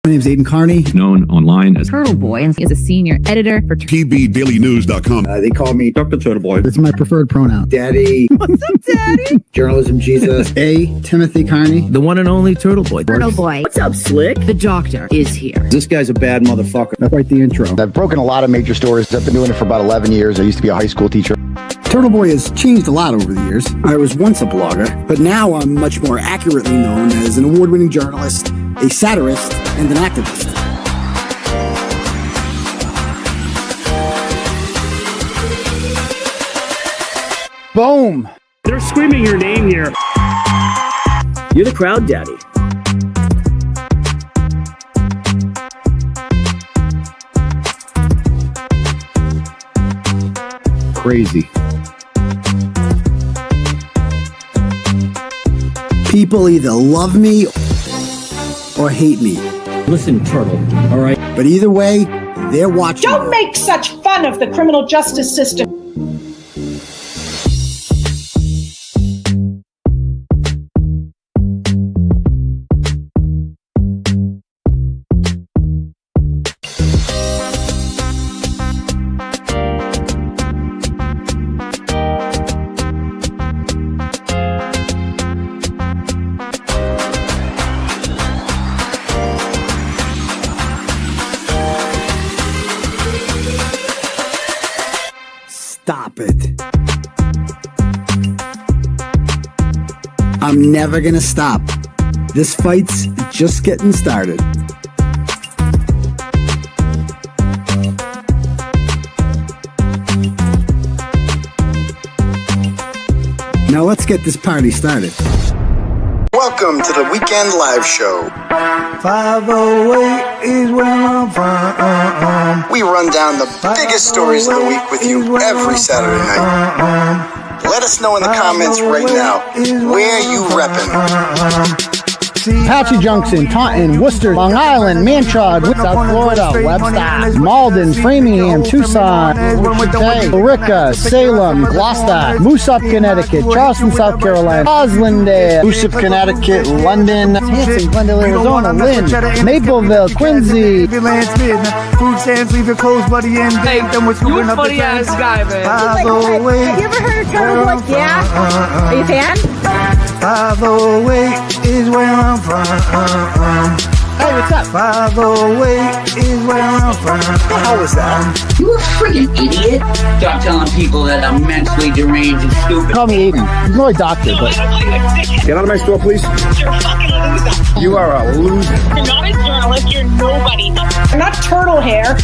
My name's Aidan Kearney, known online as Turtleboy, and is a senior editor for TBDailyNews.com. They call me Dr. Turtleboy. It's my preferred pronoun. Daddy. What's up, Daddy? Journalism Jesus. A. Timothy Kearney. The one and only Turtleboy. Turtleboy. What's up, Slick? The doctor is here. This guy's a bad motherfucker. That's quite the intro. I've broken a lot of major stories. I've been doing it for about 11 years. I used to be a high school teacher. Turtleboy has changed a lot over the years. I was once a blogger, but now I'm much more accurately known as an award-winning journalist, a satirist, and an activist. Boom! They're screaming your name here. You're the crowd daddy. Crazy. People either love me or hate me. Listen, Turtle, all right? But either way, they're watching. Don't make such fun of the criminal justice system. Stop it. I'm never gonna stop. This fight's just getting started. Now let's get this party started. Welcome to the Weekend Live Show. 508 is where I'm from. We run down the biggest stories of the week with you every Saturday night. Let us know in the comments right now where you reppin'. Apache Junction, Taunton, Worcester, Long Island, Manchard, South Florida, Webster, Malden, Framingham, Tucson, Billerica, Salem, Gloucester, Moosop, Connecticut, Charleston, South Carolina, Roslindale, Moosop, Connecticut, London, Hanson, Glendale, Arizona, Lynn, Mapleville, Quincy. Food stamps, leave your clothes, buddy, and them with You a funny ass guy, man. Have you ever heard of Turtleboy? Yeah? Are you a fan? 508 is where I'm from. Hey, what's up? 508 is where I'm from. How was that? You a freaking idiot. Stop telling people that I'm mentally deranged and stupid. Call me Aidan. I'm not a doctor, but... Get out of my store, please. You're a fucking loser. You are a loser. You're not a journalist. You're nobody. You're not turtle hair.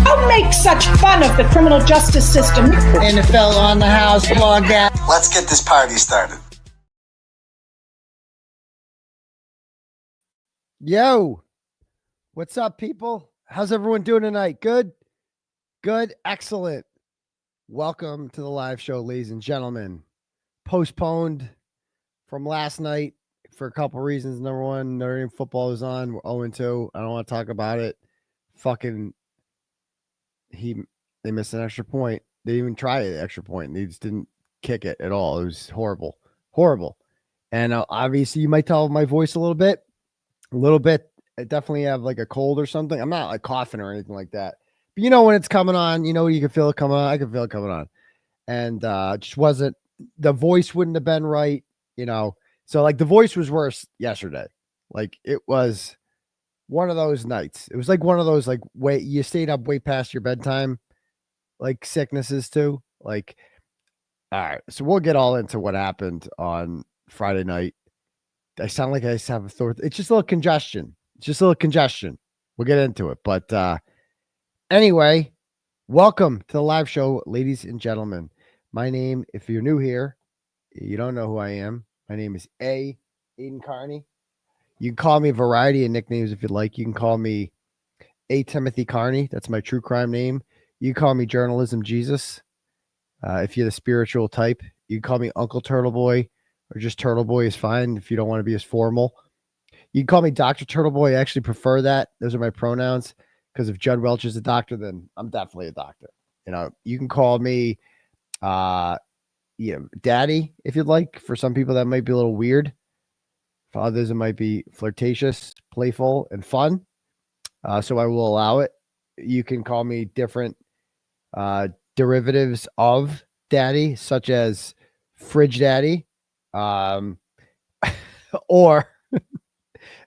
Don't make such fun of the criminal justice system. NFL on the house, blog that. Let's get this party started. Yo, what's up, people? How's everyone doing tonight? Good? Good? Excellent. Welcome to the live show, ladies and gentlemen. Postponed from last night for a couple reasons. Number one, Notre Dame football is on. We're 0-2. I don't want to talk about it. Fucking, they missed an extra point. They didn't even try the extra point. They just didn't kick it at all. It was horrible. Horrible. And obviously, you might tell my voice a little bit. I definitely have like a cold or something. I'm not like coughing or anything like that. But you know when it's coming on, you can feel it coming on. I can feel it coming on. And just wasn't, the voice wouldn't have been right, So like the voice was worse yesterday. Like it was one of those nights. It was like one of those like you stayed up way past your bedtime, like sicknesses too. Like, all right. So we'll get all into what happened on Friday night. I sound like I just have a throat. It's just a little congestion. We'll get into it. But anyway, welcome to the live show, ladies and gentlemen. My name, if you're new here, you don't know who I am. My name is Aidan Kearney. You can call me a variety of nicknames if you'd like. You can call me Timothy Kearney. That's my true crime name. You can call me Journalism Jesus. If you're the spiritual type, you can call me Uncle Turtleboy. Or just Turtleboy is fine if you don't want to be as formal. You can call me Dr. Turtleboy. I actually prefer that. Those are my pronouns. Because if Judd Welch is a doctor, then I'm definitely a doctor. You can call me daddy if you'd like. For some people, that might be a little weird. For others, it might be flirtatious, playful, and fun. So I will allow it. You can call me different derivatives of daddy, such as fridge daddy, or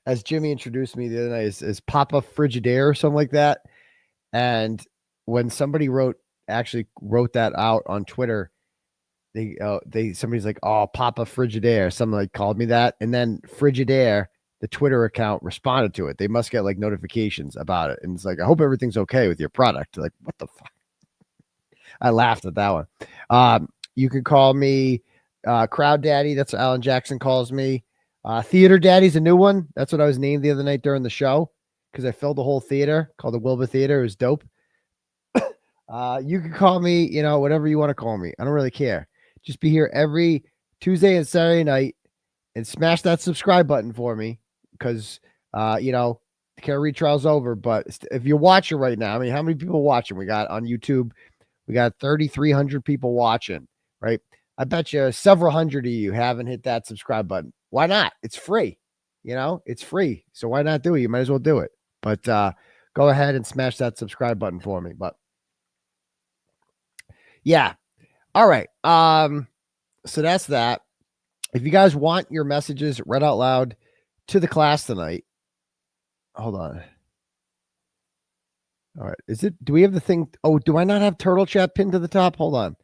as Jimmy introduced me the other night, is Papa Frigidaire or something like that. And when somebody actually wrote that out on Twitter, somebody's like, oh, Papa Frigidaire, something like called me that. And then Frigidaire, the Twitter account, responded to it. They must get like notifications about it. And it's like, I hope everything's okay with your product. Like, what the fuck? I laughed at that one. You can call me Crowd Daddy. That's what Alan Jackson calls me. Theater Daddy's a new one. That's what I was named the other night during the show because I filled the whole theater called the Wilbur Theater. It was dope. You can call me, whatever you want to call me. I don't really care. Just be here every Tuesday and Saturday night and smash that subscribe button for me because, the care retrial's over. But if you're watching right now, I mean, how many people watching? We got on YouTube, we got 3,300 people watching, right? I bet you several hundred of you haven't hit that subscribe button. Why not? It's free. It's free. So why not do it? You might as well do it. But go ahead and smash that subscribe button for me. But yeah. All right. So that's that. If you guys want your messages read out loud to the class tonight, hold on. All right. Do we have the thing? Oh, do I not have Turtle Chat pinned to the top? Hold on.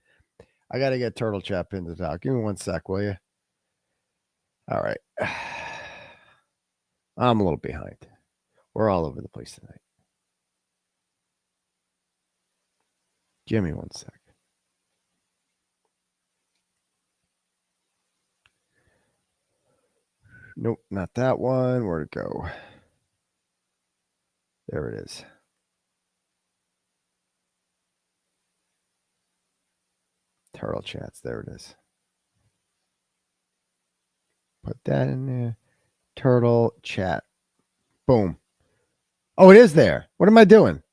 I got to get Turtle Chat pinned to the top. Give me 1 sec, will you? All right. I'm a little behind. We're all over the place tonight. Give me 1 sec. Nope, not that one. Where'd it go? There it is. Turtle Chats. There it is. Put that in there. Turtle Chat. Boom. Oh, it is there. What am I doing?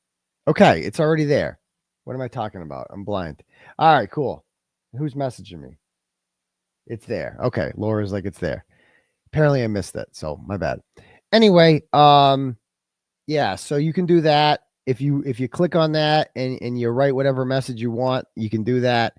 Okay, it's already there. What am I talking about? I'm blind. All right, cool. Who's messaging me? It's there. Okay, Laura's like, it's there. Apparently I missed it, so my bad. Anyway, yeah, so you can do that. If you click on that and you write whatever message you want, you can do that.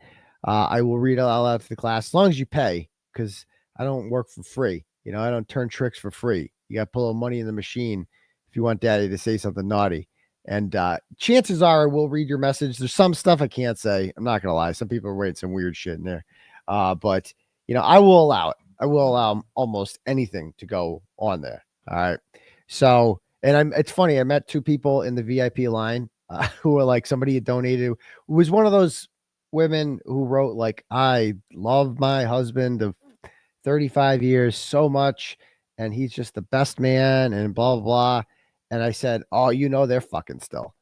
I will read it out loud to the class as long as you pay, because I don't work for free. I don't turn tricks for free. You got to put a little money in the machine if you want daddy to say something naughty. And chances are I will read your message. There's some stuff I can't say. I'm not going to lie. Some people are writing some weird shit in there. But, I will allow it. I will allow almost anything to go on there. All right. So, and it's funny. I met 2 people in the VIP line who were like, somebody had donated. It was one of those women who wrote like, I love my husband of 35 years so much, and he's just the best man, and blah, blah, blah. And I said, oh, they're fucking still.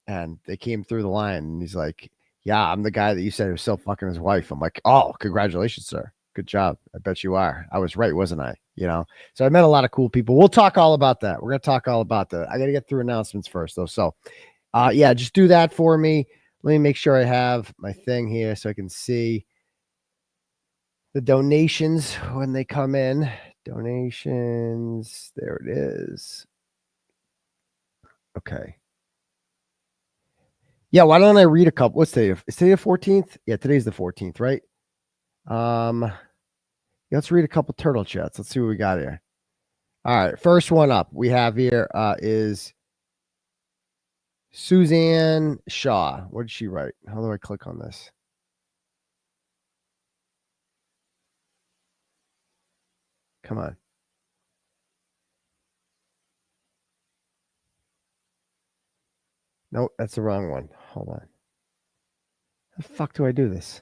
And they came through the line, and he's like, yeah, I'm the guy that you said was still fucking his wife. I'm like, oh, congratulations, sir. Good job. I bet you are. I was right, wasn't I? So I met a lot of cool people. We'll talk all about that. We're going to talk all about that. I got to get through announcements first, though. So, yeah, just do that for me. Let me make sure I have my thing here so I can see the donations when they come in. Donations. There it is. Okay. Yeah, why don't I read a couple? What's today? Is today the 14th? Yeah, today's the 14th, right? Let's read a couple turtle chats. Let's see what we got here. All right, first one up we have here is Suzanne Shaw. What did she write? How do I click on this? Come on. Nope, that's the wrong one. Hold on. How the fuck do I do this?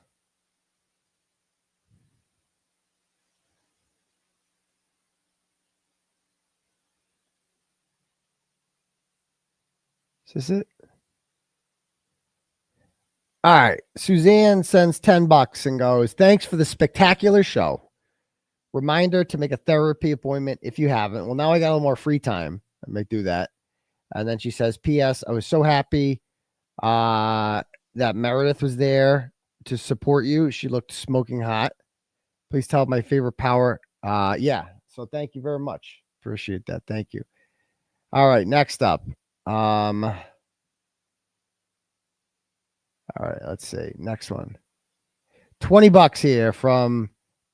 Is this it? All right. Suzanne sends $10 and goes, thanks for the spectacular show. Reminder to make a therapy appointment if you haven't. Well, now I got a little more free time. I might do that. And then she says, P.S. I was so happy that Meredith was there to support you. She looked smoking hot. Please tell my favorite power. Yeah. So thank you very much. Appreciate that. Thank you. All right, next up. All right, let's see. Next one. $20 here from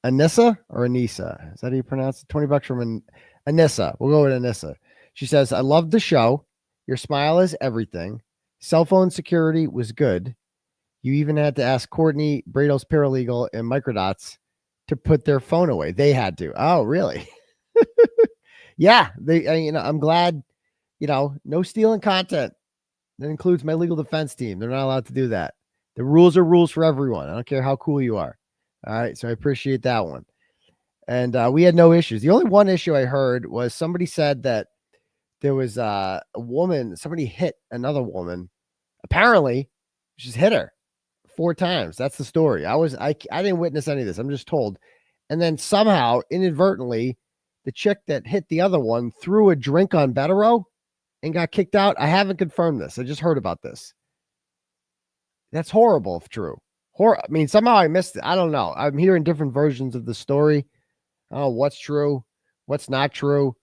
Anissa or Anissa. Is that how you pronounce it? $20 from Anissa. We'll go with Anissa. She says, I love the show. Your smile is everything. Cell phone security was good. You even had to ask Courtney, Brado's paralegal, and Microdots to put their phone away. They had to. Oh, really? Yeah. I'm glad, no stealing content. That includes my legal defense team. They're not allowed to do that. The rules are rules for everyone. I don't care how cool you are. All right. So I appreciate that one. And we had no issues. The only one issue I heard was somebody said that there was a woman, somebody hit another woman. Apparently, she's hit her 4 times. That's the story. I didn't witness any of this. I'm just told. And then somehow, inadvertently, the chick that hit the other one threw a drink on Bettero and got kicked out. I haven't confirmed this. I just heard about this. That's horrible if true. Somehow I missed it. I don't know. I'm hearing different versions of the story. I don't know what's true, what's not true.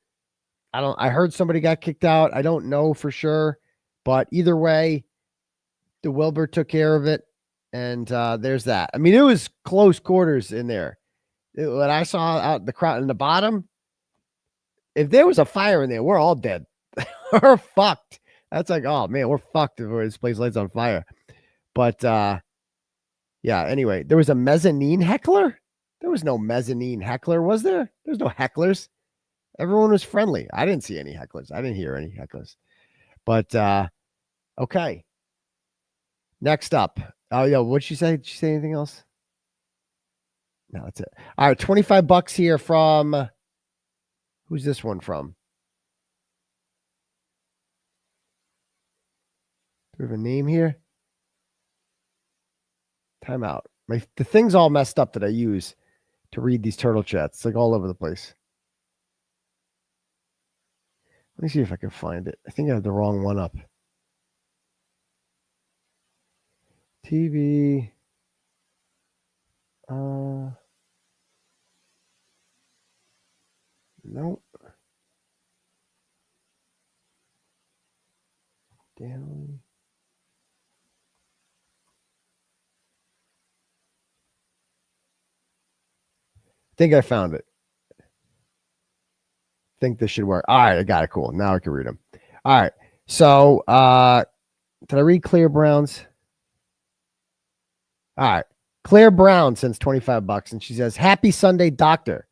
I heard somebody got kicked out. I don't know for sure. But either way, the Wilbur took care of it. And there's that. It was close quarters in there. What I saw out the crowd in the bottom, if there was a fire in there, we're all dead. We're fucked. That's like, oh man, we're fucked if this place lights on fire. But yeah, anyway, there was a mezzanine heckler. There was no mezzanine heckler, was there? There's no hecklers. Everyone was friendly. I didn't see any hecklers. I didn't hear any hecklers. But okay. Next up. Oh, yeah. What'd she say? Did she say anything else? No, that's it. All right, $25 here from who's this one from? Do we have a name here? Time out. The thing's all messed up that I use to read these turtle chats. It's like all over the place. Let me see if I can find it. I think I have the wrong one up. TV. Nope. Down. Think I found it. Think this should work. All right, I got it. Cool. Now I can read them. All right. So, did I read Claire Brown's? All right. Claire Brown sends $25, and she says, "Happy Sunday, Doctor.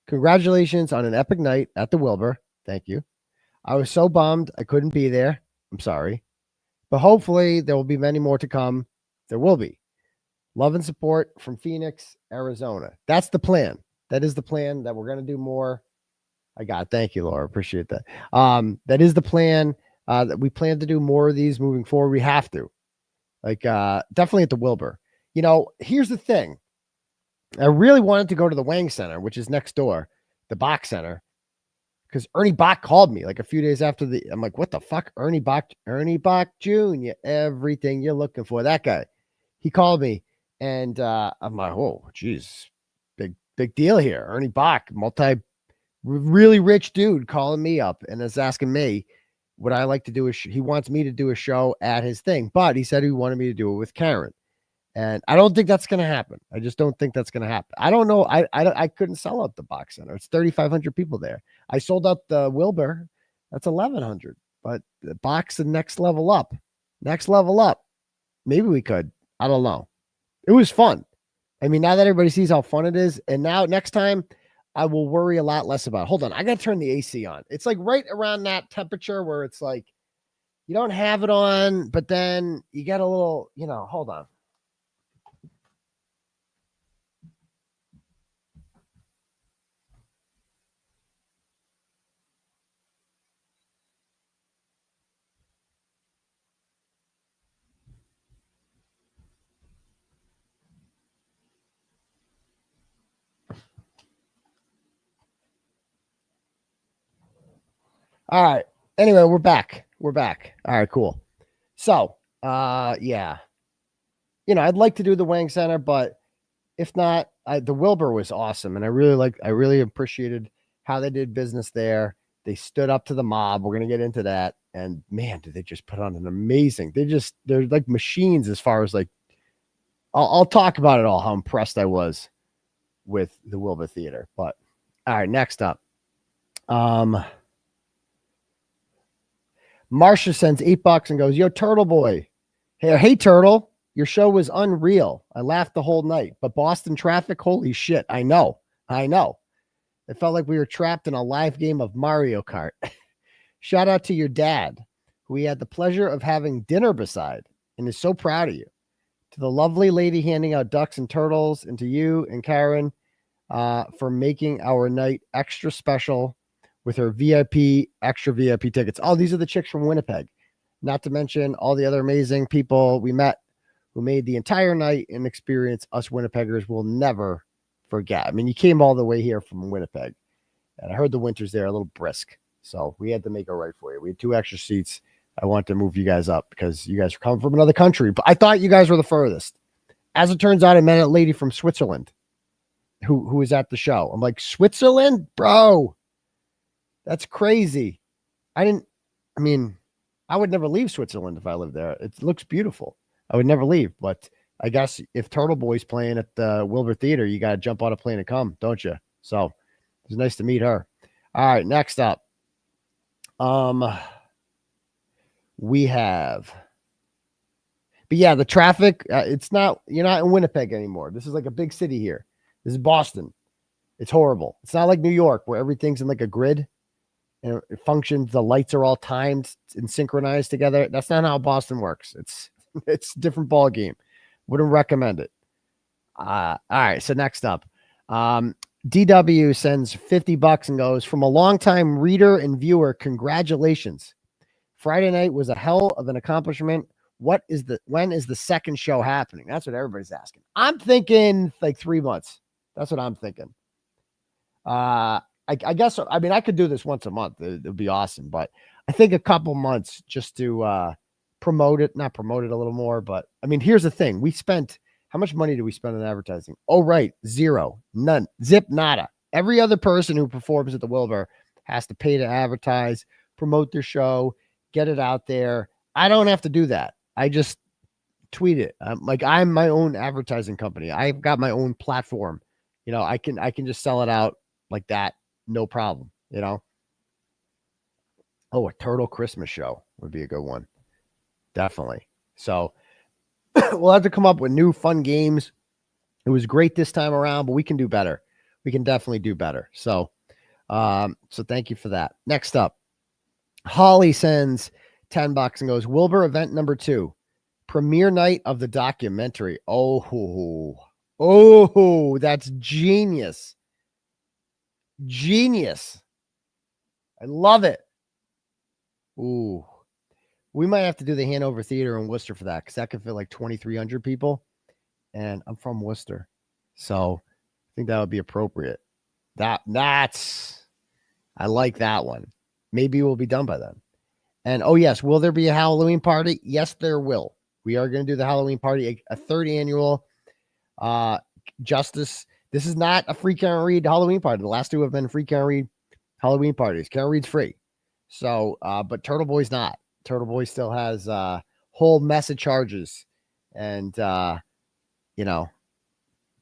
Congratulations on an epic night at the Wilbur. Thank you. I was so bummed I couldn't be there. I'm sorry. But hopefully there will be many more to come. There will be. Love and support from Phoenix, Arizona." That's the plan. That is the plan, that we're going to do more. I got it. Thank you, Laura. Appreciate that. That is the plan. That we plan to do more of these moving forward. We have to. Definitely at the Wilbur. Here's the thing. I really wanted to go to the Wang Center, which is next door, the Bach Center, because Ernie Bach called me like a few days after I'm like, what the fuck? Ernie Bach Jr., everything you're looking for. That guy. He called me, and I'm like, oh, geez, big deal here. Ernie Bach, really rich dude, calling me up and is asking me would I like to do he wants me to do a show at his thing, but he said he wanted me to do it with Karen. And I don't think that's going to happen. I just don't think that's going to happen. I don't know. I couldn't sell out the Bach Center. It's 3,500 people there. I sold out the Wilbur. That's 1,100. But the Bach's the next level up. Next level up. Maybe we could. I don't know. It was fun. Now that everybody sees how fun it is, and now next time I will worry a lot less about it. Hold on. I got to turn the AC on. It's like right around that temperature where it's like you don't have it on, but then you get a little, hold on. All right. Anyway, we're back. All right, cool. So, yeah. I'd like to do the Wang Center, but if not, the Wilbur was awesome. And I really appreciated how they did business there. They stood up to the mob. We're going to get into that. And man, did they just put on an amazing, they're like machines as far as like, I'll talk about it all, how impressed I was with the Wilbur Theater. But all right, next up. Marcia sends $8 and goes, yo, Turtleboy. Hey, Turtle, your show was unreal. I laughed the whole night, but Boston traffic, holy shit. I know. It felt like we were trapped in a live game of Mario Kart. Shout out to your dad, who we had the pleasure of having dinner beside and is so proud of you. To the lovely lady handing out ducks and turtles, and to you and Karen for making our night extra special with her extra VIP tickets. Oh, these are the chicks from Winnipeg. Not to mention all the other amazing people we met who made the entire night an experience us Winnipeggers will never forget. I mean, you came all the way here from Winnipeg, and I heard the winters there a little brisk, so we had to make it right for you. We had 2 extra seats. I want to move you guys up because you guys are coming from another country, but I thought you guys were the furthest. As it turns out, I met a lady from Switzerland who was at the show. I'm like, Switzerland, bro, that's crazy. I would never leave Switzerland if I lived there. It looks beautiful. I would never leave, but I guess if Turtleboy's playing at the Wilbur Theater, you got to jump on a plane and come, don't you? So it was nice to meet her. All right, next up. We have, but yeah, the traffic, you're not in Winnipeg anymore. This is like a big city here. This is Boston. It's horrible. It's not like New York where everything's in like a grid and it functions. The lights are all timed and synchronized together. That's not how Boston works. It's a different ball game. Wouldn't recommend it. All right. So next up, DW sends $50 and goes, from a longtime reader and viewer, congratulations. Friday night was a hell of an accomplishment. When is the second show happening? That's what everybody's asking. I'm thinking like 3 months. That's what I'm thinking. I guess, I mean, I could do this once a month. It would be awesome, but I think a couple months just to, not promote it a little more, but I mean, here's the thing. How much money do we spend on advertising? Oh, right. 0, none, zip, nada. Every other person who performs at the Wilbur has to pay to advertise, promote their show, get it out there. I don't have to do that. I just tweet it. I'm my own advertising company. I've got my own platform. I can just sell it out like that. No problem. Oh, a turtle Christmas show would be a good one. Definitely. So we'll have to come up with new fun games. It was great this time around, but we can do better. We can definitely do better. So thank you for that. Next up, Holly sends $10 and goes, Wilbur event number 2, premiere night of the documentary. Oh, that's genius. Genius. I love it. Ooh. We might have to do the Hanover Theater in Worcester for that, because that could fit like 2,300 people. And I'm from Worcester. So I think that would be appropriate. I like that one. Maybe we'll be done by then. And oh yes, will there be a Halloween party? Yes, there will. We are going to do the Halloween party, a 3rd annual Justice. This is not a free Karen Reed Halloween party. The last 2 have been free Karen Reed Halloween parties. Karen Reed's free. So, but Turtleboy's not. Turtleboy still has a whole mess of charges and,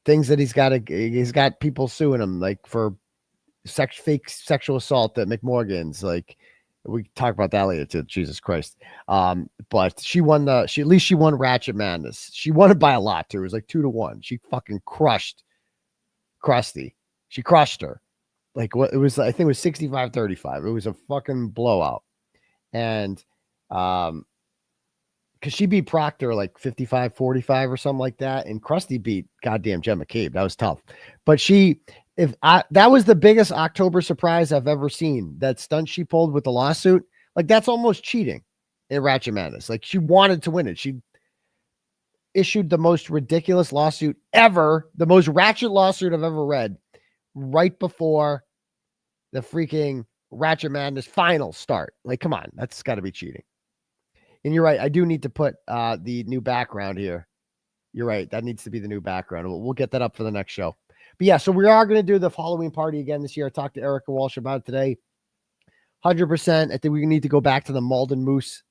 things that he's got people suing him, like for fake sexual assault at McMorgan's. Like, we talk about that later too. Jesus Christ. But she won at least she won Ratchet Madness. She won it by a lot too. It was like 2-1. She fucking crushed Krusty. She crushed her. Like what it was, I think it was 65-35. It was a fucking blowout. And, because she beat Proctor like 55-45 or something like that, and Krusty beat goddamn Jen McCabe. That was tough. But that was the biggest October surprise I've ever seen. That stunt she pulled with the lawsuit, like that's almost cheating in Ratchet Madness. Like she wanted to win it. She issued the most ridiculous lawsuit ever, the most ratchet lawsuit I've ever read, right before the freaking Ratchet Madness final start. Like, come on, that's got to be cheating. And you're right. I do need to put the new background here. You're right. That needs to be the new background. We'll get that up for the next show. But yeah, so we are going to do the Halloween party again this year. I talked to Erica Walsh about it today. 100%. I think we need to go back to the Malden Moose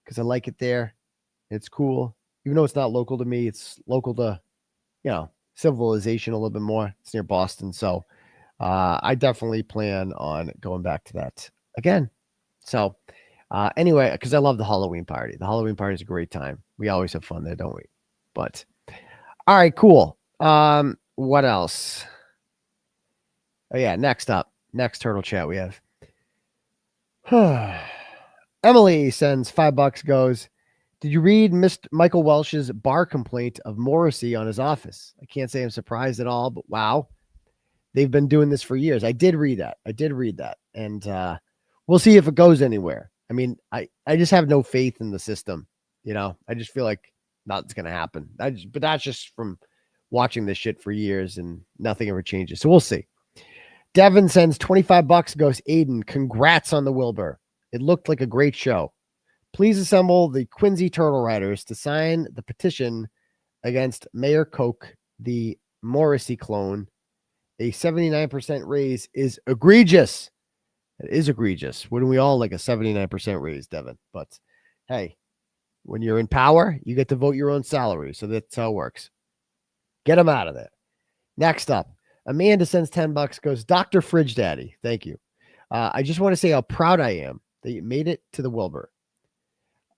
because I like it there. It's cool. Even though it's not local to me, it's local to, civilization a little bit more. It's near Boston. So I definitely plan on going back to that again. So anyway, because I love the Halloween party. The Halloween party is a great time. We always have fun there, don't we? But all right, cool. What else? Oh yeah, next turtle chat we have. Emily sends $5, goes, did you read Mr. Michael Welsh's bar complaint of Morrissey on his office? I can't say I'm surprised at all, but wow. They've been doing this for years. I did read that. And we'll see if it goes anywhere. I mean, I just have no faith in the system. I just feel like nothing's going to happen. But that's just from watching this shit for years and nothing ever changes. So we'll see. Devin sends $25, goes, Aidan, congrats on the Wilbur. It looked like a great show. Please assemble the Quincy Turtle Riders to sign the petition against Mayor Koch, the Morrissey clone. A 79% raise is egregious. It is egregious. Wouldn't we all like a 79% raise, Devin? But hey, when you're in power, you get to vote your own salary. So that's how it works. Get them out of there. Next up, Amanda sends $10, goes, Dr. Fridge Daddy. Thank you. I just want to say how proud I am that you made it to the Wilbur.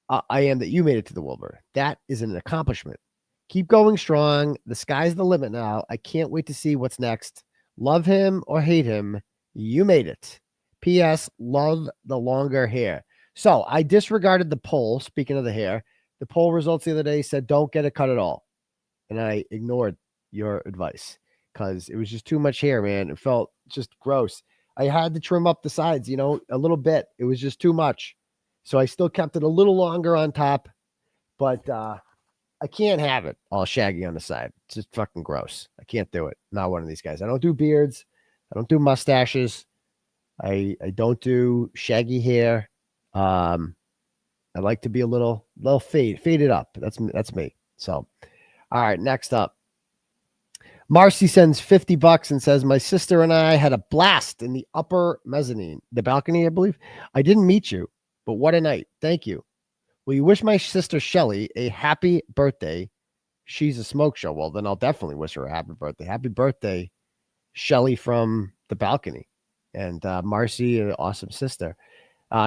I am that you made it to the Wilbur. That is an accomplishment. Keep going strong. The sky's the limit now. I can't wait to see what's next. Love him or hate him. You made it. P.S. Love the longer hair. So I disregarded the poll. Speaking of the hair, the poll results the other day said don't get it cut at all. And I ignored your advice because it was just too much hair, man. It felt just gross. I had to trim up the sides, a little bit. It was just too much. So I still kept it a little longer on top, but I can't have it all shaggy on the side. It's just fucking gross. I can't do it. Not one of these guys. I don't do beards. I don't do mustaches. I don't do shaggy hair. I like to be a little faded up. That's me. So, all right, next up. Marcy sends $50 and says, my sister and I had a blast in the upper mezzanine, the balcony, I believe. I didn't meet you, but what a night. Thank you. Will you wish my sister Shelly a happy birthday? She's a smoke show. Well, then I'll definitely wish her a happy birthday. Happy birthday, Shelly from the balcony. And Marcy, an awesome sister.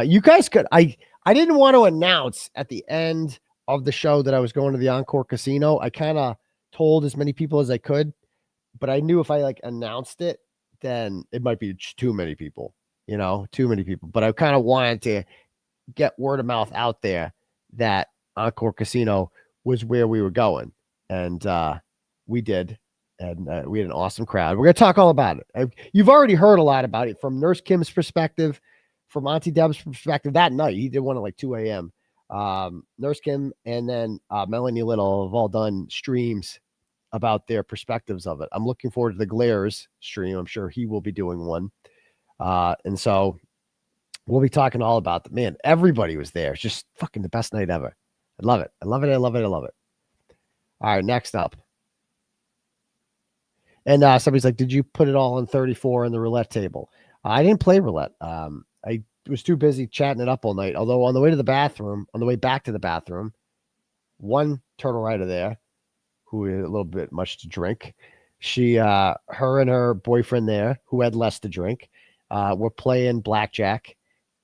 You guys could, I didn't want to announce at the end of the show that I was going to the Encore Casino. I kind of told as many people as I could, but I knew if I announced it, then it might be too many people, too many people. But I kind of wanted to get word of mouth out there that Encore Casino was where we were going. And we did. And we had an awesome crowd. We're going to talk all about it. You've already heard a lot about it from Nurse Kim's perspective, from Auntie Deb's perspective. That night, he did one at 2 a.m. Nurse Kim and then Melanie Little have all done streams about their perspectives of it. I'm looking forward to the Glares stream. I'm sure he will be doing one. And so we'll be talking all about the man. Everybody was there. It's just fucking the best night ever. I love it. I love it. I love it. I love it. All right, next up. And somebody's like, did you put it all on 34 on the roulette table? I didn't play roulette. I was too busy chatting it up all night. Although on the way back to the bathroom, one turtle rider there, who had a little bit much to drink, her and her boyfriend there, who had less to drink, were playing blackjack,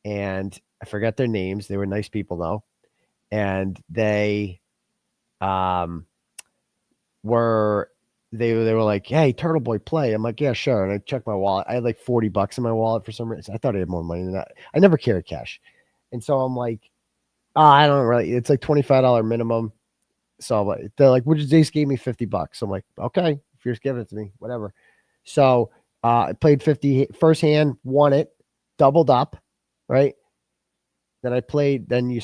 and I forget their names. They were nice people though, and they were like, hey, Turtleboy, play. I'm like, yeah, sure. And I checked my wallet. I had $40 in my wallet for some reason. I thought I had more money than that. I never carried cash. And so I'm like, I don't really, it's $25 minimum. So they're like, would you just gave me $50? I'm like, okay, if you're just giving it to me, whatever. So I played 50 first hand, won it, doubled up, right? Then I played, then you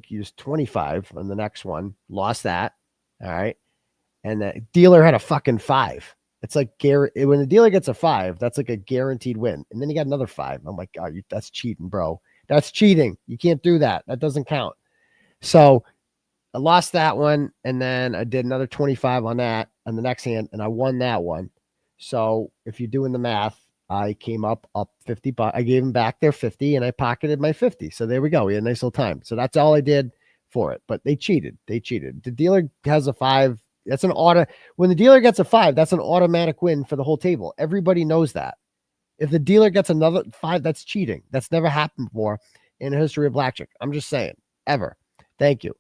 use 25 on the next one, lost that. All right. And the dealer had a fucking 5. It's like when the dealer gets a 5, that's like a guaranteed win. And then he got another 5. I'm like, oh, that's cheating, bro. That's cheating. You can't do that. That doesn't count. So I lost that one. And then I did another 25 on that on the next hand. And I won that one. So if you're doing the math, I came up $50. I gave them back their 50 and I pocketed my 50. So there we go. We had a nice little time. So that's all I did for it. But they cheated. They cheated. The dealer has a 5. That's an auto. When the dealer gets a 5, that's an automatic win for the whole table. Everybody knows that. If the dealer gets another 5, that's cheating. That's never happened before in the history of blackjack. I'm just saying. Ever. Thank you.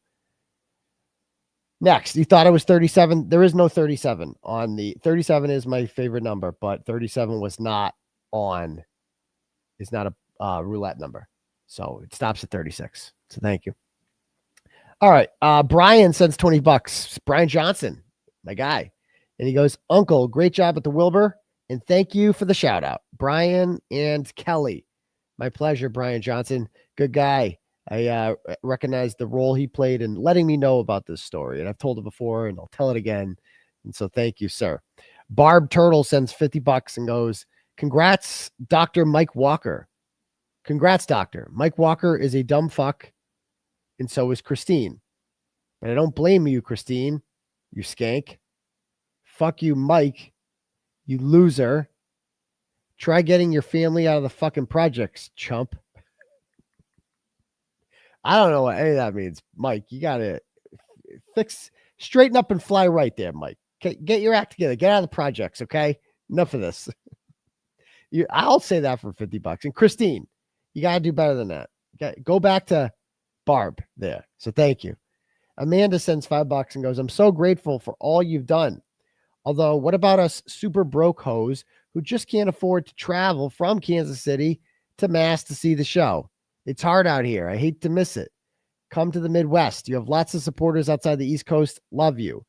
Next, you thought it was 37. There is no 37 on the 37 is my favorite number, but 37 was not on. It's not a roulette number. So it stops at 36. So thank you. All right. Brian sends $20. Brian Johnson, my guy. And he goes, Uncle, great job at the Wilbur. And thank you for the shout out. Brian and Kelly. My pleasure, Brian Johnson. Good guy. I recognize the role he played in letting me know about this story. And I've told it before and I'll tell it again. And so thank you, sir. Barb Turtle sends $50 and goes, congrats, Dr. Mike Walker. Congrats, Doctor. Mike Walker is a dumb fuck. And so is Christine. But I don't blame you, Christine. You skank. Fuck you, Mike. You loser. Try getting your family out of the fucking projects, chump. I don't know what any of that means. Mike, you got to straighten up and fly right there, Mike. Okay, get your act together. Get out of the projects, okay? Enough of this. I'll say that for $50. And Christine, you got to do better than that. Okay, go back to Barb there. So thank you. Amanda sends $5 and goes, I'm so grateful for all you've done. Although, what about us super broke hoes who just can't afford to travel from Kansas City to Mass to see the show? It's hard out here. I hate to miss it. Come to the Midwest. You have lots of supporters outside the East Coast. Love you.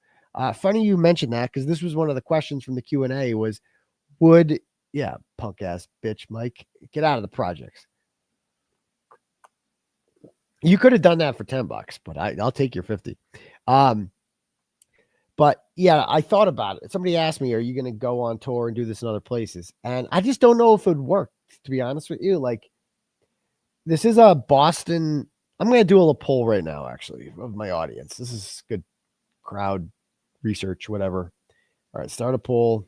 Funny you mentioned that because this was one of the questions from the Q&A was, punk ass bitch, Mike, get out of the projects. You could have done that for $10, but I'll take your 50. But yeah, I thought about it. Somebody asked me, are you going to go on tour and do this in other places? And I just don't know if it would work, to be honest with you. Like, this is a Boston. I'm going to do a little poll right now, actually, of my audience. This is good crowd research, whatever. All right, start a poll.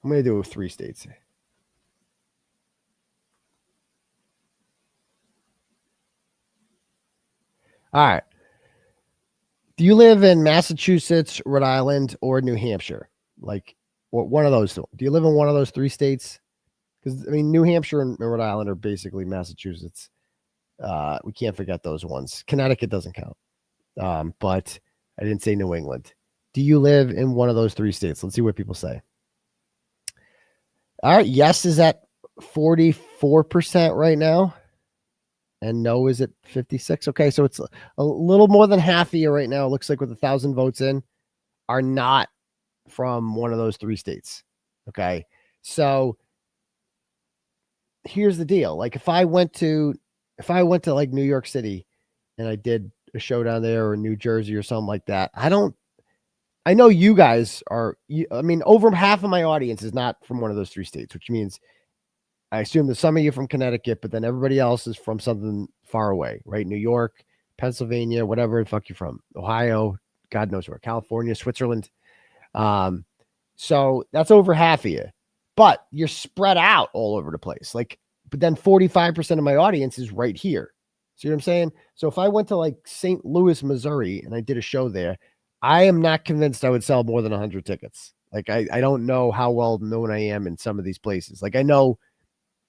I'm going to do 3 states. All right. Do you live in Massachusetts, Rhode Island, or New Hampshire? Like, one of those. Do you live in one of those 3 states? Because, I mean, New Hampshire and Rhode Island are basically Massachusetts. We can't forget those ones. Connecticut doesn't count. But I didn't say New England. Do you live in one of those 3 states? Let's see what people say. All right. Yes is at 44% right now. And no is at 56. Okay, so it's a little more than half of you right now. It looks like with 1,000 votes in are not from one of those 3 states. Okay, so here's the deal. Like if I went to like New York City and I did a show down there or New Jersey or something like that, I know you guys are. I mean, over half of my audience is not from one of those 3 states, which means I assume that some of you from Connecticut, but then everybody else is from something far away, right? New York, Pennsylvania, whatever the fuck you're from, Ohio, God knows where, California, Switzerland. So that's over half of you, but you're spread out all over the place. Like, but then 45% of my audience is right here. See what I'm saying? So if I went to like St. Louis, Missouri, and I did a show there, I am not convinced I would sell more than 100 tickets. Like, I don't know how well known I am in some of these places. Like, I know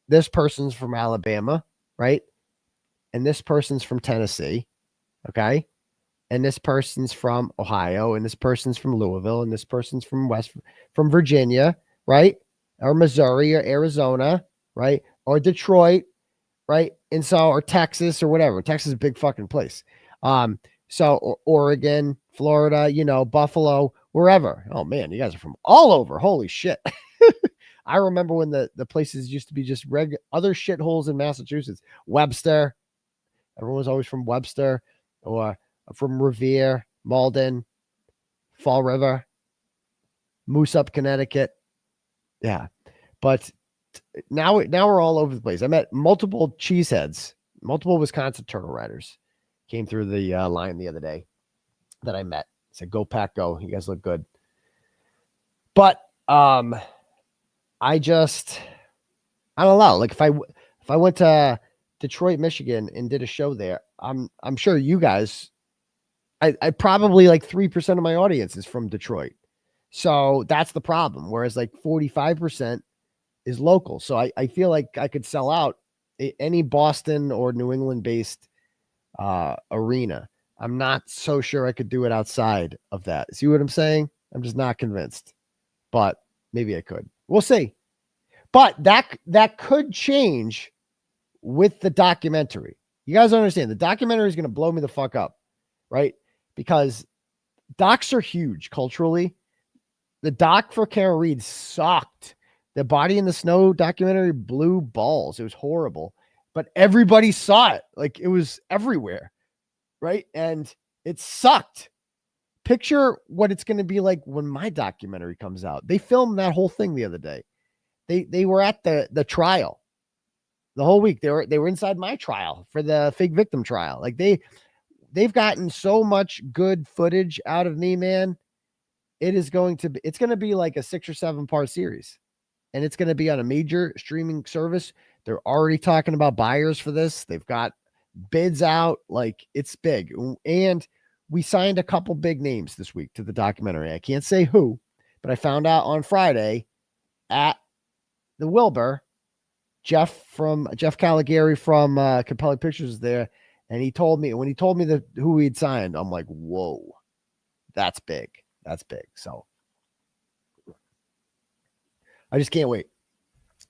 this person's from Alabama, right? And this person's from Tennessee, okay? And this person's from Ohio, and this person's from Louisville, and this person's from Virginia, right? Or Missouri, or Arizona, right? Or Detroit, right? And so, or Texas, or whatever. Texas is a big fucking place. So Oregon, Florida, Buffalo, wherever. Oh man, you guys are from all over. Holy shit. I remember when the places used to be just other shitholes in Massachusetts. Webster. Everyone was always from Webster or from Revere, Malden, Fall River, Moose Up, Connecticut. Yeah. But now we're all over the place. I met multiple cheeseheads, multiple Wisconsin Turtle Riders came through the line the other day. that I met. I said, "Go Pack, go! You guys look good." But I don't know. Like if I went to Detroit, Michigan, and did a show there, I'm sure you guys, I probably like 3% of my audience is from Detroit, so that's the problem. Whereas like 45% is local, so I feel like I could sell out any Boston or New England based arena. I'm not so sure I could do it outside of that. See what I'm saying? I'm just not convinced, but maybe I could. We'll see. But that could change with the documentary. You guys understand the documentary is going to blow me the fuck up, right? Because docs are huge culturally. The doc for Kara Reed sucked. The Body in the Snow documentary blew balls. It was horrible, but everybody saw it. Like it was everywhere, right? And it sucked. Picture what it's going to be like when my documentary comes out. They filmed that whole thing the other day. They were at the trial the whole week. They were inside my trial for the fake victim trial. Like they've gotten so much good footage out of me, man. It's going to be like a 6 or 7 part series, and it's going to be on a major streaming service. They're already talking about buyers for this. They've got bids out. Like it's big. And we signed a couple big names this week to the documentary. I can't say who, but I found out on Friday at the Wilbur, Jeff Caligari from Compelling Pictures is there. And when he told me who he'd signed, I'm like, whoa, that's big. That's big. So I just can't wait.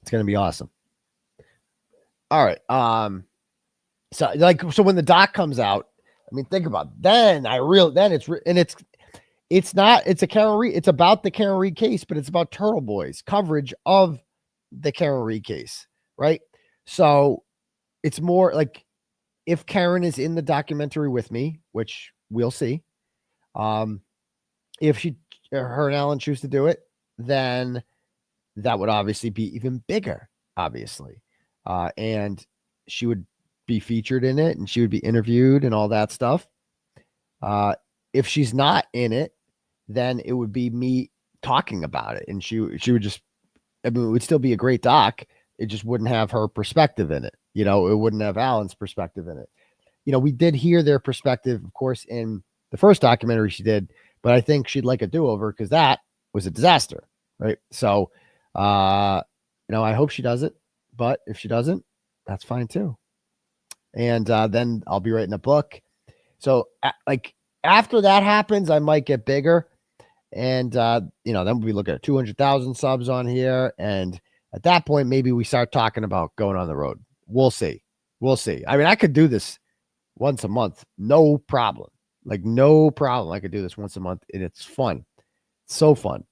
It's going to be awesome. All right. So when the doc comes out, I mean, think about it. It's a Karen Reed. It's about the Karen Reed case, but it's about Turtleboy's coverage of the Karen Reed case, right? So it's more like if Karen is in the documentary with me, which we'll see. If her and Alan choose to do it, then that would obviously be even bigger, obviously. And she would be featured in it and she would be interviewed and all that stuff. If she's not in it, then it would be me talking about it. And she would just, it would still be a great doc. It just wouldn't have her perspective in it. It wouldn't have Alan's perspective in it. We did hear their perspective, of course, in the first documentary she did, but I think she'd like a do-over because that was a disaster. Right. So, I hope she does it, but if she doesn't, that's fine too. And then I'll be writing a book. So after that happens, I might get bigger. And, then we'll be looking at 200,000 subs on here. And at that point, maybe we start talking about going on the road. We'll see. I mean, I could do this once a month. No problem. No problem. I could do this once a month and it's fun. It's so fun.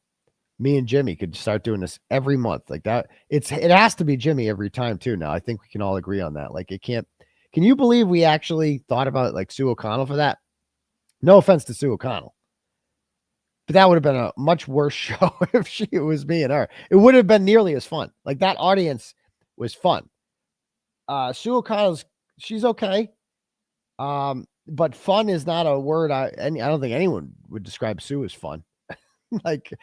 Me and Jimmy could start doing this every month like that. It has to be Jimmy every time too. Now I think we can all agree on that. Can you believe we actually thought about Sue O'Connell for that? No offense to Sue O'Connell, but that would have been a much worse show if it was me and her. It would have been nearly as fun. That audience was fun. Sue O'Connell's, she's okay. But fun is not a word. I don't think anyone would describe Sue as fun. It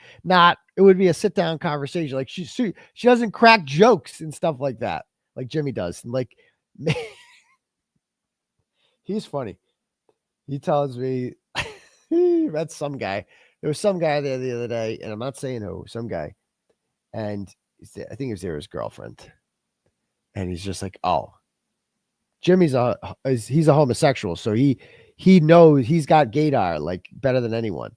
would be a sit down conversation. She doesn't crack jokes and stuff like that, like Jimmy does. And he's funny. He tells me he met some guy. There was some guy there the other day, and I'm not saying who, some guy. And I think he was there his girlfriend. And he's just like, oh, Jimmy's he's a homosexual. So he knows he's got gaydar better than anyone.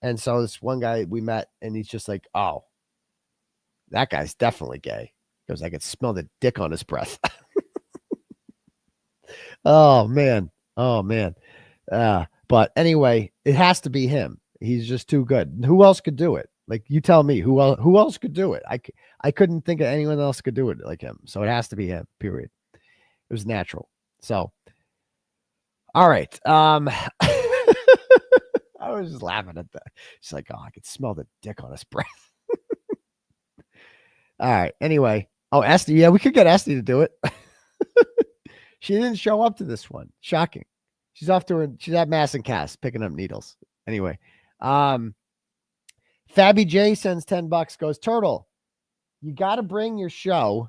And so this one guy we met, and he's just like, oh, that guy's definitely gay. He goes, I could smell the dick on his breath. Oh, man. But anyway, it has to be him. He's just too good. Who else could do it? You tell me who else could do it? I couldn't think of anyone else could do it like him. So it has to be him, period. It was natural. So, all right. I was just laughing at that. She's like, oh, I could smell the dick on his breath. All right. Anyway. Oh, Esty. Yeah, we could get Esty to do it. She didn't show up to this one. Shocking. She's off to her. She's at Mass and Cass picking up needles. Anyway, Fabby J sends $10. Goes, Turtle, you got to bring your show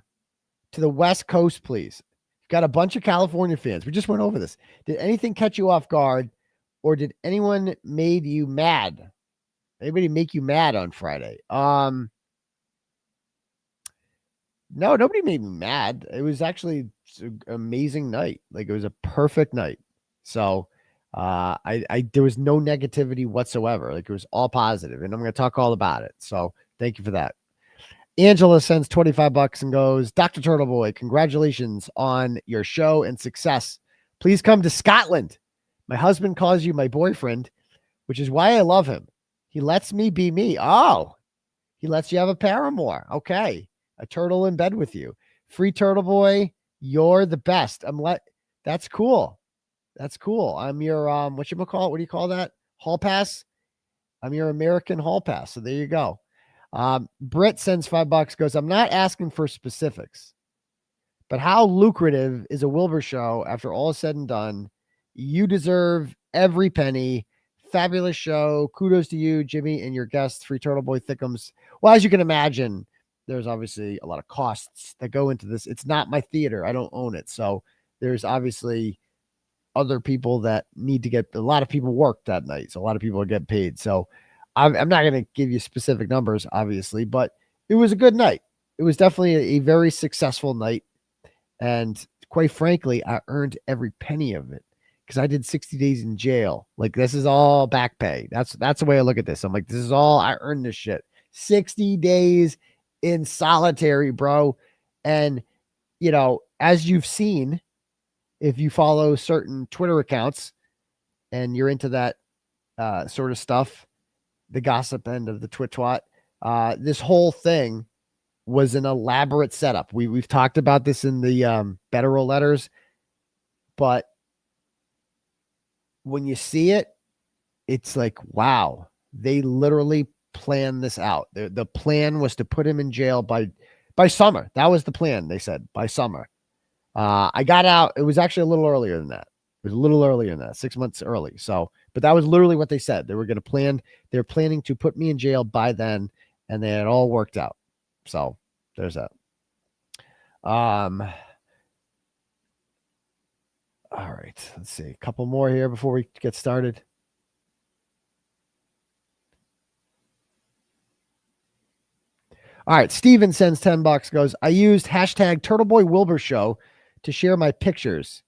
to the West Coast, please. You've got a bunch of California fans. We just went over this. Did anything catch you off guard, or did anyone made you mad? Anybody make you mad on Friday? No, nobody made me mad. It was actually an amazing night. Like, it was a perfect night. So there was no negativity whatsoever. Like, it was all positive, and I'm going to talk all about it. So thank you for that. Angela sends $25 and goes, Dr. Turtleboy, congratulations on your show and success. Please come to Scotland. My husband calls you my boyfriend, which is why I love him. He lets me be me. Oh, he lets you have a paramour. Okay. A turtle in bed with you. Free Turtleboy, you're the best. That's cool. That's cool. I'm your whatchamacallit? What do you call that? Hall pass? I'm your American hall pass. So there you go. Britt sends $5, goes, I'm not asking for specifics, but how lucrative is a Wilbur show after all is said and done? You deserve every penny. Fabulous show. Kudos to you, Jimmy, and your guests, Free Turtleboy Thickums. Well, as you can imagine, there's obviously a lot of costs that go into this. It's not my theater. I don't own it. So there's obviously other people that need to get, a lot of people work that night. So a lot of people get paid. So I'm not going to give you specific numbers, obviously, but it was a good night. It was definitely a very successful night. And quite frankly, I earned every penny of it because I did 60 days in jail. Like, this is all back pay. That's the way I look at this. I'm like, this is all, I earned this shit. 60 days in solitary, bro. And, you know, as you've seen, if you follow certain Twitter accounts and you're into that sort of stuff, the gossip end of the twit-twat, this whole thing was an elaborate setup. We've talked about this in the Federal letters, but when you see it, it's like, wow, they literally planned this out. The plan was to put him in jail by summer. That was the plan. They said by summer. I got out. It was actually a little earlier than that. It was a little earlier than that, 6 months early. So, but that was literally what they said. They were going to plan. They're planning to put me in jail by then, and they had all worked out. So there's that. All right. Let's see. A couple more here before we get started. All right. Steven sends $10, goes, I used hashtag Turtleboy Wilbur show to share my pictures.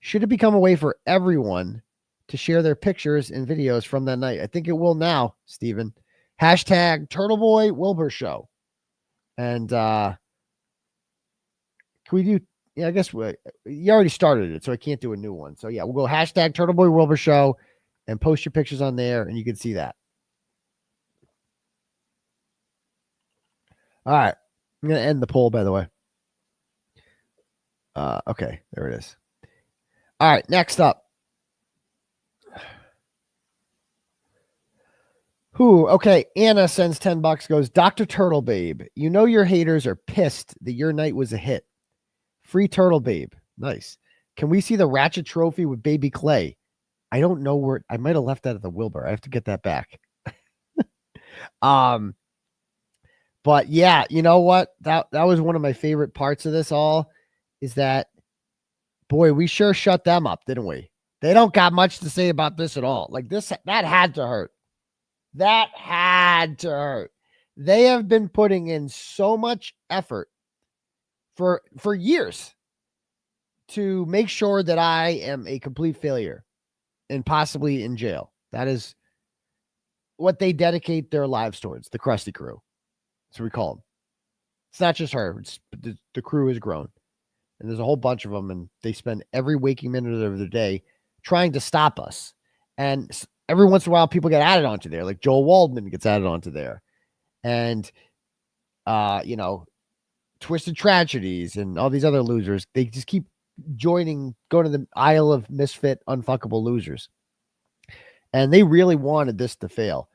Should it become a way for everyone to share their pictures and videos from that night? I think it will now, Steven. Hashtag Turtleboy Wilbur show. And can we do, yeah, I guess you already started it, so I can't do a new one. So yeah, we'll go hashtag Turtleboy Wilbur show and post your pictures on there, and you can see that. All right. I'm going to end the poll, by the way. Okay, there it is. All right, next up. Okay, Anna sends $10, goes, Dr. Turtle Babe, you know your haters are pissed that your night was a hit. Free Turtle Babe. Nice. Can we see the Ratchet trophy with Baby Clay? I don't know where, I might have left that at the Wilbur. I have to get that back. But yeah, you know what? That was one of my favorite parts of this all, is that, boy, we sure shut them up, didn't we? They don't got much to say about this at all. Like this, that had to hurt. That had to hurt. They have been putting in so much effort for years to make sure that I am a complete failure and possibly in jail. That is what they dedicate their lives towards, the Krusty Crew. That's what we call them. It's not just her. It's, the crew has grown. And there's a whole bunch of them, and they spend every waking minute of their day trying to stop us. And every once in a while, people get added onto there. Like Joel Waldman gets added onto there. And, you know, Twisted Tragedies and all these other losers, they just keep going to the Isle of Misfit Unfuckable Losers. And they really wanted this to fail.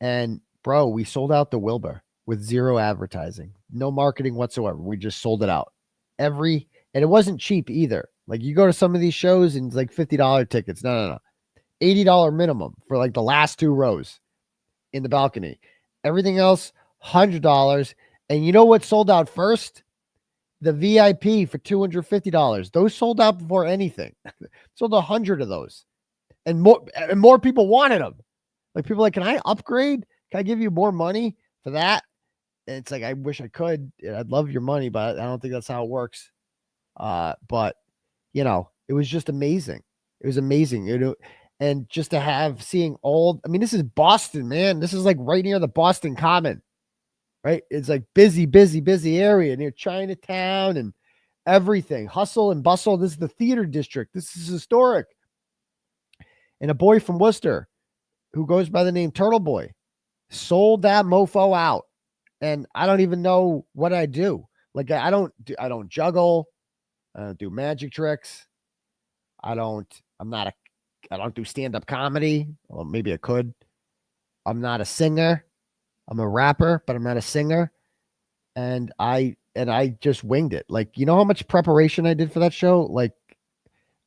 And, bro, we sold out the Wilbur with zero advertising, no marketing whatsoever. We just sold it out. And it wasn't cheap either. Like you go to some of these shows and it's like $50 tickets. No. $80 minimum for like the last 2 rows in the balcony. Everything else, $100. And you know what sold out first? The VIP for $250. Those sold out before anything. Sold 100 of those. And more people wanted them. Like people are like, can I upgrade? Can I give you more money for that? And it's like, I wish I could. I'd love your money, but I don't think that's how it works. But you know, it was just amazing. It was amazing. You know, and just to have seeing all, I mean, this is Boston, man. This is like right near the Boston Common, right? It's like busy area near Chinatown and everything. Hustle and bustle. This is the theater district. This is historic. And a boy from Worcester who goes by the name Turtleboy sold that mofo out. And I don't even know what I do. Like I don't juggle. I don't do magic tricks. I don't do stand-up comedy. Well, maybe I could. I'm not a singer. I'm a rapper, but I'm not a singer. And I just winged it. Like, you know how much preparation I did for that show? Like,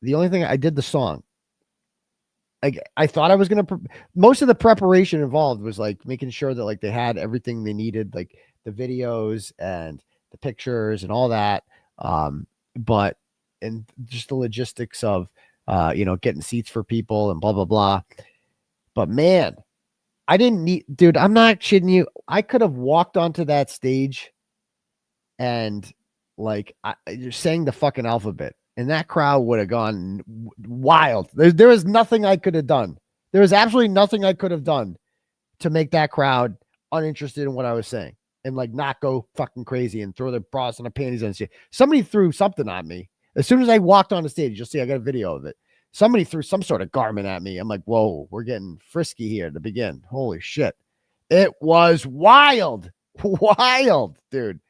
the only thing I did the song. Like, I thought I was going to, most of the preparation involved was like making sure that like they had everything they needed, like the videos and the pictures and all that. But, and just the logistics of, you know, getting seats for people and blah, blah, blah. But man, I didn't need, dude, I'm not shitting you. I could have walked onto that stage and like, I just sang the fucking alphabet. And that crowd would have gone wild. There was nothing I could have done. There was absolutely nothing I could have done to make that crowd uninterested in what I was saying and like not go fucking crazy and throw their bras and their panties on shit. Somebody threw something at me. As soon as I walked on the stage, you'll see I got a video of it. Somebody threw some sort of garment at me. I'm like, whoa, we're getting frisky here to begin. Holy shit. It was wild. Wild, dude.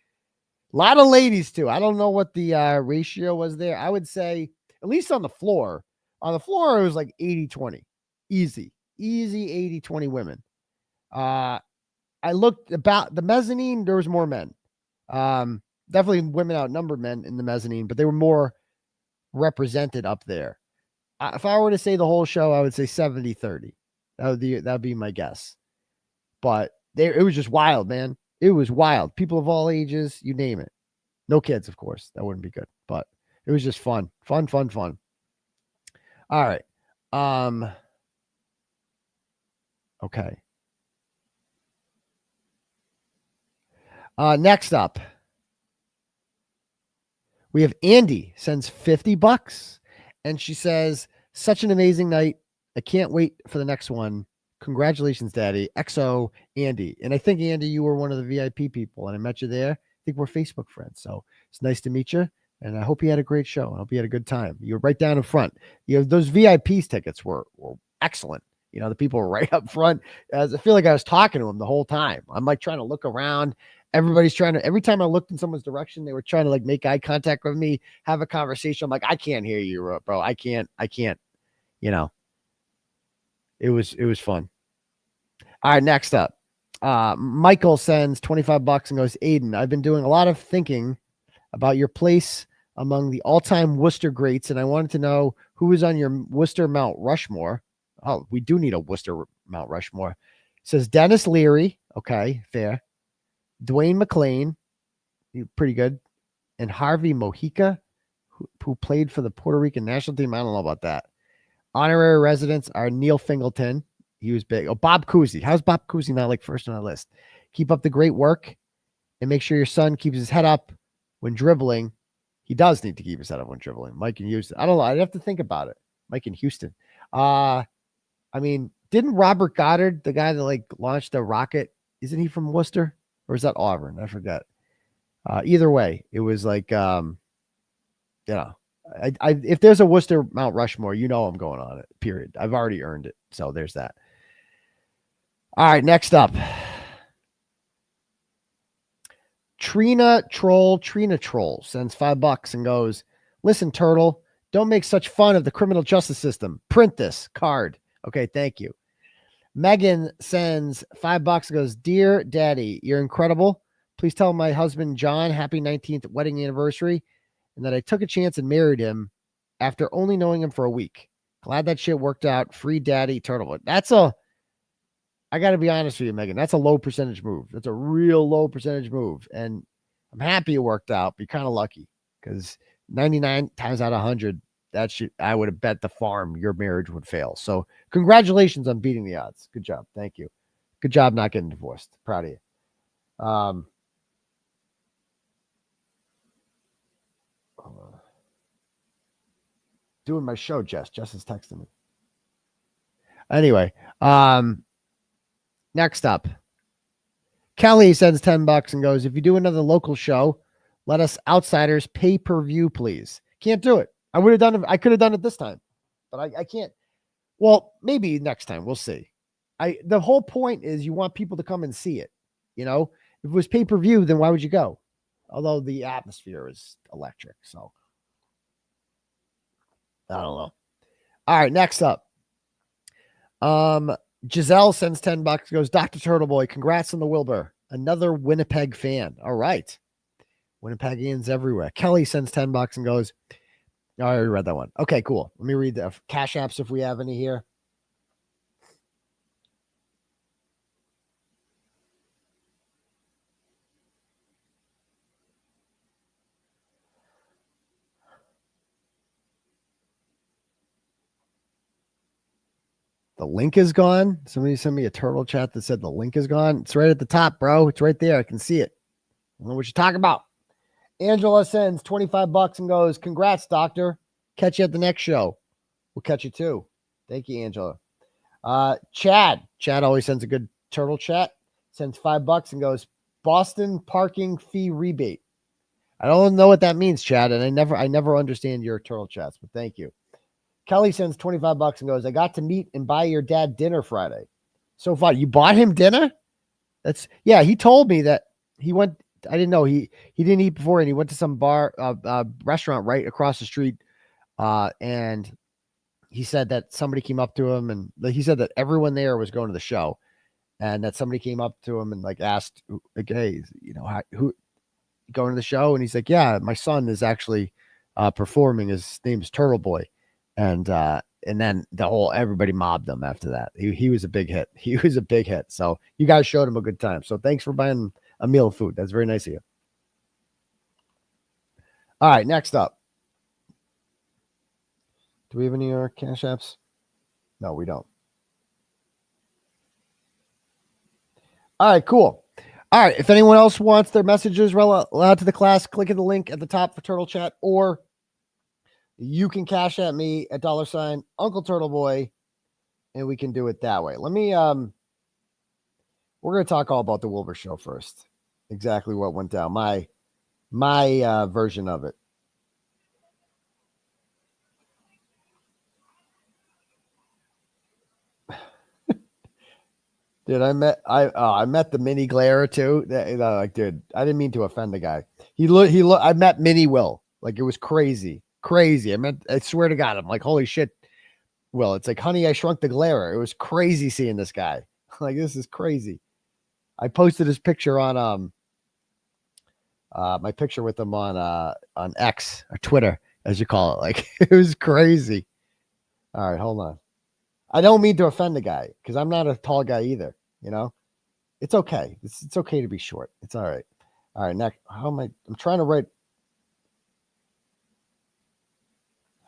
A lot of ladies too. I don't know what the ratio was there. I would say at least on the floor. On the floor, it was like 80-20. Easy 80-20 women. I looked about the mezzanine. There was more men. Definitely women outnumbered men in the mezzanine, but they were more represented up there. If I were to say the whole show, I would say 70-30. That would be my guess. But it was just wild, man. It was wild. People of all ages, you name it. No kids, of course. That wouldn't be good. But it was just fun. Fun. All right. Okay. Next up, we have Andy sends $50. And she says, such an amazing night. I can't wait for the next one. Congratulations, Daddy. XO Andy. And I think, Andy, you were one of the VIP people, and I met you there. I think we're Facebook friends. So it's nice to meet you. And I hope you had a great show. I hope you had a good time. You were right down in front. You know, those VIPs tickets were excellent. You know, the people were right up front. I feel like I was talking to them the whole time. I'm like trying to look around. Everybody's trying to, every time I looked in someone's direction, they were trying to like make eye contact with me, have a conversation. I'm like, I can't hear you, bro. I can't, you know. It was fun. All right, next up. Michael sends $25 and goes, Aidan, I've been doing a lot of thinking about your place among the all-time Worcester greats, and I wanted to know who is on your Worcester Mount Rushmore. Oh, we do need a Worcester Mount Rushmore. It says Dennis Leary. Okay, fair. Dwayne McLean, pretty good. And Harvey Mojica, who played for the Puerto Rican national team. I don't know about that. Honorary residents are Neil Fingleton. He was big. Oh, Bob Cousy. How's Bob Cousy not like first on the list? Keep up the great work and make sure your son keeps his head up when dribbling. He does need to keep his head up when dribbling. Mike in Houston. I don't know. I'd have to think about it. Mike in Houston. I mean, didn't Robert Goddard, the guy that like launched the rocket, isn't he from Worcester? Or is that Auburn? I forget. Either way, it was like, you know, if there's a Worcester Mount Rushmore, you know I'm going on it, period. I've already earned it. So there's that. All right, next up. Trina Troll sends $5 and goes, listen, Turtle, don't make such fun of the criminal justice system. Print this card. Okay, thank you. Megan sends $5 and goes, dear Daddy, you're incredible. Please tell my husband, John, happy 19th wedding anniversary, and that I took a chance and married him after only knowing him for a week. Glad that shit worked out. Free daddy Turtleboy. I got to be honest with you, Megan. That's a low percentage move. That's a real low percentage move. And I'm happy it worked out, but you're kind of lucky because 99 times out of 100, I would have bet the farm your marriage would fail. So congratulations on beating the odds. Good job. Thank you. Good job not getting divorced. Proud of you. Doing my show, Jess. Jess is texting me. Anyway, next up, Kelly sends $10 and goes, if you do another local show, let us outsiders pay per view, please. Can't do it. I would have done it. I could have done it this time, but I can't. Well, maybe next time. We'll see. The whole point is you want people to come and see it. You know, if it was pay per view, then why would you go? Although the atmosphere is electric. So I don't know. All right, next up. Giselle sends $10, goes, Dr. Turtleboy, congrats on the Wilbur. Another Winnipeg fan. All right. Winnipegians everywhere. Kelly sends $10 and goes, I already read that one. Okay, cool. Let me read the cash apps if we have any here. The link is gone. Somebody sent me a turtle chat that said the link is gone. It's right at the top, bro. It's right there. I can see it. I don't know what you're talking about. Angela sends $25 and goes, congrats, doctor. Catch you at the next show. We'll catch you too. Thank you, Angela. Chad always sends a good turtle chat. Sends $5 and goes, Boston parking fee rebate. I don't know what that means, Chad, and I never understand your turtle chats, but thank you. Kelly sends $25 and goes, I got to meet and buy your dad dinner Friday. So fun. You bought him dinner? He told me that he went. I didn't know he didn't eat before, and he went to some restaurant right across the street. And he said that somebody came up to him, and he said that everyone there was going to the show, and that somebody came up to him and like asked, like, hey, you know, who going to the show? And he's like, yeah, my son is actually performing. His name's Turtleboy. And then everybody mobbed him after that. He was a big hit. He was a big hit. So you guys showed him a good time. So thanks for buying a meal of food. That's very nice of you. All right, next up. Do we have any cash apps? No, we don't. All right, cool. All right, if anyone else wants their messages allowed to the class, click at the link at the top for Turtle Chat, or you can cash at me at $ Uncle Turtleboy, and we can do it that way. Let me, we're going to talk all about the Wilbur show first. Exactly what went down. My version of it. Dude, I met the mini glare too. Like, dude, I didn't mean to offend the guy. I met Mini Will. Like, it was crazy. I swear to God, I'm like, holy shit. Well, it's like, Honey, I Shrunk the Glare. It was crazy seeing this guy. Like, this is crazy. I posted his picture on my picture with him on X or Twitter, as you call it. Like, it was crazy. All right, hold on. I don't mean to offend the guy because I'm not a tall guy either. You know, it's okay. It's okay to be short. It's all right. All right, next. I'm trying to write.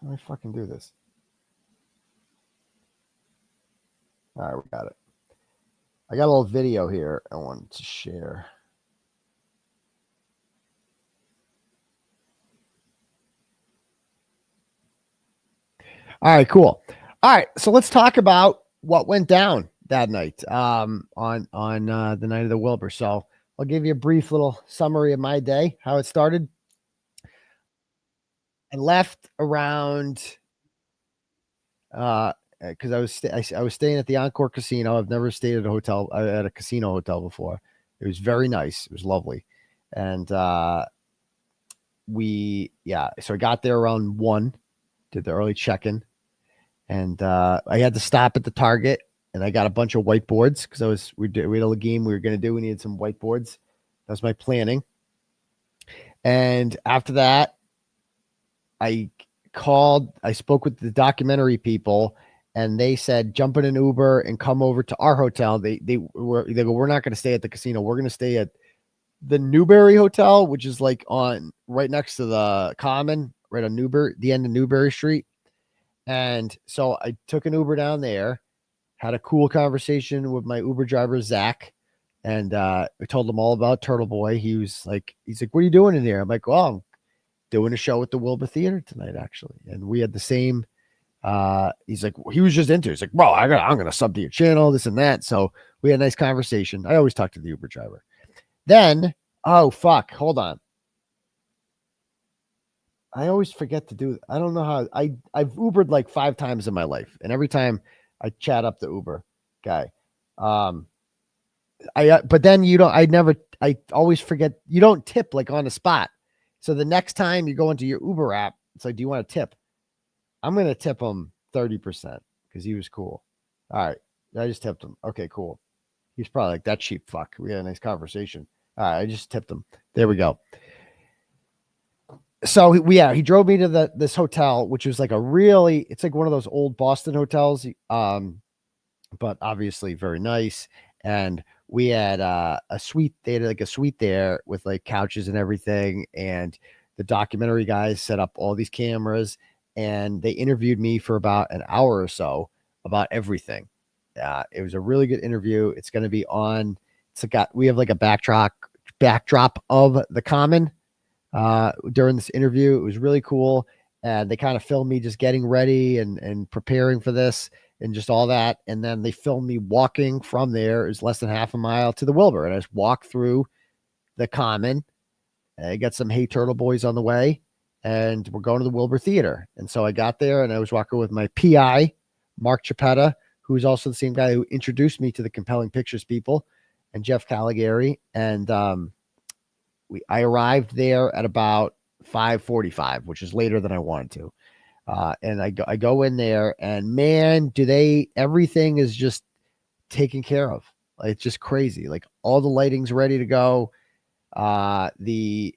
How do I fucking do this? All right, we got it. I got a little video here I wanted to share. All right, cool. All right, so let's talk about what went down that night on the night of the Wilbur. So I'll give you a brief little summary of my day, how it started. I left around because I was staying at the Encore Casino. I've never stayed at a casino hotel before. It was very nice. It was lovely. And so I got there around 1, did the early check-in. And I had to stop at the Target, and I got a bunch of whiteboards because we had a game we were going to do. We needed some whiteboards. That was my planning. And after that, I spoke with the documentary people, and they said, jump in an Uber and come over to our hotel. They go, we're not going to stay at the casino. We're going to stay at the Newberry Hotel, which is like on right next to the Common, right on the end of Newberry Street. And so I took an Uber down there, had a cool conversation with my Uber driver, Zach. And we told him all about Turtleboy. He's like, what are you doing in here? I'm like, well, I'm doing a show at the Wilbur Theater tonight, actually. And we had the same, he's like, he was just into it. He's like, bro, I'm going to sub to your channel, this and that. So we had a nice conversation. I always talk to the Uber driver. Then, oh, fuck, hold on. I always forget to do, I don't know how, I've Ubered like 5 times in my life. And every time I chat up the Uber guy. But then I always forget, you don't tip like on the spot. So the next time you go into your Uber app, it's like, do you want to tip? I'm going to tip him 30% because he was cool. All right. I just tipped him. Okay, cool. He's probably like, that cheap fuck. We had a nice conversation. All right. I just tipped him. There we go. So he drove me to this hotel, which was like it's like one of those old Boston hotels. But obviously very nice. And we had a suite. They had like a suite there with like couches and everything. And the documentary guys set up all these cameras, and they interviewed me for about an hour or so about everything. It was a really good interview. It's going to be on. We have like a backdrop of the Common during this interview. It was really cool. And they kind of filmed me just getting ready and preparing for this and just all that. And then they filmed me walking from there. It was less than half a mile to the Wilbur. And I just walked through the Common. I got some Hey Turtle Boys on the way, and we're going to the Wilbur Theater. And so I got there, and I was walking with my PI, Mark Chiappetta, who's also the same guy who introduced me to the Compelling Pictures people, and Jeff Caligari. And I arrived there at about 5:45, which is later than I wanted to. And I go in there, and man, everything is just taken care of. It's just crazy. Like all the lighting's ready to go. The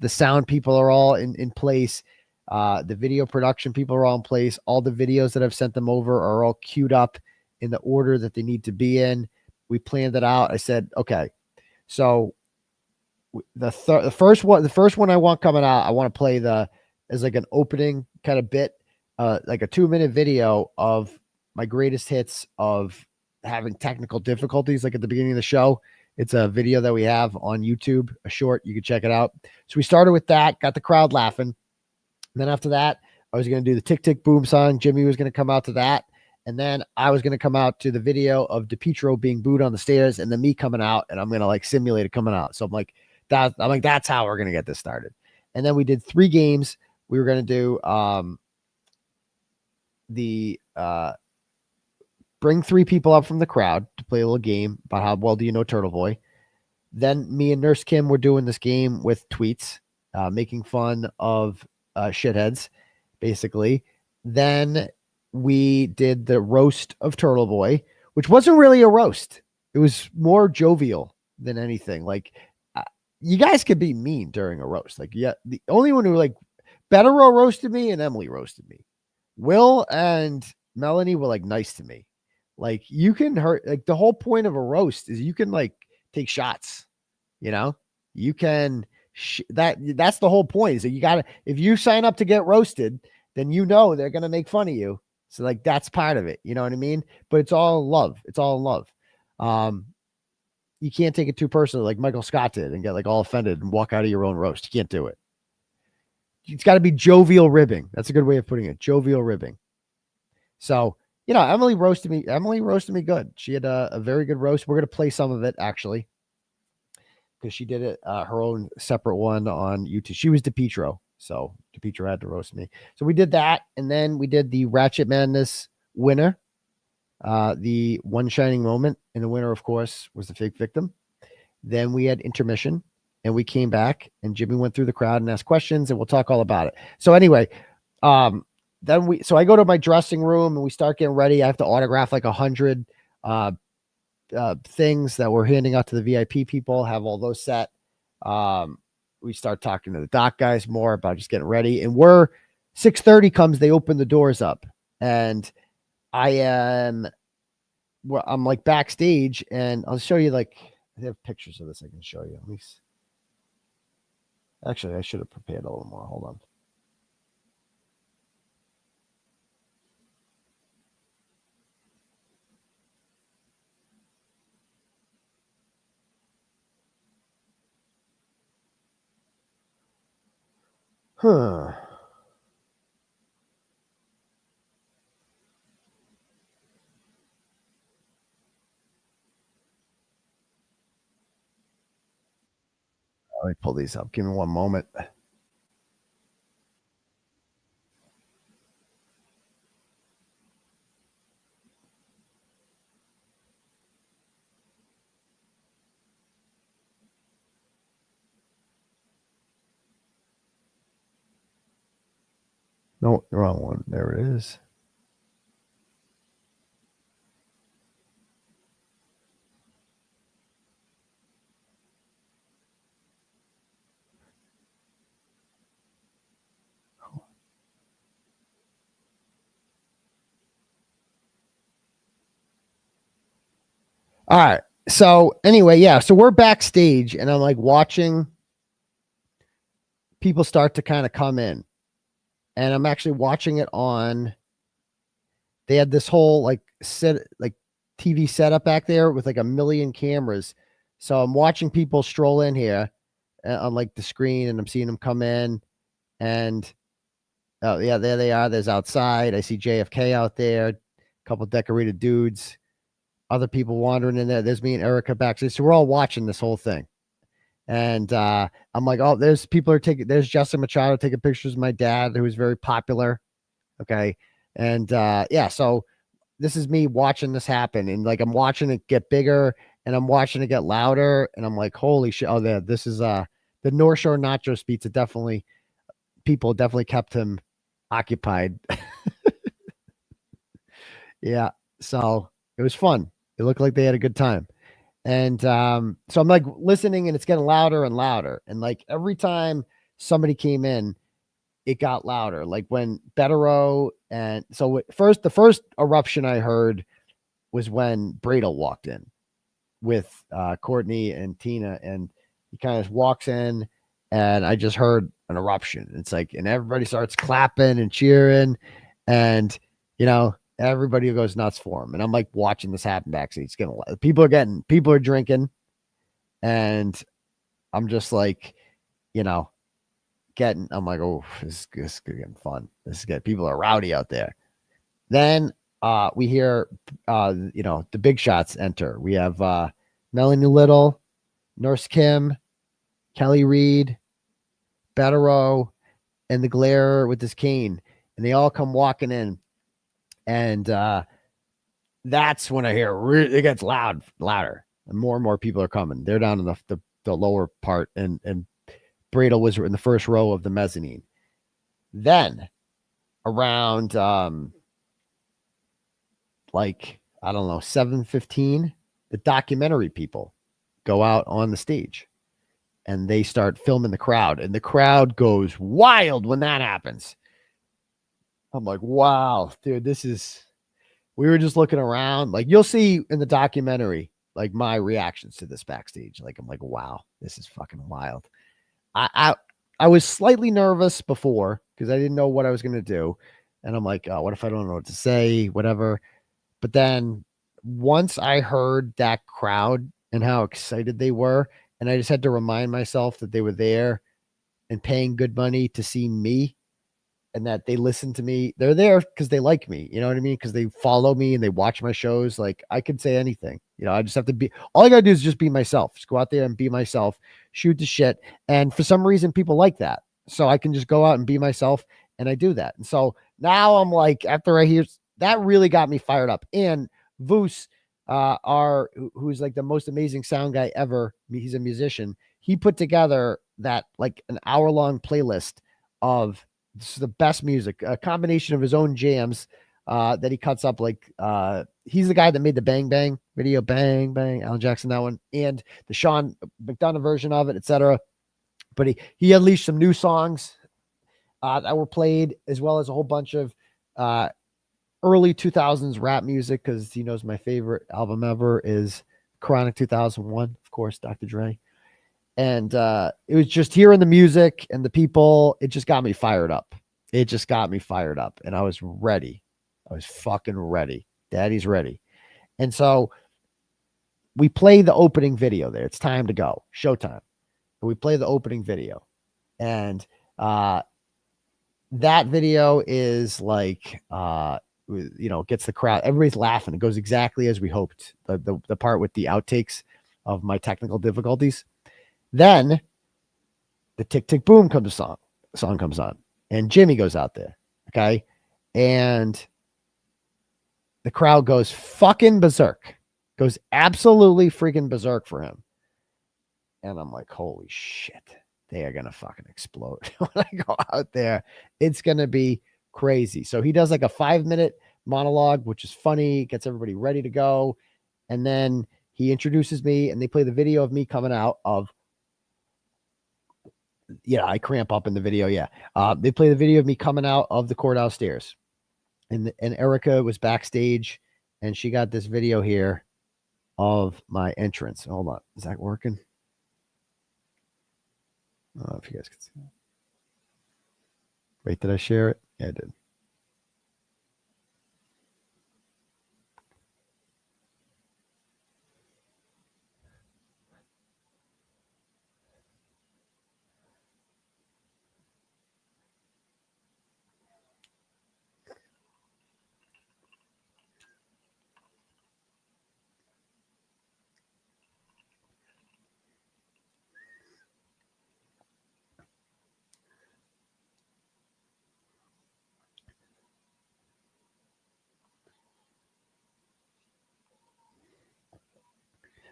sound people are all in place. The video production people are all in place. All the videos that I've sent them over are all queued up in the order that they need to be in. We planned it out. I said, okay, so the first one I want coming out, I want to play as like an opening kind of bit, like a 2-minute video of my greatest hits of having technical difficulties, like at the beginning of the show. It's a video that we have on YouTube, a short. You can check it out. So we started with that, got the crowd laughing. And then after that, I was going to do the Tick Tick Boom song. Jimmy was going to come out to that. And then I was going to come out to the video of DePietro being booed on the stairs, and then me coming out, and I'm going to like simulate it coming out. So I'm like, that's how we're going to get this started. And then we did 3 games. We were going to do bring 3 people up from the crowd to play a little game about how well do you know Turtleboy. Then me and Nurse Kim were doing this game with tweets, making fun of shitheads, basically. Then we did the roast of Turtleboy, which wasn't really a roast. It was more jovial than anything. Like, you guys could be mean during a roast. Like, yeah, the only one who like Betero roasted me and Emily roasted me. Will and Melanie were like nice to me. Like, you can hurt, like the whole point of a roast is you can like take shots, you know, you can, that's the whole point is that you gotta, if you sign up to get roasted, then you know they're going to make fun of you. So like, that's part of it. You know what I mean? But it's all love. It's all in love. You can't take it too personally like Michael Scott did and get like all offended and walk out of your own roast. You can't do it. It's got to be jovial ribbing. That's a good way of putting it. Jovial ribbing. So, you know, Emily roasted me. Emily roasted me good. She had a very good roast. We're going to play some of it actually, because she did it her own separate one on YouTube. She was DePietro, so DePietro had to roast me. So we did that, and then we did the Ratchet Madness winner, the One Shining Moment, and the winner, of course, was the Fake Victim. Then we had intermission, and we came back, and Jimmy went through the crowd and asked questions, and we'll talk all about it. So anyway, so I go to my dressing room and we start getting ready. I have to autograph like 100 things that we're handing out to the VIP people, have all those set. We start talking to the doc guys more about just getting ready. And we're 6:30 comes, they open the doors up, and I'm like backstage, and I'll show you, like, I have pictures of this I can show you. At least, actually, I should have prepared a little more. Hold on. Huh. Let me pull these up. Give me one moment. No, the wrong one. There it is. All right. So anyway, yeah. So we're backstage, and I'm like watching people start to kind of come in, and I'm actually watching it on. They had this whole like TV setup back there with like a million cameras. So I'm watching people stroll in here on like the screen, and I'm seeing them come in, and oh yeah, there they are. There's outside. I see JFK out there, a couple decorated dudes. Other people wandering in there. There's me and Erica backstage. So we're all watching this whole thing. And I'm like, oh, there's Justin Machado taking pictures of my dad, who was very popular. Okay. And yeah, so this is me watching this happen. And like, I'm watching it get bigger, and I'm watching it get louder. And I'm like, holy shit. Oh, this is the North Shore Nachos Pizza. People definitely kept him occupied. Yeah. So it was fun. It looked like they had a good time. And so I'm like listening, and it's getting louder and louder. And like every time somebody came in, it got louder. Like when Betterow, and so the first eruption I heard was when Bradle walked in with Courtney and Tina, and he kind of walks in, and I just heard an eruption. It's like, and everybody starts clapping and cheering, and everybody goes nuts for him. And I'm like watching this happen backstage. People are drinking, and I'm just like, I'm like, oh, this is getting fun. This is good. People are rowdy out there. Then we hear, the big shots enter. We have Melanie Little, Nurse Kim, Kelly Reed, Betterow, and the Glare with his cane. And they all come walking in. And that's when I hear it gets louder, and more people are coming. They're down in the lower part, and Bradle was in the first row of the mezzanine. Then around 7:15, the documentary people go out on the stage, and they start filming the crowd, and the crowd goes wild when that happens. I'm like, wow, dude, we were just looking around. Like, you'll see in the documentary, like my reactions to this backstage. Like, I'm like, wow, this is fucking wild. I was slightly nervous before because I didn't know what I was going to do. And I'm like, oh, what if I don't know what to say, whatever. But then once I heard that crowd and how excited they were, and I just had to remind myself that they were there and paying good money to see me, and that they listen to me. They're there because they like me. You know what I mean? Because they follow me and they watch my shows. Like, I could say anything. I just have to all I got to do is just be myself. Just go out there and be myself, shoot the shit. And for some reason, people like that. So I can just go out and be myself, and I do that. And so now I'm like, after I hear that, really got me fired up. And Voos, who's like the most amazing sound guy ever. He's a musician. He put together that like an hour-long playlist of this is the best music, a combination of his own jams that he cuts up. Like he's the guy that made the Bang Bang video, Bang Bang, Alan Jackson, that one, and the Sean McDonough version of it, etc. But he unleashed some new songs that were played, as well as a whole bunch of early 2000s rap music, because he knows my favorite album ever is Chronic 2001, of course, Dr. Dre. And it was just hearing the music and the people, it just got me fired up. It just got me fired up, and I was ready. I was fucking ready. Daddy's ready. And so we play the opening video there. It's time to go. Showtime. And we play the opening video. And that video is like, gets the crowd. Everybody's laughing. It goes exactly as we hoped. The part with the outtakes of my technical difficulties. Then the Tick Tick Boom song comes on. And Jimmy goes out there. Okay. And the crowd goes fucking berserk. Goes absolutely freaking berserk for him. And I'm like, holy shit. They are going to fucking explode. When I go out there, it's going to be crazy. So he does like a 5-minute monologue, which is funny, gets everybody ready to go. And then he introduces me, and they play the video of me coming out of, I cramp up in the video. Yeah. They play the video of me coming out of the courthouse stairs, and Erica was backstage, and she got this video here of my entrance. Hold on. Is that working? I don't know if you guys can see that. Wait, did I share it? Yeah, I did.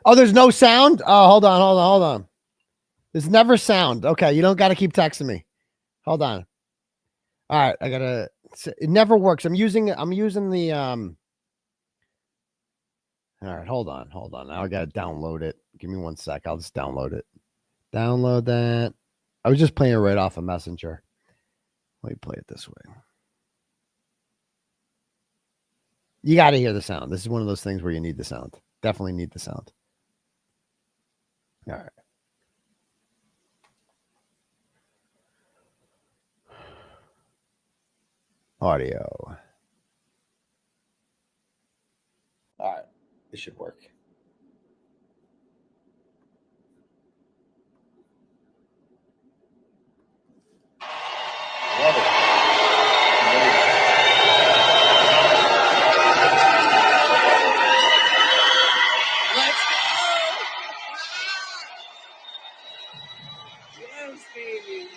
Oh, there's no sound? Oh, hold on. There's never sound. Okay, you don't got to keep texting me. Hold on. All right, it never works. I'm using the all right, hold on. Now I got to download it. Give me 1 sec. I'll just download it. Download that. I was just playing it right off of Messenger. Let me play it this way. You got to hear the sound. This is one of those things where you need the sound. Definitely need the sound. All right. Audio. All right. This should work. Love it. Let's go. Yes, baby.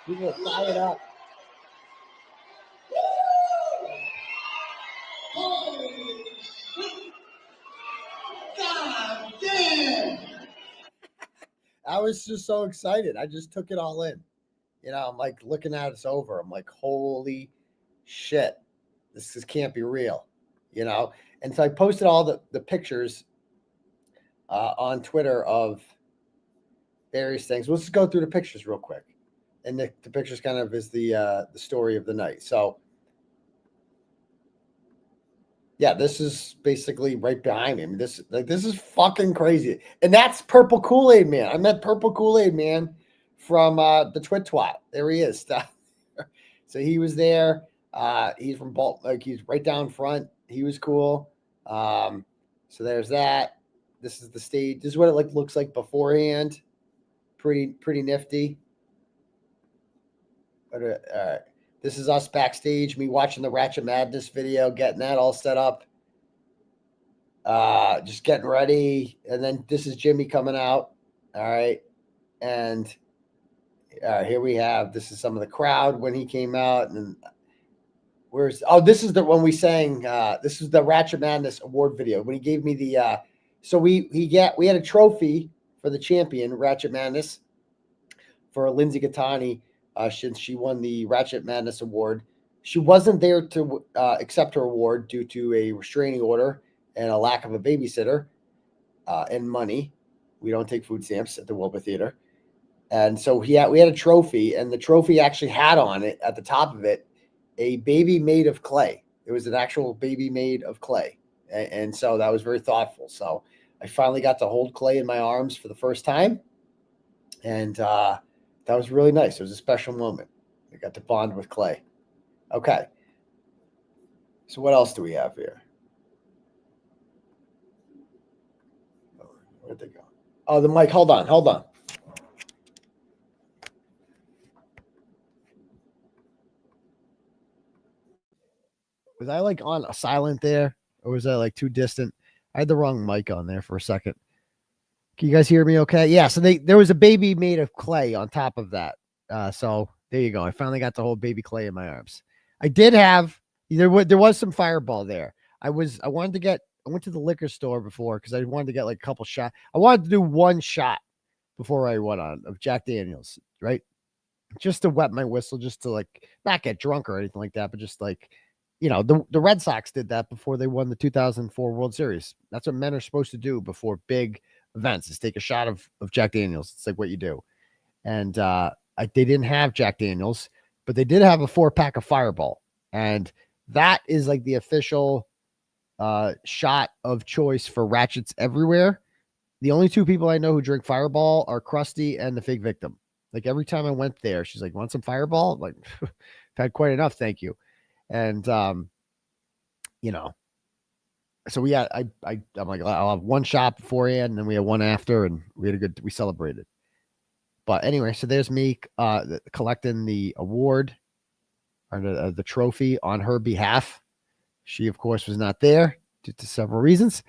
People are fired up. God damn! I was just so excited. I just took it all in. I'm like looking at it's over. I'm like, holy shit. This can't be real. And so I posted all the pictures on Twitter of various things. Let's just go through the pictures real quick. And the pictures kind of is the story of the night. So yeah, this is basically right behind me. I mean, this is fucking crazy. And that's Purple Kool-Aid Man. I met Purple Kool-Aid Man from the Twit Twat. There he is. So he was there. He's from Baltimore. Like, he's right down front. He was cool. So there's that. This is the stage. This is what it looks like beforehand. Pretty nifty. But, all right. This is us backstage, me watching the Ratchet Madness video, getting that all set up. Just getting ready. And then this is Jimmy coming out. All right. And here we have, this is some of the crowd when he came out. And this is the one we sang. This is the Ratchet Madness award video. When he gave me the, so we had a trophy for the champion, Ratchet Madness. for Lindsay Gattani since she won the Ratchet Madness Award. She wasn't there to accept her award due to a restraining order and a lack of a babysitter and money. We don't take food stamps at the Wilbur Theater. And so we had a trophy, and the trophy actually had on it at the top of it a baby made of clay. It was an actual baby made of clay. And so that was very thoughtful. So I finally got to hold clay in my arms for the first time. And that was really nice. It was a special moment. I got to bond with clay. Okay. So what else do we have here? Where'd they go? Oh, the mic. Hold on. Was I like on a silent there, or was I like too distant? I had the wrong mic on there for a second. Can you guys hear me okay? Yeah, so there was a baby made of clay on top of that. So there you go. I finally got the whole baby clay in my arms. I did have there was some Fireball there. I went to the liquor store before because I wanted to get like a couple shots. I wanted to do one shot before I went on of Jack Daniels, right? Just to wet my whistle, just to like not get drunk or anything like that, but just like, you know, the Red Sox did that before they won the 2004 World Series. That's what men are supposed to do before big events, is take a shot of Jack Daniels. It's like what you do. And they didn't have Jack Daniels, but they did have a 4-pack of Fireball. And that is like the official shot of choice for ratchets everywhere. The only two people I know who drink Fireball are Krusty and the Fake Victim. Like every time I went there, she's like, "Want some Fireball?" I'm like, I've had quite enough, thank you. And you know, so I'm like, I'll have one shot beforehand, and then we had one after, and we celebrated. But anyway, so there's me collecting the award or the trophy on her behalf. She, of course, was not there due to several reasons.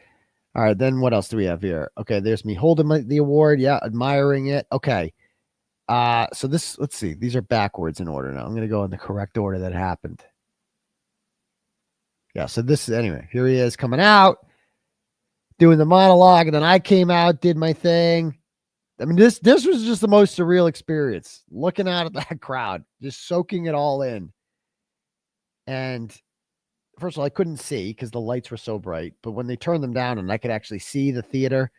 All right, then what else do we have here? Okay, there's me holding the award. Yeah, admiring it. Okay. So let's see. These are backwards in order now. I'm going to go in the correct order that happened. Yeah, so anyway, here he is coming out, doing the monologue, and then I came out, did my thing. I mean, this was just the most surreal experience, looking out at that crowd, just soaking it all in. And first of all, I couldn't see because the lights were so bright, but when they turned them down and I could actually see the theater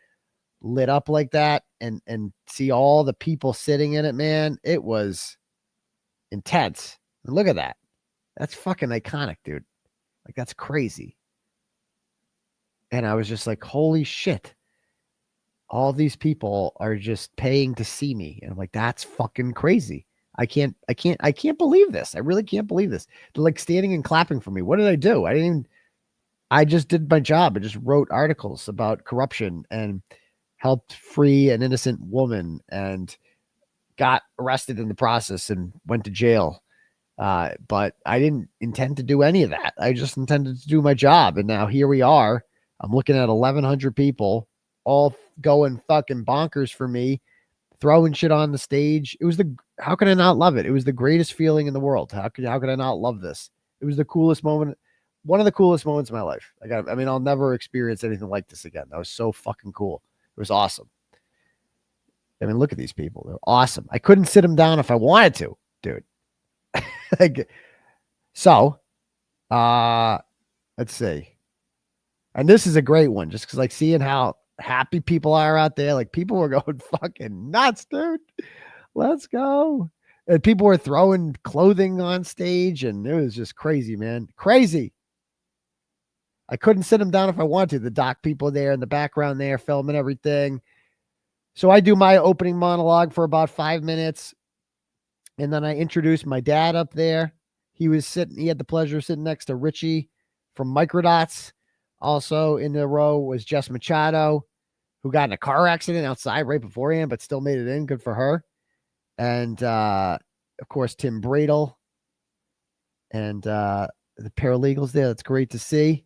lit up like that and see all the people sitting in it, man, it was intense. And look at that. That's fucking iconic, dude. Like, that's crazy. And I was just like, holy shit. All these people are just paying to see me. And I'm like, that's fucking crazy. I can't believe this. I really can't believe this. They're like standing and clapping for me. What did I do? I just did my job. I just wrote articles about corruption and helped free an innocent woman and got arrested in the process and went to jail. But I didn't intend to do any of that. I just intended to do my job. And now here we are. I'm looking at 1,100 people all going fucking bonkers for me, throwing shit on the stage. How can I not love it? It was the greatest feeling in the world. How could I not love this? It was the coolest moment. One of the coolest moments of my life. I'll never experience anything like this again. That was so fucking cool. It was awesome. I mean, look at these people. They're awesome. I couldn't sit them down if I wanted to, dude. So, let's see. And this is a great one, just because like seeing how happy people are out there. Like people were going fucking nuts, dude. Let's go. And people were throwing clothing on stage, and it was just crazy, man. Crazy. I couldn't sit them down if I wanted to. The doc people there in the background there filming everything. So I do my opening monologue for about 5 minutes. And then I introduced my dad up there. He had the pleasure of sitting next to Richie from Microdots. Also in the row was Jess Machado, who got in a car accident outside right beforehand, but still made it in. Good for her. And, of course, Tim Bradle and the paralegals there. That's great to see.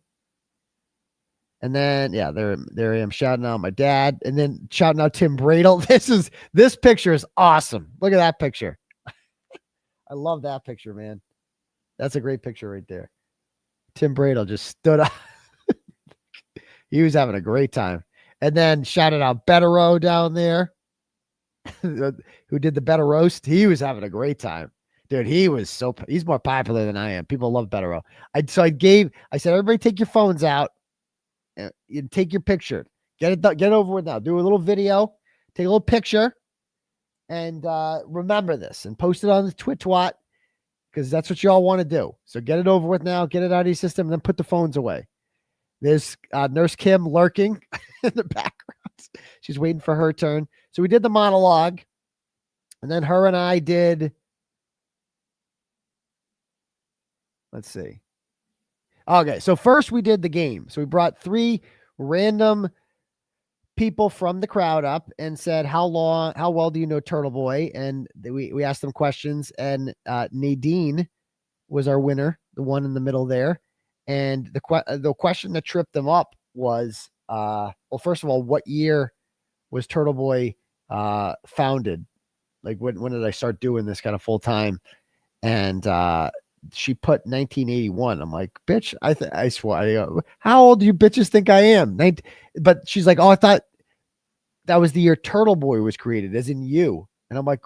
And then, yeah, there I am shouting out my dad and then shouting out Tim Bradle. This picture is awesome. Look at that picture. I love that picture, man. That's a great picture right there. Tim Bradle just stood up. He was having a great time. And then shouted out Bettero down there. who did the better roast, he was having a great time. Dude, he's more popular than I am. People love Bettero. I said, everybody take your phones out and take your picture. Get it over with now. Do a little video, take a little picture, and remember this and post it on the Twit-Twat because that's what y'all want to do. So get it over with now, get it out of your system, and then put the phones away. There's Nurse Kim lurking in the background. She's waiting for her turn. So we did the monologue, and then her and I did. Let's see. Okay, so first we did the game. So we brought 3 random people from the crowd up and said, how well do you know Turtleboy? And we asked them questions, and Nadine was our winner, the one in the middle there. And the question that tripped them up was, well, first of all, what year was Turtleboy founded? Like when did I start doing this kind of full time? And she put 1981. I'm like, bitch, I swear, how old do you bitches think I am? But she's like, oh, I thought that was the year Turtleboy was created, as in you. And I'm like,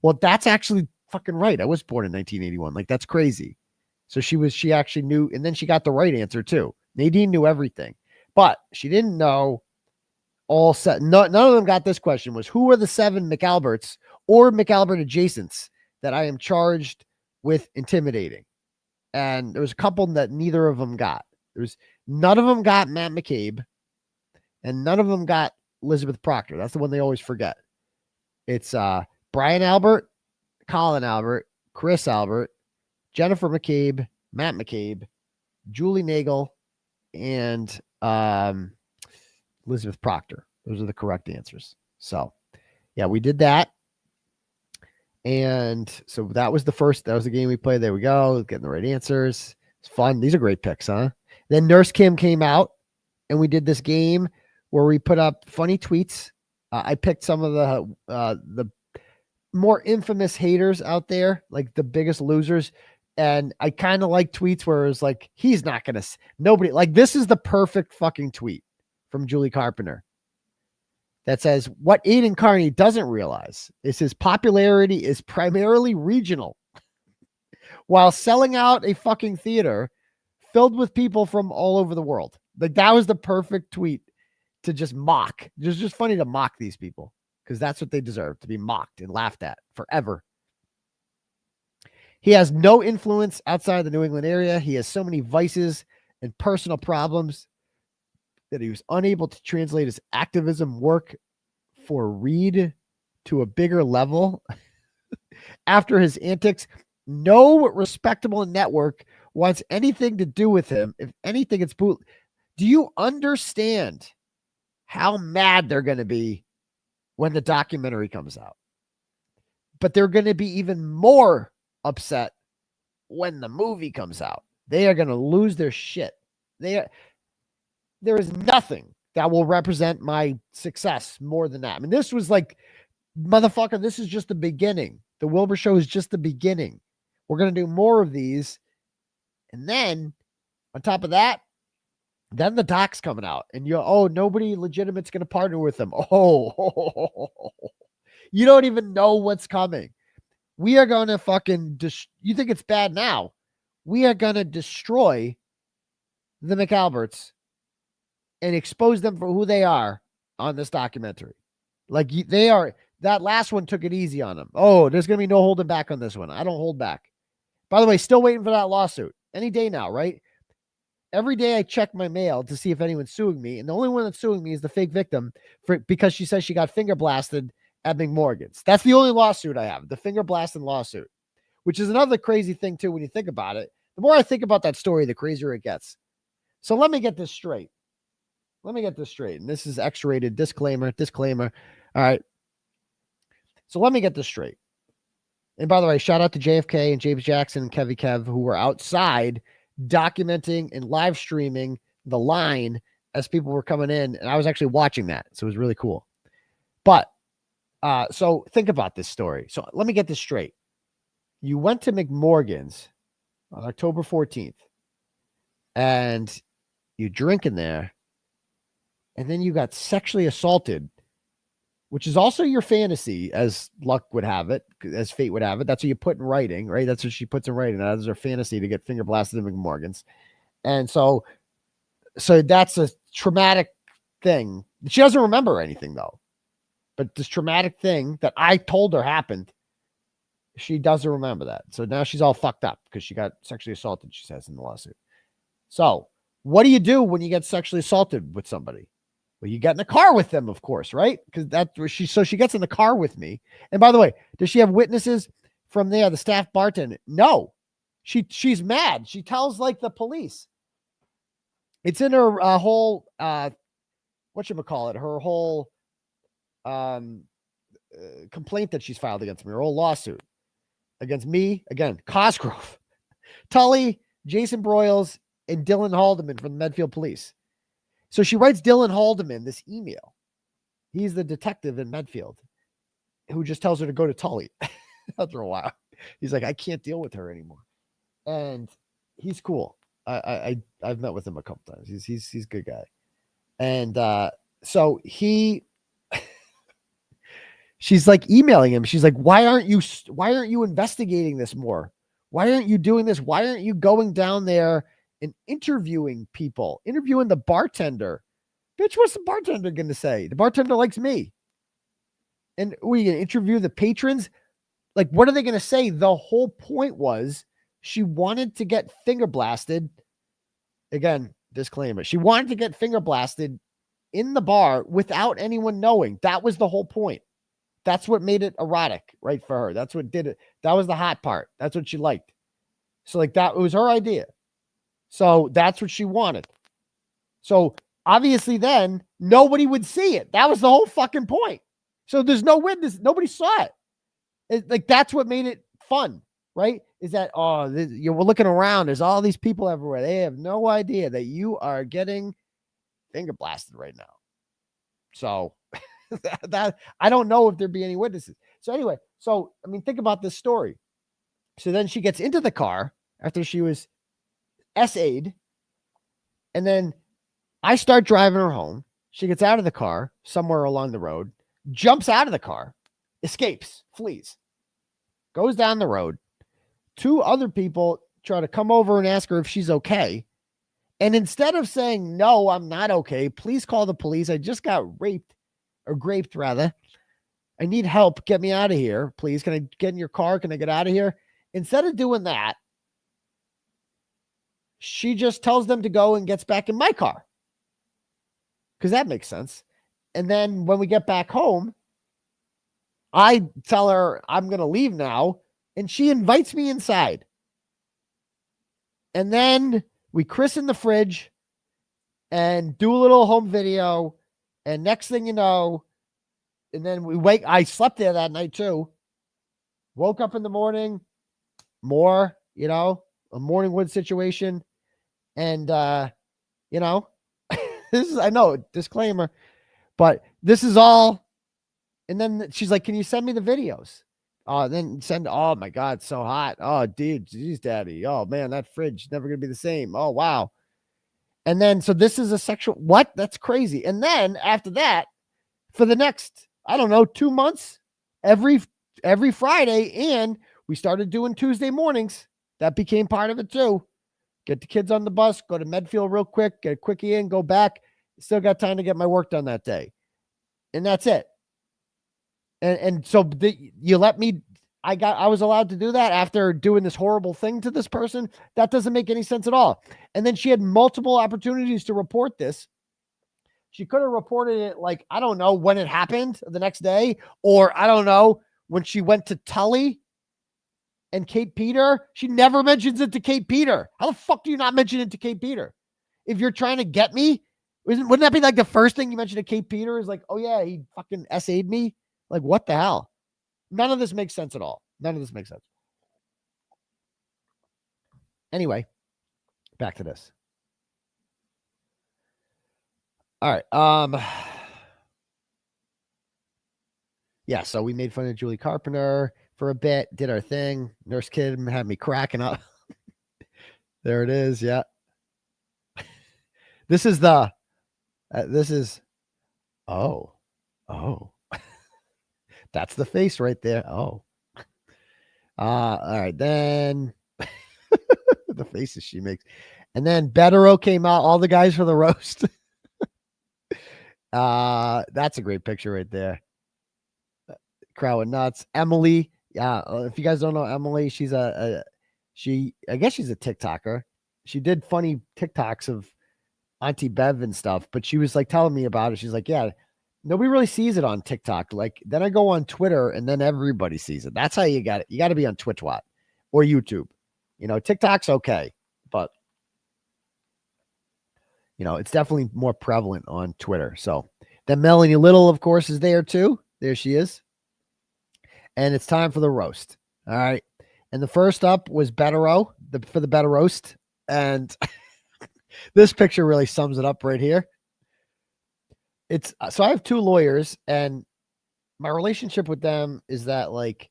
well, that's actually fucking right. I was born in 1981. Like, that's crazy. So she actually knew, and then she got the right answer too. Nadine knew everything, but she didn't know all set. None of them got this question, was who are the 7 McAlberts or McAlbert adjacents that I am charged with intimidating? And there was a couple that neither of them got. None of them got Matt McCabe, and none of them got Elizabeth Proctor. That's the one they always forget. It's Brian Albert, Colin Albert, Chris Albert, Jennifer McCabe, Matt McCabe, Julie Nagel, and Elizabeth Proctor. Those are the correct answers. So, yeah, we did that. And so that was the game we played. There we go. Getting the right answers. It's fun. These are great picks, huh? Then Nurse Kim came out, and we did this game where we put up funny tweets. I picked some of the more infamous haters out there, like the biggest losers. And I kind of like tweets where it's like, he's not going to, nobody, like, this is the perfect fucking tweet from Julie Carpenter that says, what Aidan Kearney doesn't realize is his popularity is primarily regional while selling out a fucking theater filled with people from all over the world. Like, that was the perfect tweet to just mock. It's just funny to mock these people because that's what they deserve, to be mocked and laughed at forever. He has no influence outside the New England area. He has so many vices and personal problems that he was unable to translate his activism work for Reed to a bigger level. After his antics, no respectable network wants anything to do with him. If anything, it's boot. Do you understand how mad they're going to be when the documentary comes out? But they're going to be even more upset when the movie comes out. They are going to lose their shit. There is nothing that will represent my success more than that. I mean, this was like, motherfucker, this is just the beginning. The Wilbur show is just the beginning. We're going to do more of these. And then on top of that, then the doc's coming out and nobody legitimate's going to partner with them. You don't even know what's coming. We are going to fucking, you think it's bad now. We are going to destroy the McAlberts and expose them for who they are on this documentary. Like, they are, that last one took it easy on them. Oh, there's going to be no holding back on this one. I don't hold back. By the way, still waiting for that lawsuit. Any day now, right? Every day I check my mail to see if anyone's suing me. And the only one that's suing me is the fake victim because she says she got finger blasted at McMorgan's. That's the only lawsuit I have, the finger blasting lawsuit, which is another crazy thing too when you think about it. The more I think about that story, the crazier it gets. So let me get this straight. And this is X-rated, disclaimer. All right. So let me get this straight. And by the way, shout out to JFK and James Jackson and Kevy Kev, who were outside documenting and live streaming the line as people were coming in. And I was actually watching that. So it was really cool. But so think about this story. So let me get this straight. You went to McMorgan's on October 14th and you drink in there, and then you got sexually assaulted which is also your fantasy, as luck would have it, as fate would have it. That's what you put in writing, right? That's what she puts in writing. That is her fantasy, to get finger blasted in McMorgan's. And so that's a traumatic thing. She doesn't remember anything, though. But this traumatic thing that I told her happened, she doesn't remember that. So now she's all fucked up because she got sexually assaulted, she says in the lawsuit. So what do you do when you get sexually assaulted with somebody? Well, you get in the car with them, of course, right? Because that's where she gets in the car with me. And by the way, does she have witnesses from there, the staff bartender? No. She's mad. She tells like the police. It's in her whole whatchamacallit, her whole complaint that she's filed against me, her whole lawsuit against me, again, Cosgrove, Tully, Jason Broyles, and Dylan Haldeman from the Medfield Police. So she writes Dylan Haldeman this email. He's the detective in Medfield who just tells her to go to Tully after a while. He's like, I can't deal with her anymore. And he's cool. I've met with him a couple times. He's a good guy. And so she's like emailing him. She's like, why aren't you investigating this more? Why aren't you doing this? Why aren't you going down there and interviewing people, interviewing the bartender? Bitch, what's the bartender going to say? The bartender likes me. And we going to interview the patrons? Like, what are they going to say? The whole point was she wanted to get finger blasted. Again, disclaimer. She wanted to get finger blasted in the bar without anyone knowing. That was the whole point. That's what made it erotic, right, for her. That's what did it. That was the hot part. That's what she liked. So like that, it was her idea. So that's what she wanted. So obviously then nobody would see it. That was the whole fucking point. So there's no witness. Nobody saw it. Like that's what made it fun, right? Is that, we're looking around. There's all these people everywhere. They have no idea that you are getting finger blasted right now. So that I don't know if there'd be any witnesses. So anyway, I mean, think about this story. So then she gets into the car after she was SA'd, and then I start driving her home. She gets out of the car somewhere along the road, jumps out of the car, escapes, flees, goes down the road. Two other people try to come over and ask her if she's okay. And instead of saying, no, I'm not okay, please call the police. I just got graped rather. I need help. Get me out of here, please. Can I get in your car? Can I get out of here? Instead of doing that, she just tells them to go and gets back in my car. Because that makes sense. And then when we get back home, I tell her I'm going to leave now. And she invites me inside. And then we christen the fridge and do a little home video. And next thing you know, and then I slept there that night too. Woke up in the morning, more, a morning wood situation. And, this is, I know, disclaimer, but this is all. And then she's like, can you send me the videos? Then send, oh my God, so hot. Oh, dude, geez, daddy. Oh man, that fridge is never going to be the same. Oh, wow. And then, so this is a sexual, what? That's crazy. And then after that, for the next, 2 months, every Friday, and we started doing Tuesday mornings. That became part of it too. Get the kids on the bus, go to Medfield real quick, get a quickie in, go back. Still got time to get my work done that day. And that's it. And so you let me, I was allowed to do that after doing this horrible thing to this person. That doesn't make any sense at all. And then she had multiple opportunities to report this. She could have reported it like, I don't know when it happened the next day, or I don't know when she went to Tully and Kate Peter. She never mentions it to Kate Peter. How the fuck do you not mention it to Kate Peter? If you're trying to get me, wouldn't that be like the first thing you mention to Kate Peter is like, oh yeah, he fucking SA'd me? Like, what the hell? None of this makes sense at all. None of this makes sense. Anyway, back to this. All right. Yeah, so we made fun of Julie Carpenter for a bit, did our thing. Nurse Kid had me cracking up. There it is. Yeah. This is That's the face right there. Oh. All right. Then the faces she makes. And then Bettero came out, all the guys for the roast. That's a great picture right there. Crowd with nuts. Emily. If you guys don't know Emily, she's I guess she's a TikToker. She did funny TikToks of Auntie Bev and stuff, but she was like telling me about it. She's like, yeah, nobody really sees it on TikTok. Like then I go on Twitter and then everybody sees it. That's how you got it. You got to be on Twitch or YouTube. TikTok's okay, but it's definitely more prevalent on Twitter. So then Melanie Little, of course, is there too. There she is. And it's time for the roast. All right. And the first up was Bettero for the Better Roast. And this picture really sums it up right here. So I have two lawyers, and my relationship with them is that like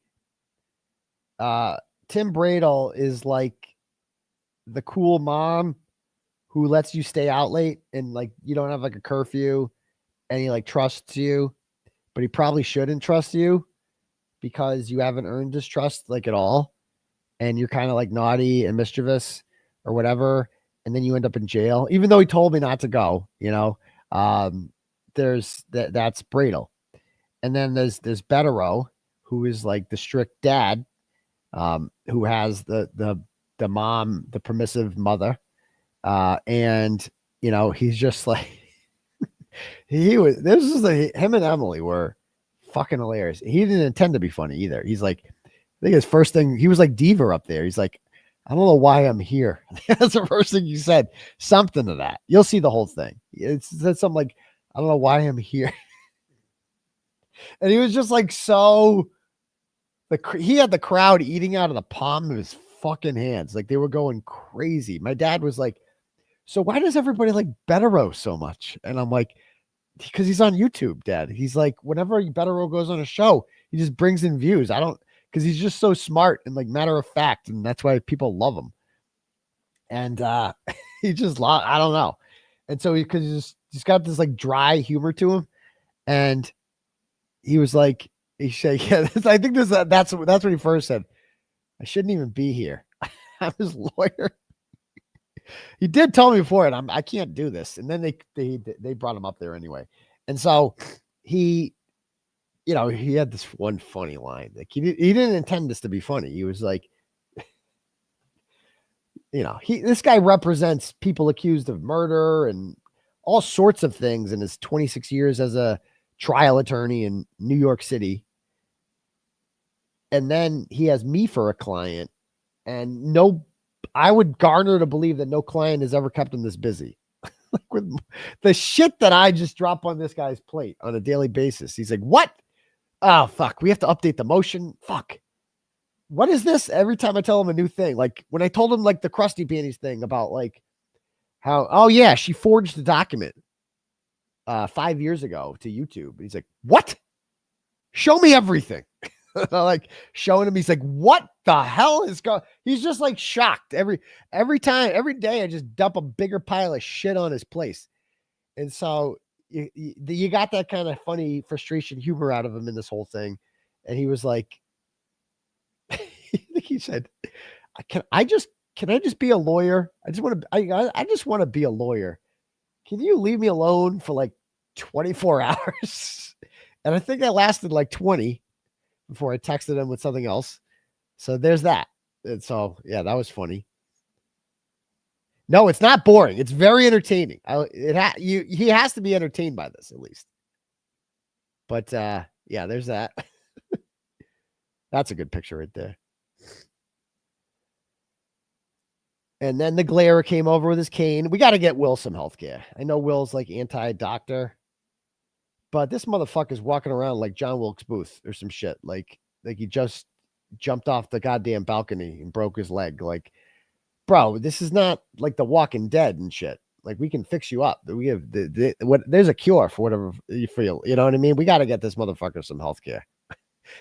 Tim Bradle is like the cool mom who lets you stay out late and like you don't have like a curfew and he like trusts you, but he probably shouldn't trust you because you haven't earned his trust like at all. And you're kind of like naughty and mischievous or whatever. And then you end up in jail, even though he told me not to go, there's that's Bradle. And then there's Bettero, who is like the strict dad, who has the mom, the permissive mother. And he's just like, him and Emily were fucking hilarious. He didn't intend to be funny either. He's like, I think his first thing, he was like diva up there. He's like, I don't know why I'm here. That's the first thing you said. Something to that. You'll see the whole thing. It's something like, I don't know why I'm here. And he was just like, he had the crowd eating out of the palm of his fucking hands. Like they were going crazy. My dad was like, so why does everybody like Bettero so much? And I'm like, because he's on YouTube, Dad. He's like, whenever Bettero goes on a show, he just brings in views. Because he's just so smart and like matter of fact, and that's why people love him. And he just, I don't know. And so he's got this like dry humor to him, and he was like, he said, yeah, I think that's what he first said. I shouldn't even be here. I'm his lawyer. He did tell me before it. I can't do this. And then they brought him up there anyway. And so he had this one funny line. Like he didn't intend this to be funny. He was like, this guy represents people accused of murder and all sorts of things in his 26 years as a trial attorney in New York City. And then he has me for a client, and I would garner to believe that no client has ever kept him this busy. Like with the shit that I just drop on this guy's plate on a daily basis. He's like, what? Oh, fuck. We have to update the motion. Fuck. What is this? Every time I tell him a new thing, like when I told him like the Krusty Panties thing about like how, oh yeah, she forged the document 5 years ago to YouTube. He's like, what? Show me everything. Like showing him, he's like, what the hell is going? He's just like shocked every day. I just dump a bigger pile of shit on his place. And so you got that kind of funny frustration humor out of him in this whole thing. And he was like, I think he said, can I just be a lawyer? I just want to be a lawyer. Can you leave me alone for like 24 hours? And I think I lasted like 20 before I texted him with something else. So there's that. And so, yeah, that was funny. No, it's not boring. It's very entertaining. He has to be entertained by this at least. But yeah, there's that. That's a good picture right there. And then the glare came over with his cane. We got to get Will some healthcare. I know Will's like anti-doctor, but this motherfucker's walking around like John Wilkes Booth or some shit. Like he just jumped off the goddamn balcony and broke his leg. Like, bro, this is not like The Walking Dead and shit. Like, we can fix you up. We have there's a cure for whatever you feel. You know what I mean? We got to get this motherfucker some healthcare.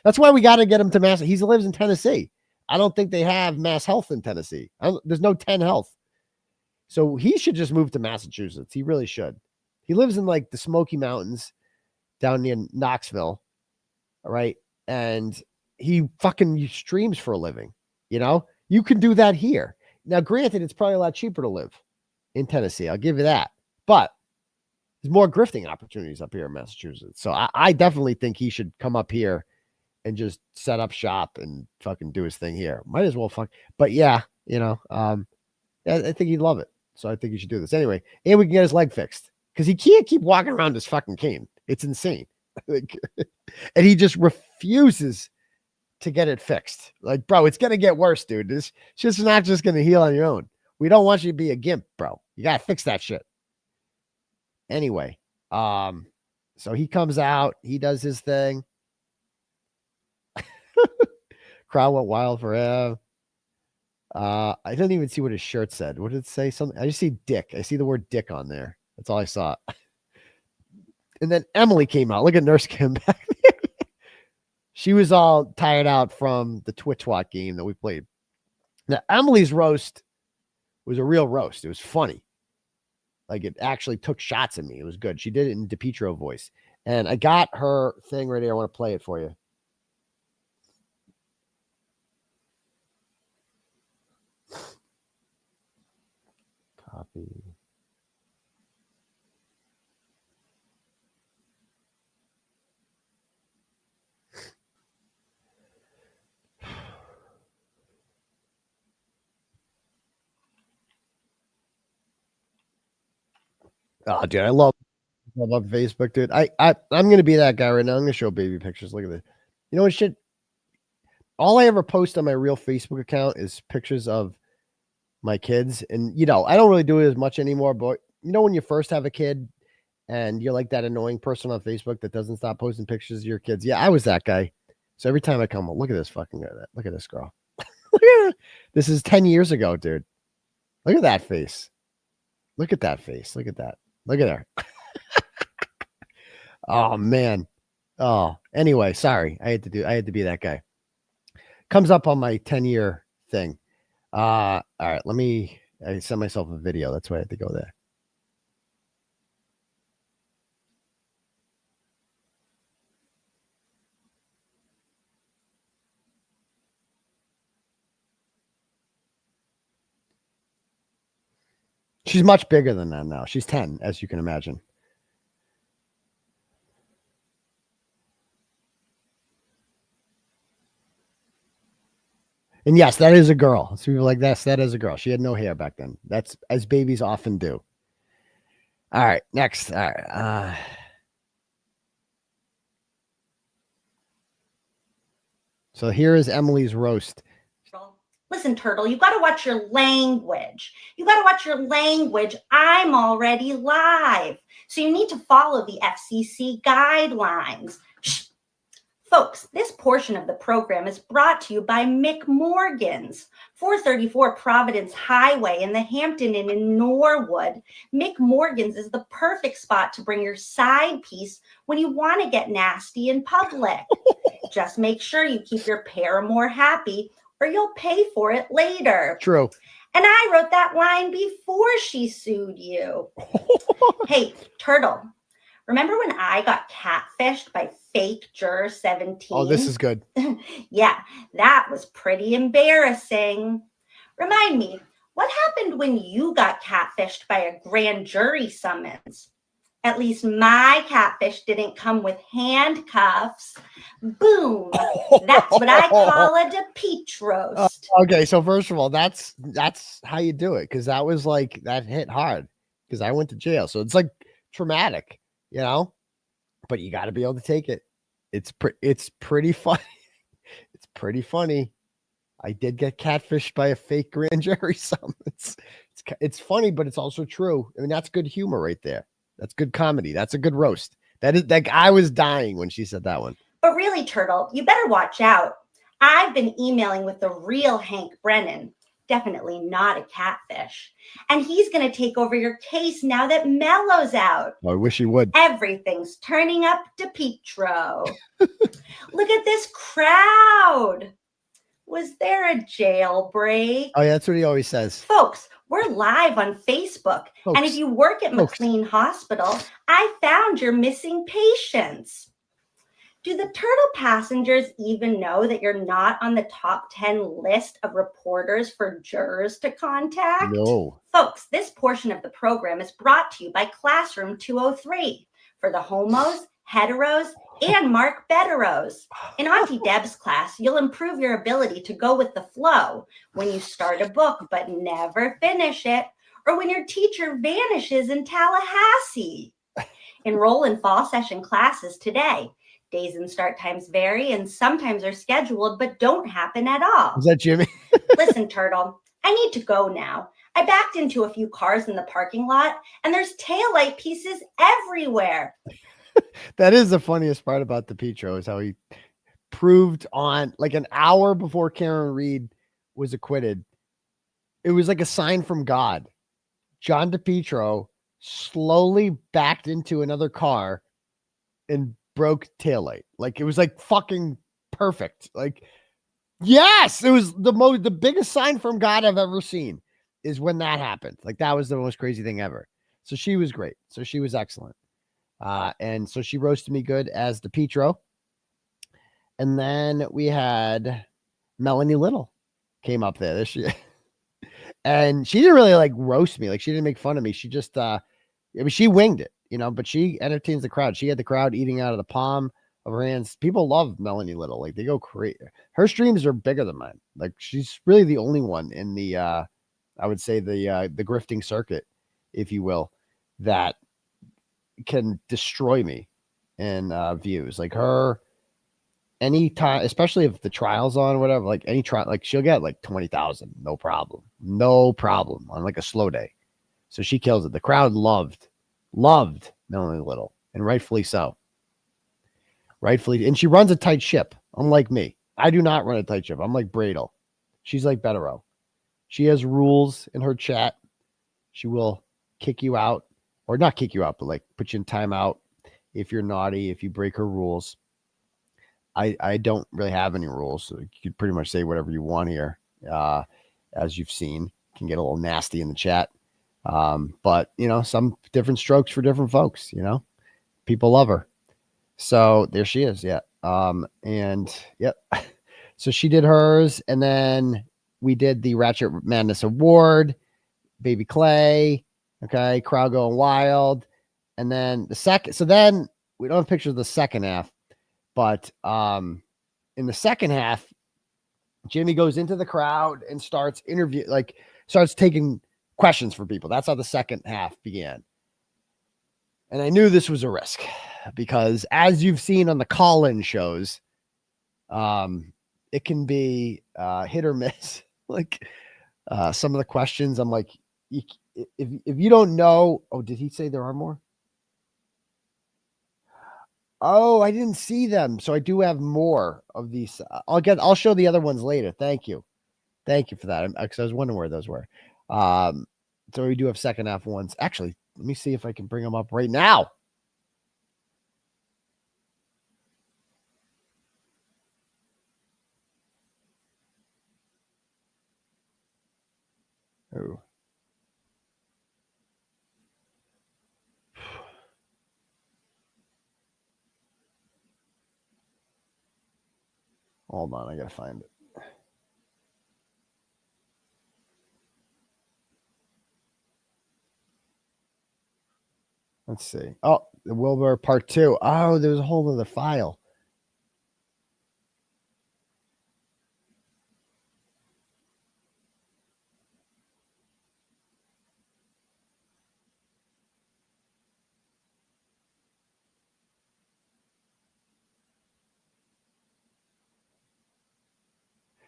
That's why we got to get him to Mass. He lives in Tennessee. I don't think they have Mass Health in Tennessee. There's no 10 Health. So he should just move to Massachusetts. He really should. He lives in like the Smoky Mountains down near Knoxville. All right. and he fucking streams for a living. You know, you can do that here. Now, granted, it's probably a lot cheaper to live in Tennessee. I'll give you that. But there's more grifting opportunities up here in Massachusetts. So I definitely think he should come up here and just set up shop and fucking do his thing here. Might as well fuck. But yeah, you know, I think he'd love it. So I think he should do this anyway. And we can get his leg fixed because he can't keep walking around this fucking cane. It's insane. And he just refuses to get it fixed. Like, bro, it's going to get worse, dude. It's just not just going to heal on your own. We don't want you to be a gimp, bro. You got to fix that shit. Anyway, so he comes out, he does his thing. Crowd went wild for him. I didn't even see what his shirt said. What did it say? Something. I just see dick. I see the word dick on there. That's all I saw. And then Emily came out. Look at Nurse Kim back there. She was all tired out from the Twitch-Twat game that we played. Now, Emily's roast was a real roast. It was funny. Like, it actually took shots at me. It was good. She did it in DePietro voice. And I got her thing right here. I want to play it for you. Copy. Oh, dude, I love Facebook, dude. I'm gonna be that guy right now. I'm gonna show baby pictures. Look at this. You know what shit? All I ever post on my real Facebook account is pictures of my kids. And you know, I don't really do it as much anymore, but you know, when you first have a kid and you're like that annoying person on Facebook that doesn't stop posting pictures of your kids. Yeah, I was that guy. So every time I come up, look at this fucking guy. Look at this girl. Look at her. This is 10 years ago, dude. Look at that face. Look at that face. Look at that. Look at her. Oh man. Oh, anyway, sorry. I had to be that guy. Comes up on my 10-year thing. All right, I sent myself a video. That's why I had to go there. She's much bigger than that now. She's 10, as you can imagine. And yes, that is a girl. So people like that is a girl. She had no hair back then. That's as babies often do. All right, next. All right. So here is Emily's roast. Listen, Turtle, you got to watch your language. You got to watch your language. I'm already live. So you need to follow the FCC guidelines. Shh. Folks, this portion of the program is brought to you by McMorgan's, 434 Providence Highway in the Hampton Inn in Norwood. McMorgan's is the perfect spot to bring your side piece when you want to get nasty in public. Just make sure you keep your paramour happy, or you'll pay for it later. True. And I wrote that line before she sued you. Hey, Turtle, remember when I got catfished by fake juror 17? Oh, this is good. Yeah, that was pretty embarrassing. Remind me, what happened when you got catfished by a grand jury summons? At least my catfish didn't come with handcuffs. Boom. That's what I call a DePeach roast. Okay, so first of all, that's how you do it, because that was like, that hit hard, because I went to jail. So it's like traumatic, you know, but you got to be able to take it. It's pretty funny. It's pretty funny. I did get catfished by a fake grand jury summons. It's funny, but it's also true. I mean, that's good humor right there. That's good comedy. That's a good roast. That is, like, I was dying when she said that one. But really, Turtle, you better watch out. I've been emailing with the real Hank Brennan. Definitely not a catfish. And he's going to take over your case now that Mello's out. I wish he would. Everything's turning up DePietro. Look at this crowd. Was there a jailbreak? Oh, yeah, that's what he always says. Folks, we're live on Facebook. Folks. And if you work at McLean Hospital, I found your missing patients. Do the turtle passengers even know that you're not on the top 10 list of reporters for jurors to contact? No. Folks, this portion of the program is brought to you by Classroom 203 for the homos, heteros, and Mark Betteros. In Auntie Deb's class, you'll improve your ability to go with the flow when you start a book but never finish it, or when your teacher vanishes in Tallahassee. Enroll in fall session classes today. Days and start times vary and sometimes are scheduled but don't happen at all. Is that Jimmy? Listen, Turtle, I need to go now. I backed into a few cars in the parking lot and there's taillight pieces everywhere. That is the funniest part about the Petro is how he proved on like an hour before Karen Reed was acquitted. It was like a sign from God. John DePietro slowly backed into another car and broke taillight. Like it was like fucking perfect. Like, yes, it was the biggest sign from God I've ever seen is when that happened. Like that was the most crazy thing ever. So she was great. So she was excellent. And so she roasted me good as DePietro. And then we had Melanie Little came up there this year. And she didn't really like roast me. Like she didn't make fun of me. She just, she winged it, but she entertains the crowd. She had the crowd eating out of the palm of her hands. People love Melanie Little. Like they go crazy. Her streams are bigger than mine. Like she's really the only one in the, I would say the grifting circuit, if you will, that can destroy me in views. Like her, anytime, especially if the trial's on or whatever, like any trial, like she'll get like 20,000, no problem on like a slow day. So she kills it. The crowd loved Melanie Little, and rightfully so. And she runs a tight ship, unlike me. I do not run a tight ship. I'm like Bradle. She's like Bettero. She has rules in her chat. She will kick you out, or not kick you out, but like put you in timeout if you're naughty, if you break her rules. I don't really have any rules, so you can pretty much say whatever you want here. As you've seen, can get a little nasty in the chat. But some different strokes for different folks, people love her. So there she is. Yeah. And yep. So she did hers, and then we did the Ratchet Madness Award, Baby Clay. Okay. Crowd going wild. And then so then we don't have pictures of the second half, but, in the second half, Jimmy goes into the crowd and starts taking questions for people. That's how the second half began. And I knew this was a risk because as you've seen on the call-in shows, it can be hit or miss. Like some of the questions, I'm like, if you don't know, oh, did he say there are more? Oh, I didn't see them. So I do have more of these. I'll show the other ones later. Thank you for that. Because I was wondering where those were. So we do have second half ones. Actually, let me see if I can bring them up right now. Oh. Hold on, I gotta find it. Let's see. Oh, the Wilbur part 2. Oh, there's a whole other file.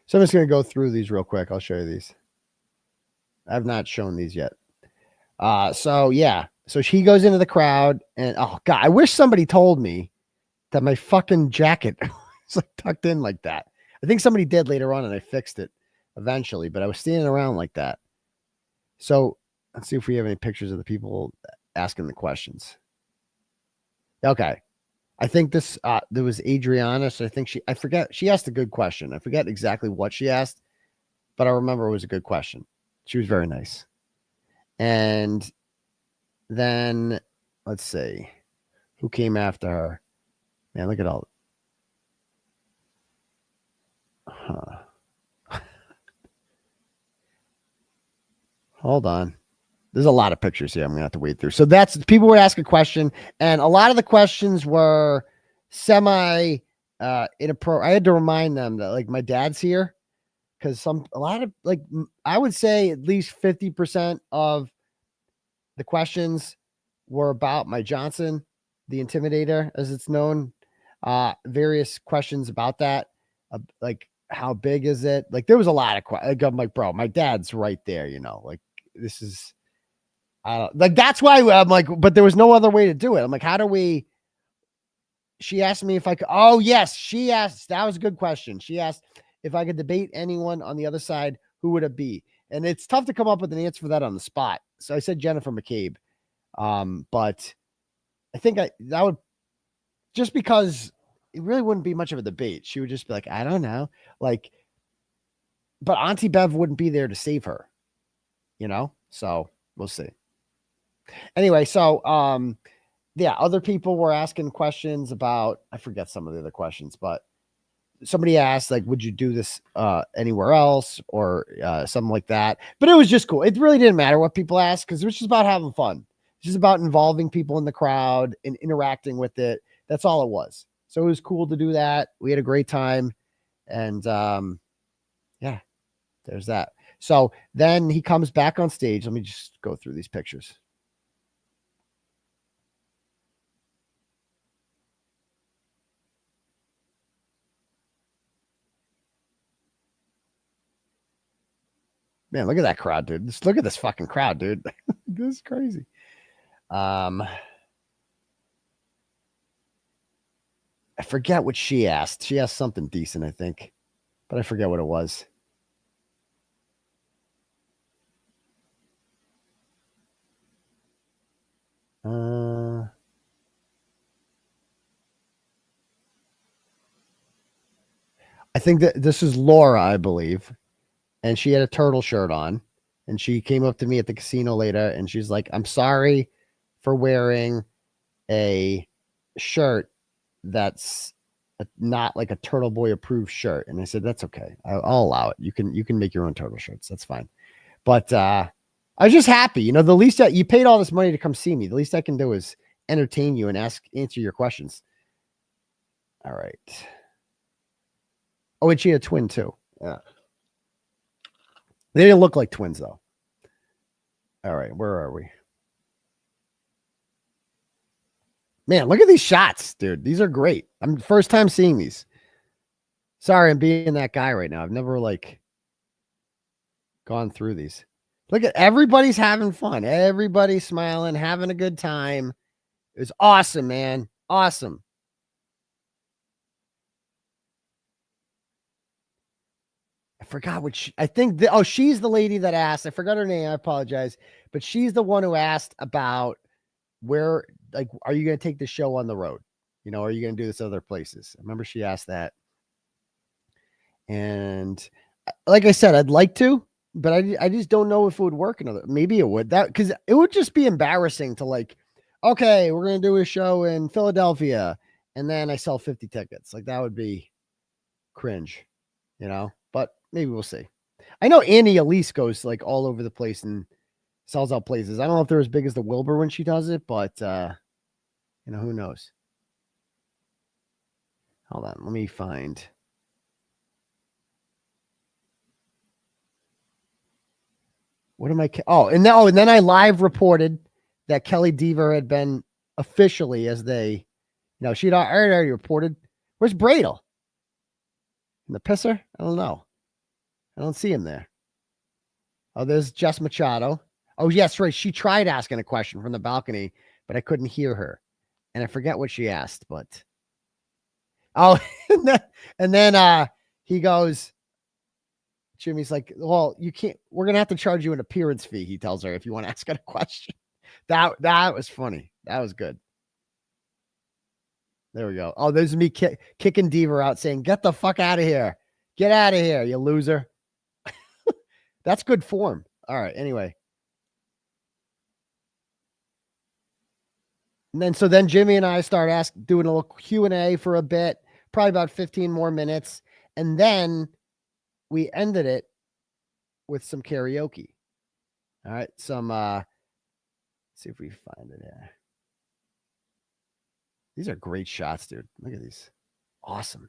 So I'm just going to go through these real quick. I'll show you these. I've not shown these yet. So yeah. So he goes into the crowd and oh God, I wish somebody told me that my fucking jacket was like tucked in like that. I think somebody did later on and I fixed it eventually, but I was standing around like that. So let's see if we have any pictures of the people asking the questions. Okay. I think this, there was Adriana. So I think I forget. She asked a good question. I forget exactly what she asked, but I remember it was a good question. She was very nice. And then let's see who came after her. Man, look at all. Hold on. There's a lot of pictures here I'm going to have to wade through. So that's people would ask a question, and a lot of the questions were semi inappropriate. I had to remind them that like my dad's here because a lot of like I would say at least 50% of the questions were about my Johnson, the Intimidator, as it's known. Various questions about that, like how big is it? Like there was a lot of questions. Like, I'm like, bro, my dad's right there. You know, like this is. I don't like. That's why I'm like. But there was no other way to do it. I'm like, how do we? She asked me if I could. Oh yes, she asked. That was a good question. She asked if I could debate anyone on the other side. Who would it be? And it's tough to come up with an answer for that on the spot. So I said Jennifer McCabe. But I think that would just because it really wouldn't be much of a debate. She would just be like, I don't know. Like, but Auntie Bev wouldn't be there to save her, you know? So we'll see. Anyway, so yeah, other people were asking questions about, I forget some of the other questions, but somebody asked, like, would you do this anywhere else or something like that? But it was just cool. It really didn't matter what people asked because it was just about having fun. It's just about involving people in the crowd and interacting with it. That's all it was. So it was cool to do that. We had a great time. And yeah, there's that. So then he comes back on stage. Let me just go through these pictures. Man, look at that crowd, dude. Just look at this fucking crowd, dude. This is crazy. I forget what she asked. She asked something decent, I think, but I forget what it was. I think that this is Laura, I believe. And she had a turtle shirt on. And she came up to me at the casino later and she's like, I'm sorry for wearing a shirt that's not like a Turtleboy approved shirt. And I said, that's okay. I'll allow it. You can make your own turtle shirts. That's fine. But I was just happy. You know, the least that you paid all this money to come see me. The least I can do is entertain you and answer your questions. All right. Oh, and she had a twin too. Yeah. They didn't look like twins though. All right. Where are we? Man, look at these shots, dude. These are great. I'm first time seeing these. Sorry, I'm being that guy right now. I've never like gone through these. Look at everybody's having fun. Everybody's smiling, having a good time. It was awesome, man. Awesome. I forgot what I think. She's the lady that asked. I forgot her name. I apologize. But she's the one who asked about where, like, are you going to take the show on the road? You know, are you going to do this other places? I remember she asked that. And like I said, I'd like to, but I just don't know if it would work maybe it would. Because it would just be embarrassing to like, okay, we're going to do a show in Philadelphia and then I sell 50 tickets. Like that would be cringe, you know, but maybe we'll see. I know Annie Elise goes like all over the place and sells out places. I don't know if they're as big as the Wilbur when she does it, but you know, who knows? Hold on, let me find. What am I? And then I live reported that Kelly Deaver had been officially, as they, she'd already reported. Where's Bradle? In the pisser? I don't know. I don't see him there. Oh, there's Jess Machado. Oh, yes, right. She tried asking a question from the balcony, but I couldn't hear her. And I forget what she asked, but. Oh, and then he goes, Jimmy's like, well, you can't, we're going to have to charge you an appearance fee, he tells her, if you want to ask her a question. That was funny. That was good. There we go. Oh, there's me kicking Deaver out saying, get the fuck out of here. Get out of here, you loser. That's good form. All right. Anyway. And then Jimmy and I start doing a little Q&A for a bit, probably about 15 more minutes. And then we ended it with some karaoke. All right. Some, let's see if we find it here. These are great shots, dude. Look at these. Awesome.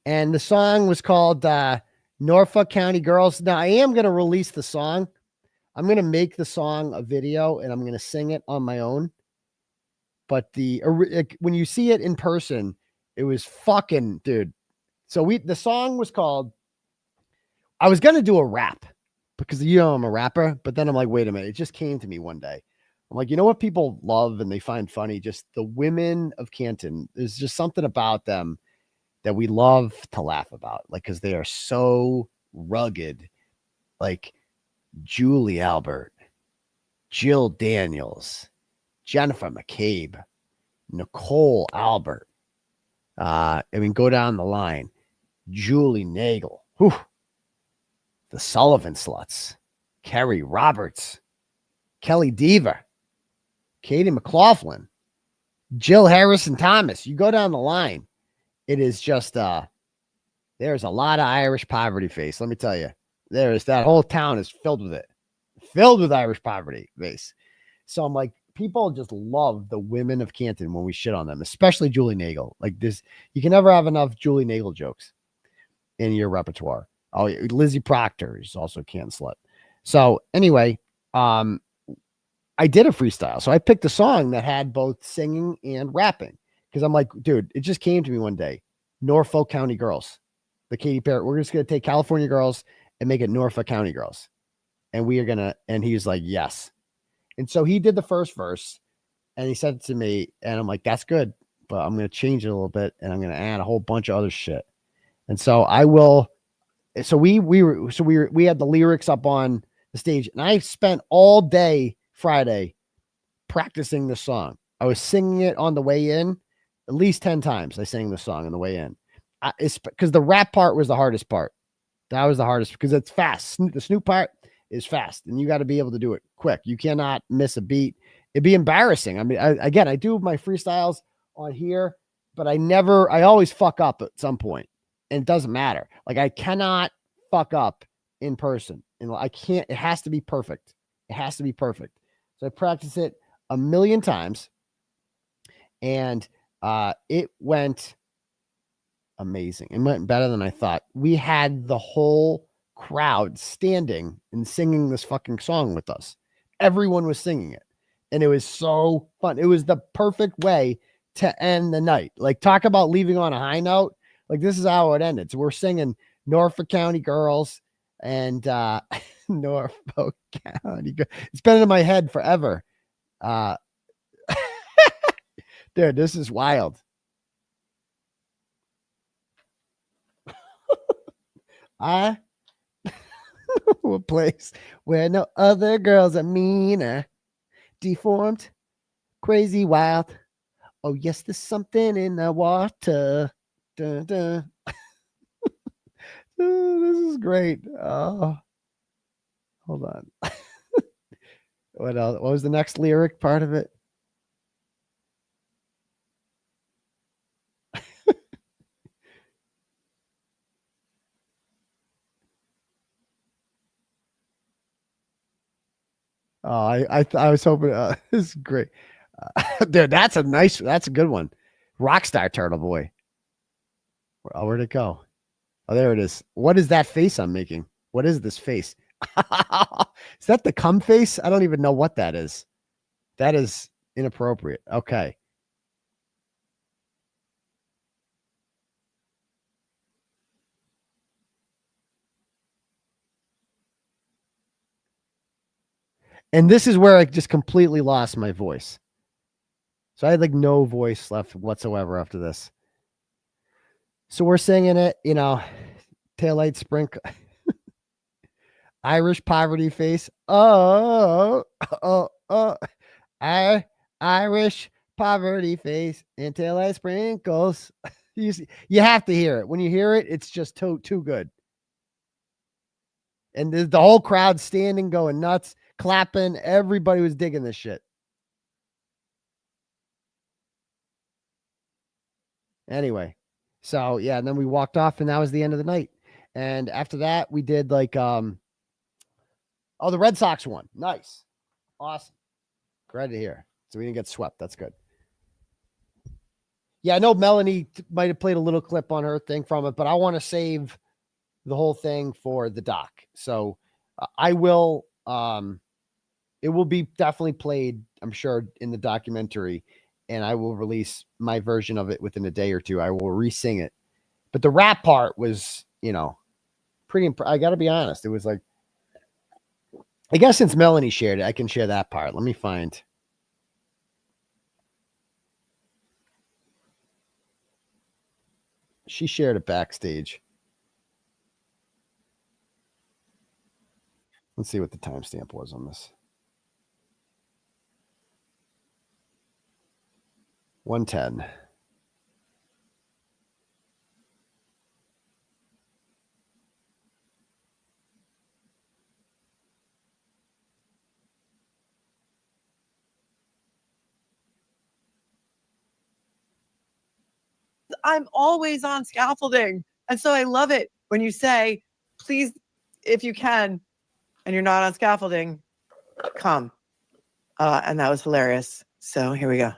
And the song was called Norfolk County Girls. Now, I am going to release the song. I'm going to make the song a video, and I'm going to sing it on my own. But when you see it in person, it was fucking, dude. So the song was called, I was going to do a rap because, I'm a rapper, but then I'm like, wait a minute. It just came to me one day. I'm like, you know what people love and they find funny? Just the women of Canton. There's just something about them that we love to laugh about. Like, because they are so rugged. Like Julie Albert, Jill Daniels, Jennifer McCabe, Nicole Albert. Go down the line. Julie Nagel. Whew. The Sullivan Sluts. Kerry Roberts. Kelly Deaver. Katie McLaughlin, Jill Harrison Thomas. You go down the line. It is just, there's a lot of Irish poverty face. Let me tell you, that whole town is filled with it, filled with Irish poverty face. So I'm like, people just love the women of Canton when we shit on them, especially Julie Nagel. Like this, you can never have enough Julie Nagel jokes in your repertoire. Oh, Lizzie Proctor is also a Canton slut. So anyway, I did a freestyle. So I picked a song that had both singing and rapping because I'm like, dude, it just came to me one day. Norfolk County Girls, the Katy Perry. We're just going to take California Girls and make it Norfolk County Girls. And and he's like, yes. And so he did the first verse and he said it to me and I'm like, that's good, but I'm going to change it a little bit and I'm going to add a whole bunch of other shit. And so I will. So we had the lyrics up on the stage and I spent all day Friday practicing the song. I was singing it on the way in at least 10 times. I sang the song on the way in. It's because the rap part was the hardest part. That was the hardest because it's fast. The Snoop part is fast and you got to be able to do it quick. You cannot miss a beat. It'd be embarrassing. I mean, I do my freestyles on here, but I always fuck up at some point and it doesn't matter. Like I cannot fuck up in person and I can't, it has to be perfect. It has to be perfect. So I practiced it a million times and it went amazing. It went better than I thought. We had the whole crowd standing and singing this fucking song with us. Everyone was singing it. And it was so fun. It was the perfect way to end the night. Like talk about leaving on a high note. Like this is how it ended. So we're singing Norfolk County Girls and Norfolk County. It's been in my head forever. Dude, this is wild. A place where no other girls are meaner, deformed, crazy, wild. Oh, yes, there's something in the water. Dun, dun. Oh, this is great. Oh, hold on. What else? What was the next lyric part of it? Oh, I was hoping this is great. Dude, that's a good one. Rockstar Turtleboy. Where'd it go? Oh, there it is. What is that face I'm making? What is this face? Is that the cum face? I don't even know what that is. That is inappropriate. Okay. And this is where I just completely lost my voice. So I had like no voice left whatsoever after this. So we're singing it, taillight sprinkle. Irish poverty face. Oh. Irish poverty face and taillight sprinkles. You have to hear it. When you hear it, it's just too good. And the whole crowd standing, going nuts, clapping. Everybody was digging this shit. Anyway, so yeah, and then we walked off, and that was the end of the night. And after that, we did like the Red Sox won. Nice, awesome, glad to hear. So we didn't get swept. That's good. Yeah, I know Melanie might have played a little clip on her thing from it, but I want to save the whole thing for the doc. So I will. It will be definitely played, I'm sure, in the documentary, and I will release my version of it within a day or two. I will re-sing it. But the rap part was, pretty I got to be honest. It was like, I guess since Melanie shared it, I can share that part. Let me find. She shared it backstage. Let's see what the timestamp was on this. 1:10. I'm always on scaffolding. And so I love it when you say, please, if you can, and you're not on scaffolding, come. And that was hilarious. So here we go.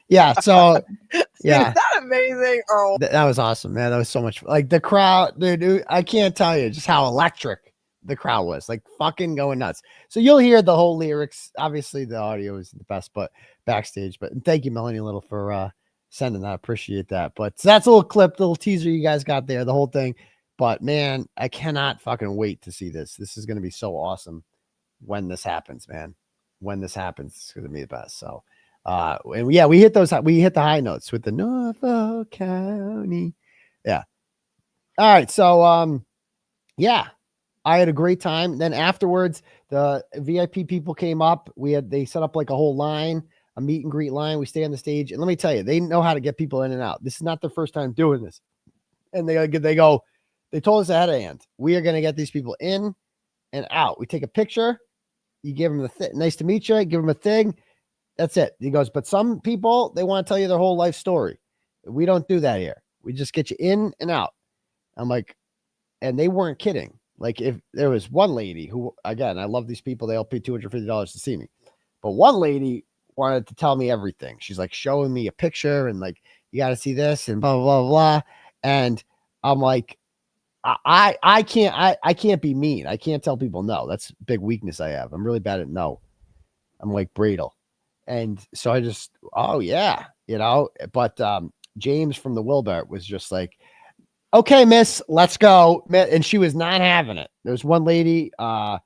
Yeah, so yeah, Is that amazing? Oh, that was awesome, man. That was so much like the crowd, dude. I can't tell you just how electric the crowd was, like fucking going nuts. So you'll hear the whole lyrics. Obviously, the audio is the best, but backstage. But thank you, Melanie Little, for sending that. Appreciate that. But so that's a little clip, little teaser you guys got there, the whole thing. But man, I cannot fucking wait to see this. This is going to be so awesome when this happens, man. When this happens, it's going to be the best. So. And yeah, we hit the high notes with the Norfolk County. Yeah. All right. So, yeah, I had a great time. Then afterwards, the VIP people came up. They set up like a whole line, a meet and greet line. We stay on the stage, and let me tell you, they know how to get people in and out. This is not their first time doing this. And they told us ahead of hand, we are going to get these people in and out. We take a picture. You give them nice to meet you. Give them a thing. That's it. He goes, but some people, they want to tell you their whole life story. We don't do that here. We just get you in and out. I'm like, and they weren't kidding. Like if there was one lady who, again, I love these people. They all pay $250 to see me. But one lady wanted to tell me everything. She's like showing me a picture and like, you got to see this and blah, blah, blah, blah. And I'm like, I can't be mean. I can't tell people no. That's a big weakness I have. I'm really bad at no. I'm like Bradle. And so I just, oh yeah, but James from the Wilbur was just like, okay, miss, let's go. And she was not having it. There was one lady, I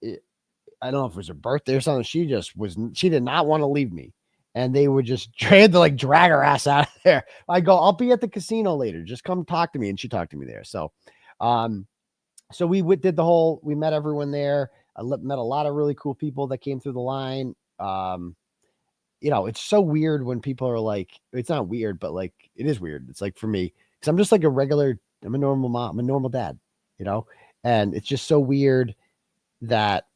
don't know if it was her birthday or something. She did not want to leave me. And they would just try to like drag her ass out of there. I go, I'll be at the casino later. Just come talk to me. And she talked to me there. So, so we met everyone there. I met a lot of really cool people that came through the line. It's so weird when people are like, it's not weird, but like, it is weird. It's like for me, because I'm just like I'm a normal mom, I'm a normal dad, and it's just so weird that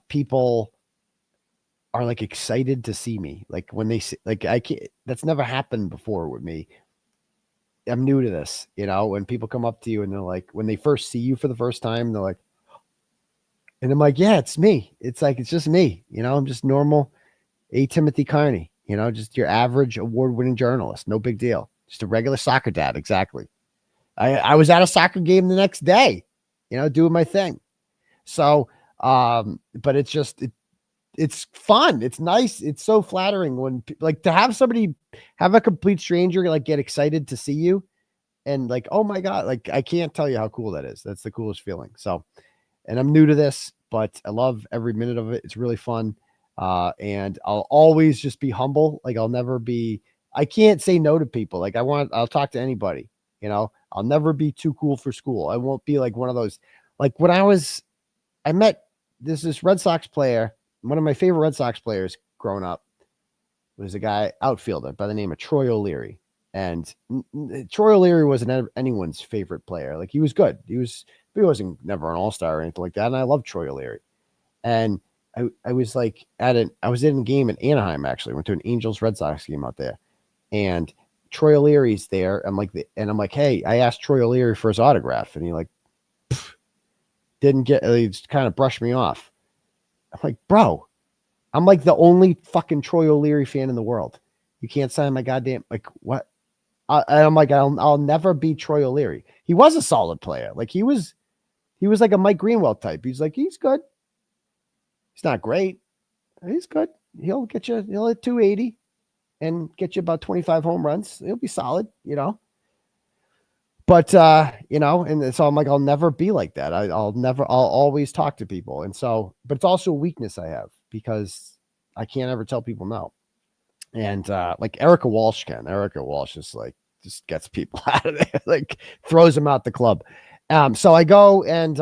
people are like excited to see me. Like when they see, like, I can't, that's never happened before with me. I'm new to this, when people come up to you and they're like, when they first see you for the first time, they're like, and I'm like, yeah, it's me. It's like, it's just me, I'm just normal Timothy Kearney, just your average award-winning journalist. No big deal. Just a regular soccer dad. Exactly. I was at a soccer game the next day, doing my thing. So, but it's just, it's fun. It's nice. It's so flattering when like to have somebody, have a complete stranger, like get excited to see you and like, oh my God, like I can't tell you how cool that is. That's the coolest feeling. So, and I'm new to this, but I love every minute of it. It's really fun. And I'll always just be humble. Like I can't say no to people. Like I'll talk to anybody, I'll never be too cool for school. I won't be like one of those, like when I met this Red Sox player. One of my favorite Red Sox players growing up was a guy outfielder by the name of Troy O'Leary. And Troy O'Leary wasn't anyone's favorite player. Like he was good. He wasn't never an all-star or anything like that. And I love Troy O'Leary. And I was like I was in a game in Anaheim, actually. I went to an Angels Red Sox game out there. And Troy O'Leary's there. I'm like, hey, I asked Troy O'Leary for his autograph. And he like, he just kind of brushed me off. I'm like, bro, I'm like the only fucking Troy O'Leary fan in the world. You can't sign my goddamn, like what? I'm like, I'll never be Troy O'Leary. He was a solid player. Like he was like a Mike Greenwell type. He's like, he's good. He's not great. He's good. He'll hit 280 and get you about 25 home runs. He'll be solid, But, and so I'm like, I'll never be like that. I'll always talk to people. And so, but it's also a weakness I have because I can't ever tell people no. And, like Erica Walsh just gets people out of there, like throws them out the club. So I go and,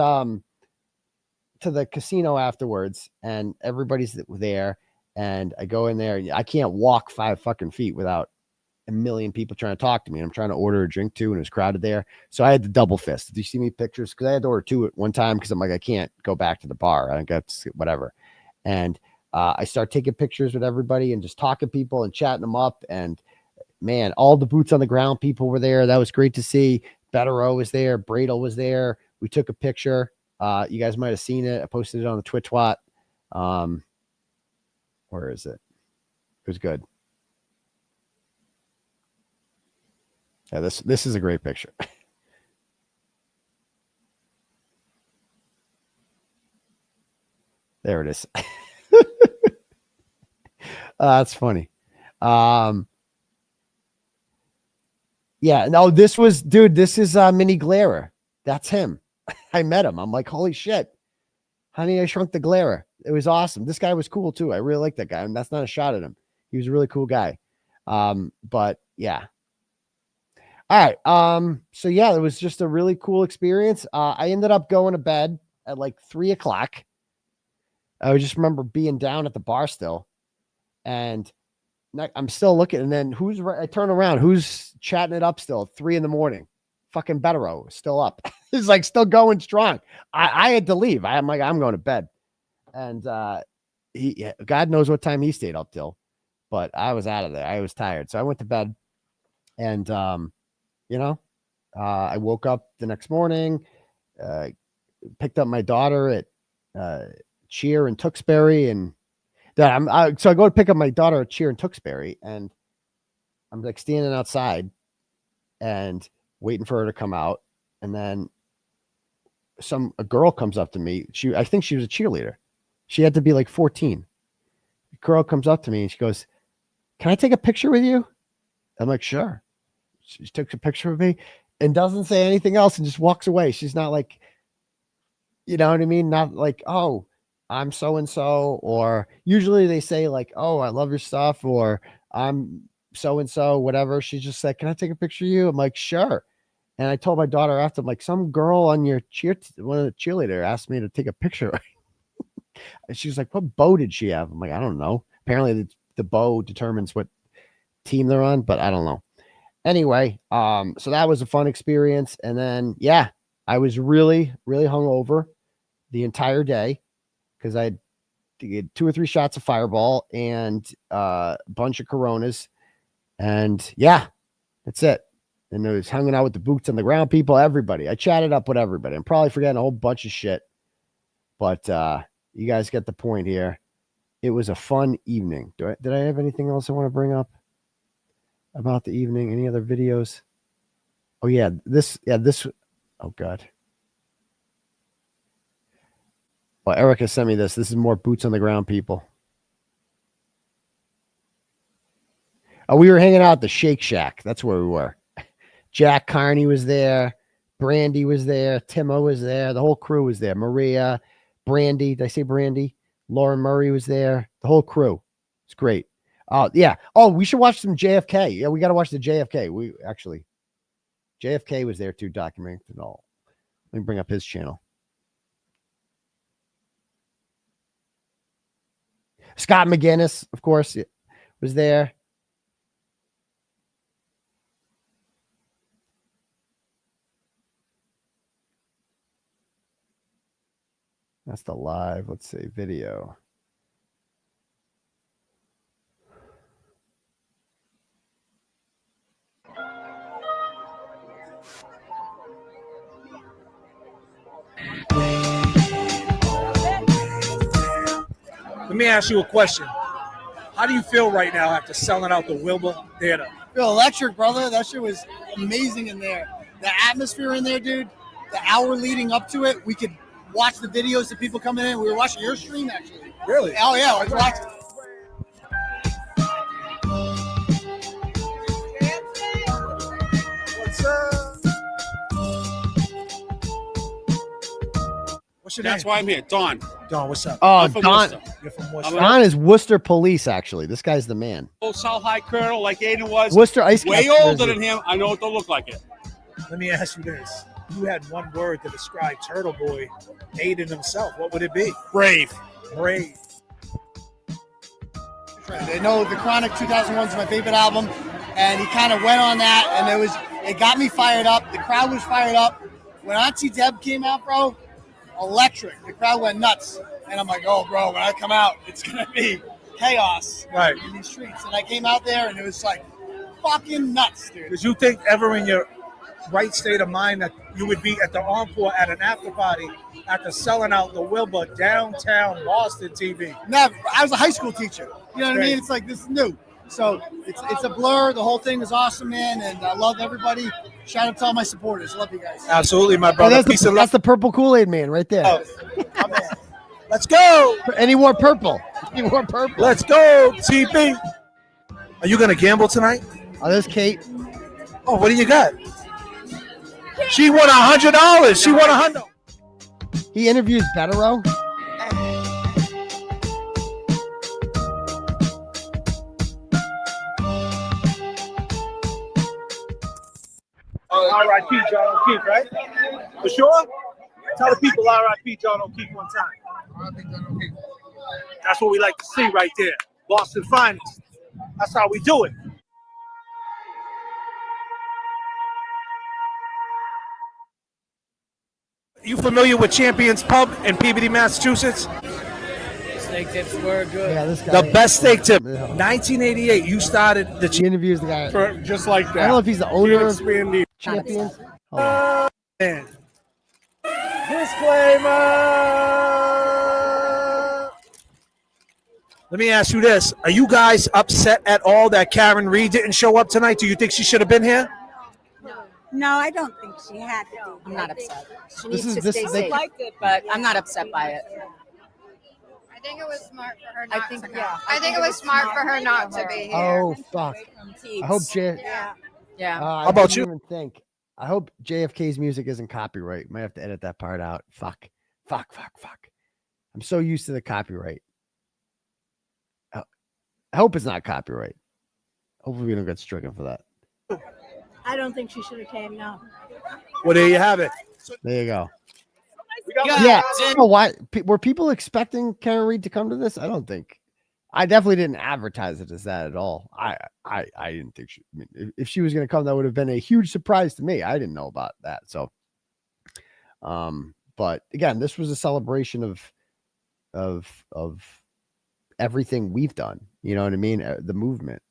to the casino afterwards and everybody's there and I go in there and I can't walk 5 fucking feet without a million people trying to talk to me. And I'm trying to order a drink too. And it was crowded there. So I had to double fist. Did you see me pictures? Cause I had to order 2 at one time. Cause I'm like, I can't go back to the bar. I got whatever. And, I start taking pictures with everybody and just talking to people and chatting them up. And man, all the boots on the ground people were there. That was great to see. Betterow was there. Bradle was there. We took a picture. You guys might've seen it. I posted it on the Twitch Twat. Where is it? It was good. Yeah, this is a great picture. There it is. That's funny. Yeah, no, this is Mini Glare. That's him. I met him. I'm like, holy shit. Honey, I Shrunk the Glare. It was awesome. This guy was cool too. I really like that guy. And that's not a shot at him. He was a really cool guy. But yeah. All right. So yeah, it was just a really cool experience. I ended up going to bed at like 3:00. I just remember being down at the bar still. And I'm still looking. And then I turn around. Who's chatting it up still at 3 a.m? Fucking Betterow is still up. He's like still going strong. I had to leave. I'm like, I'm going to bed. And God knows what time he stayed up till, but I was out of there. I was tired. So I went to bed and, I woke up the next morning, picked up my daughter at Cheer in Tewksbury. And so I go to pick up my daughter at Cheer in Tewksbury and I'm like standing outside and waiting for her to come out. And then a girl comes up to me. I think she was a cheerleader. She had to be like 14. The girl comes up to me and she goes, "Can I take a picture with you?" I'm like, "Sure." She took a picture of me and doesn't say anything else and just walks away. She's not like, you know what I mean? Not like, "Oh, I'm so-and-so," or usually they say like, "Oh, I love your stuff," or "I'm so-and-so," whatever. She's just like, "Can I take a picture of you?" I'm like, "Sure." And I told my daughter after, I'm like, "Some girl on your one of the cheerleader asked me to take a picture." And she's like, "What bow did she have?" I'm like, "I don't know. Apparently the bow determines what team they're on, but I don't know." Anyway, so that was a fun experience. And then, yeah, I was really, really hungover the entire day because I had 2 or 3 shots of Fireball and a bunch of Coronas. And yeah, that's it. And I was hanging out with the boots on the ground people, everybody. I chatted up with everybody. I'm probably forgetting a whole bunch of shit. But you guys get the point here. It was a fun evening. Did I have anything else I want to bring up about the evening? Any other videos? Oh, yeah. This. Oh, God. Well, Erica sent me this. This is more boots on the ground people. Oh, we were hanging out at the Shake Shack. That's where we were. Jack Kearney was there. Brandy was there. Timo was there. The whole crew was there. Maria, Brandy. Did I say Brandy? Lauren Murray was there. The whole crew. It's great. Yeah. Oh, we should watch some JFK. Yeah, we got to watch the JFK. JFK was there too, documenting it all. Let me bring up his channel. Scott McGinnis, of course, was there. That's the live, let's say, video. Let me ask you a question. How do you feel right now after selling out the Wilbur Theater? I feel electric, brother. That shit was amazing in there. The atmosphere in there, dude. The hour leading up to it, we could watch the videos of people coming in. We were watching your stream, actually. Really? Oh, yeah. I was watching. What's up? What's your name? That's why I'm here. Don. Don, what's up? Oh, I'm from Don. Worcester. You're from Worcester. Don is Worcester Police, actually. This guy's the man. Old South High Colonel like Aidan was. Worcester Ice Way Cap older jersey. than him. I know what they'll look like it. Let me ask you this. You had one word to describe Turtleboy, Aidan himself. What would it be? Brave. Brave. They know the Chronic 2001 is my favorite album, and he kind of went on that, and it got me fired up. The crowd was fired up. When Auntie Deb came out, bro, electric. The crowd went nuts, and I'm like, oh, bro, when I come out, it's gonna be chaos in these streets. And I came out there, and it was like fucking nuts, dude. Did you think ever in your right state of mind that you would be at the Encore at an after party after selling out the Wilbur downtown Boston TV? Never. I was a high school teacher. You know what I mean? It's like, this is new. So it's a blur. The whole thing is awesome, man, and I love everybody. Shout out to all my supporters. Love you guys. Absolutely, my Oh, brother. that's the purple Kool-Aid man right there. Oh. Let's go. And he wore purple. He wore purple. Let's go, TP. Are you gonna gamble tonight? Oh, there's Kate. Oh, what do you got? She won $100. She won $100. He interviews Bettero. R.I.P. John O'Keefe, right? For sure? Tell the people R.I.P. John O'Keefe one time. That's what we like to see right there. Boston finest. That's how we do it. You familiar with Champions Pub in Peabody, Massachusetts? Steak tips were good. Yeah, this guy. The best steak tip. 1988, you started the He interviews the guy. Just like that. I don't know if he's the owner of Expanding. Champions. Hold on. Disclaimer. Let me ask you this. Are you guys upset at all that Karen Reed didn't show up tonight? Do you think she should have been here? No, I don't think she had to. I'm not upset. She This needs is- to this- stay they- safe, liked it, but I'm not upset by it. I think it was smart for her I not think, to yeah. I think it was smart for her not to be here. Oh, fuck. I hope Yeah. How about you? Even think. I hope JFK's music isn't copyright. Might have to edit that part out. Fuck. I'm so used to the copyright. I hope it's not copyright. Hopefully we don't get stricken for that. I don't think she should have came. No. Well, there you have it. There you go. got Yeah. I don't know why were people expecting Karen Reed to come to this? I don't think. I definitely didn't advertise it as that at all. I didn't think she. I mean, if she was going to come, that would have been a huge surprise to me. I didn't know about that. So, but again, this was a celebration of everything we've done. You know what I mean? The movement.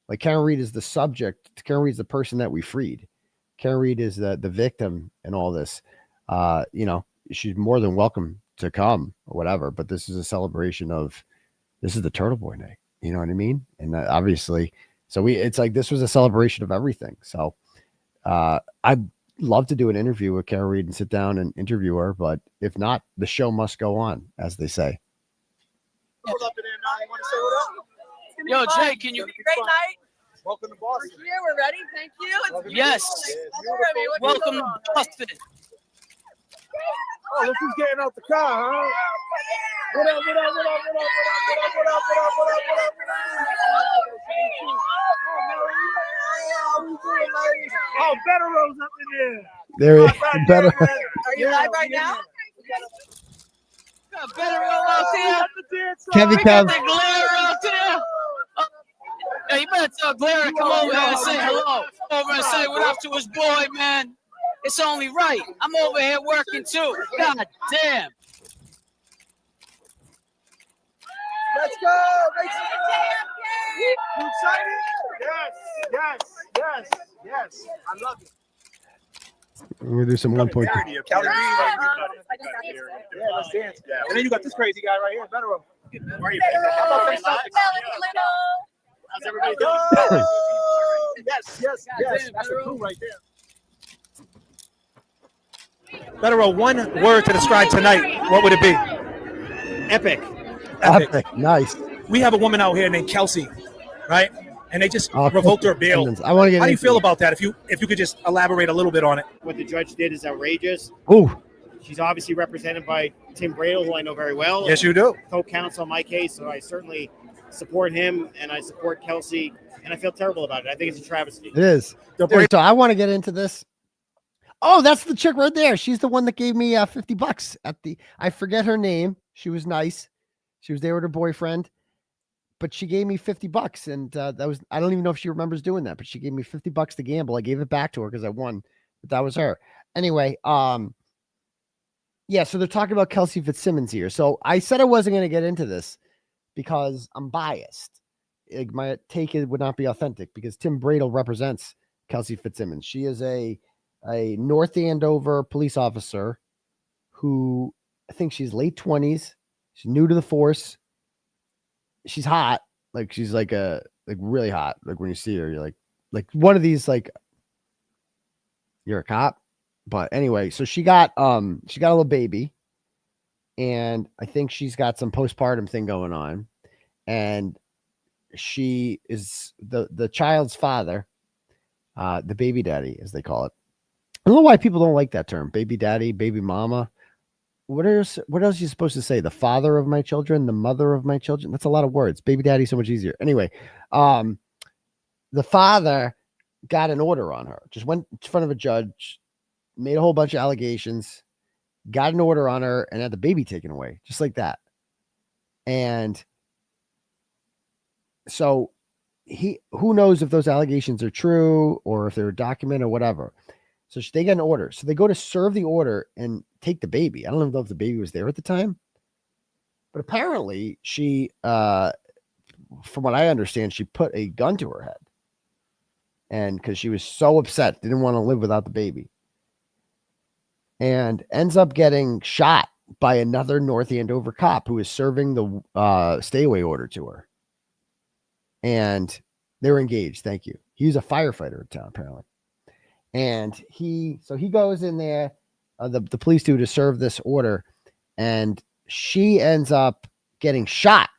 Like Karen Reed is the subject. Karen Reed is the person that we freed. Karen Reed is the victim in all this. You know, she's more than welcome to come or whatever, but this is a celebration of, this is the Turtleboy night. You know what I mean? And obviously, so it's like, this was a celebration of everything. So I'd love to do an interview with Karen Reed and sit down and interview her, but if not, the show must go on, as they say. Yo, Jay, can you? Great night. Welcome to Boston. We're here. We're ready. Thank you. Yes. Welcome to Boston. Oh, look who's getting out the car, huh? What up, what up, what up, what up, what up, what up, what up, what up, what up, what up, what up? Oh, Better Rose up in there. There, better. Are you live right now? Better roll out there. Kevy Kev. The glare out there. Hey, you better tell Glare to come over here and say hello. Over and say what up to his boy, man. It's only right. I'm over here working too. God damn. Let's go. You excited? Yes. I love it. We're gonna do some 1 point. Yeah, let's dance. And then you got this crazy guy right here. Better. Where are you? How's everybody doing? Yes. That's a clue right there. Better one word to describe tonight. What would it be? Epic. Nice. We have a woman out here named Kelsey, right? And they just revoked her bail. I want to get. How do you feel about that? If you could just elaborate a little bit on it. What the judge did is outrageous. Ooh. She's obviously represented by Tim Bradle, who I know very well. Yes, you do. Co-counsel on my case, so I certainly support him, and I support Kelsey, and I feel terrible about it. I think it's a travesty. It is. Dude, so I want to get into this. Oh, that's the chick right there. She's the one that gave me $50 at the. I forget her name. She was nice. She was there with her boyfriend, but she gave me $50, and that was. I don't even know if she remembers doing that, but she gave me $50 to gamble. I gave it back to her because I won, but that was her. Anyway, yeah. So they're talking about Kelsey Fitzsimmons here. So I said I wasn't going to get into this because I'm biased. Like, my take would not be authentic because Tim Bradle represents Kelsey Fitzsimmons. She is a North Andover police officer who, I think she's late 20s. She's new to the force. She's hot. Like, she's like really hot. Like, when you see her, you're like one of these, like, you're a cop. But anyway, so she got a little baby, and I think she's got some postpartum thing going on, and she is the child's father, the baby daddy, as they call it. I don't know why people don't like that term, baby daddy, baby mama. What else are you supposed to say? The father of my children, the mother of my children. That's a lot of words. Baby daddy, so much easier. Anyway, the father got an order on her. Just went in front of a judge, made a whole bunch of allegations, got an order on her, and had the baby taken away, just like that. And so who knows if those allegations are true or if they're documented or whatever. So they get an order. So they go to serve the order and take the baby. I don't know if the baby was there at the time, but apparently she, from what I understand, she put a gun to her head, and because she was so upset, didn't want to live without the baby, and ends up getting shot by another North Andover cop who is serving the stay away order to her. And they were engaged. Thank you. He was a firefighter in town, apparently. And he goes in there, the police do, to serve this order, and she ends up getting shot.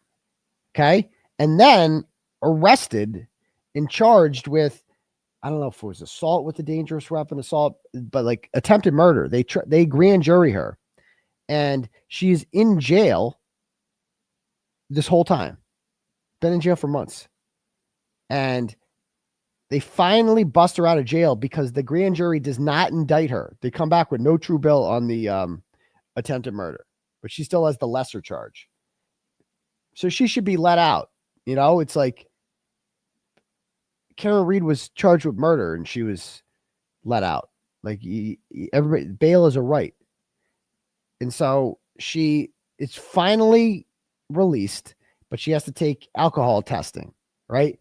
Okay. And then arrested and charged with, I don't know if it was assault with a dangerous weapon, assault, but like attempted murder. They grand jury her, and she's in jail this whole time. Been in jail for months. And they finally bust her out of jail because the grand jury does not indict her. They come back with no true bill on the attempted murder, but she still has the lesser charge. So she should be let out. You know, it's like Karen Reed was charged with murder and she was let out. Like, everybody, bail is a right. And so she is finally released, but she has to take alcohol testing, right?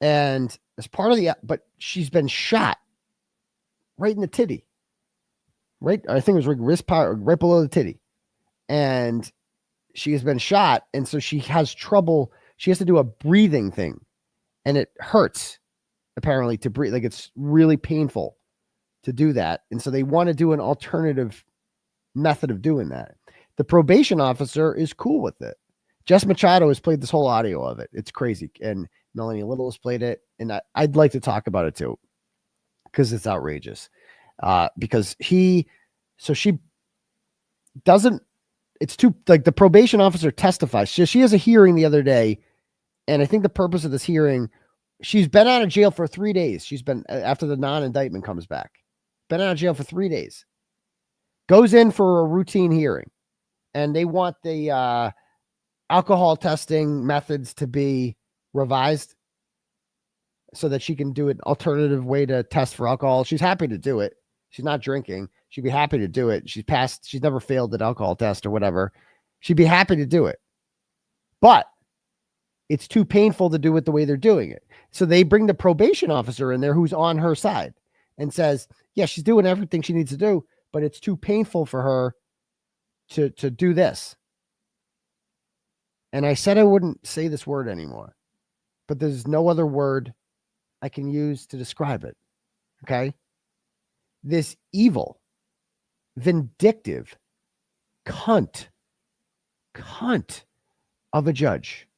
And as part of but she's been shot right in the titty. Right, I think it was like wrist power, right below the titty. And she has been shot, and so she has trouble. She has to do a breathing thing, and it hurts apparently to breathe. Like it's really painful to do that, and so they want to do an alternative method of doing that. The probation officer is cool with it. Jess Machado has played this whole audio of it. It's crazy, and Melanie Little has played it, and I'd like to talk about it too because it's outrageous. Because she doesn't. It's too like the probation officer testifies. She has a hearing the other day, and I think the purpose of this hearing, she's been out of jail for 3 days. She's been after the non-indictment comes back, been out of jail for 3 days. Goes in for a routine hearing, and they want the alcohol testing methods to be revised so that she can do an alternative way to test for alcohol. She's happy to do it. She's not drinking. She'd be happy to do it. She's never failed an alcohol test or whatever. She'd be happy to do it. But it's too painful to do it the way they're doing it. So they bring the probation officer in there who's on her side and says, yeah, she's doing everything she needs to do, but it's too painful for her to do this. And I said I wouldn't say this word anymore, but there's no other word I can use to describe it. Okay? This evil, vindictive cunt of a judge,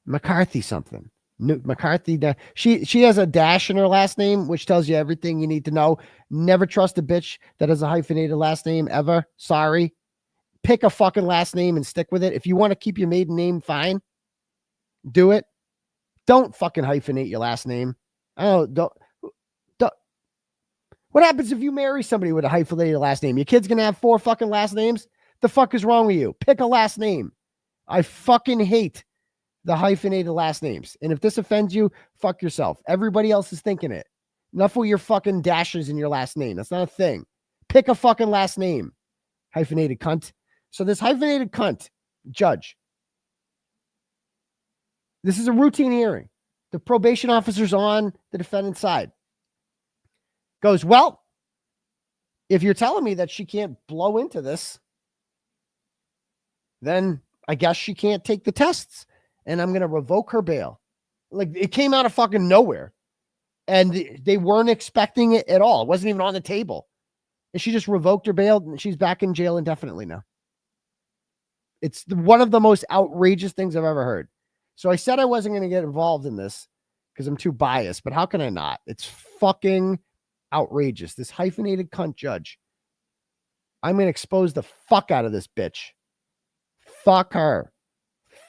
McCarthy something. McCarthy. She has a dash in her last name, which tells you everything you need to know. Never trust a bitch that has a hyphenated last name ever. Sorry. Pick a fucking last name and stick with it. If you want to keep your maiden name, fine. Do it. Don't fucking hyphenate your last name. Don't. What happens if you marry somebody with a hyphenated last name? Your kid's going to have 4 fucking last names? The fuck is wrong with you? Pick a last name. I fucking hate the hyphenated last names. And if this offends you, fuck yourself. Everybody else is thinking it. Enough with your fucking dashes in your last name. That's not a thing. Pick a fucking last name. Hyphenated cunt. So this hyphenated cunt, judge. This is a routine hearing. The probation officer's on the defendant's side. Goes, well, if you're telling me that she can't blow into this, then I guess she can't take the tests, and I'm going to revoke her bail. Like, it came out of fucking nowhere, and they weren't expecting it at all. It wasn't even on the table. And she just revoked her bail, and she's back in jail indefinitely now. It's one of the most outrageous things I've ever heard. So I said I wasn't going to get involved in this because I'm too biased, but how can I not? It's fucking outrageous. This hyphenated cunt judge. I'm going to expose the fuck out of this bitch. Fuck her.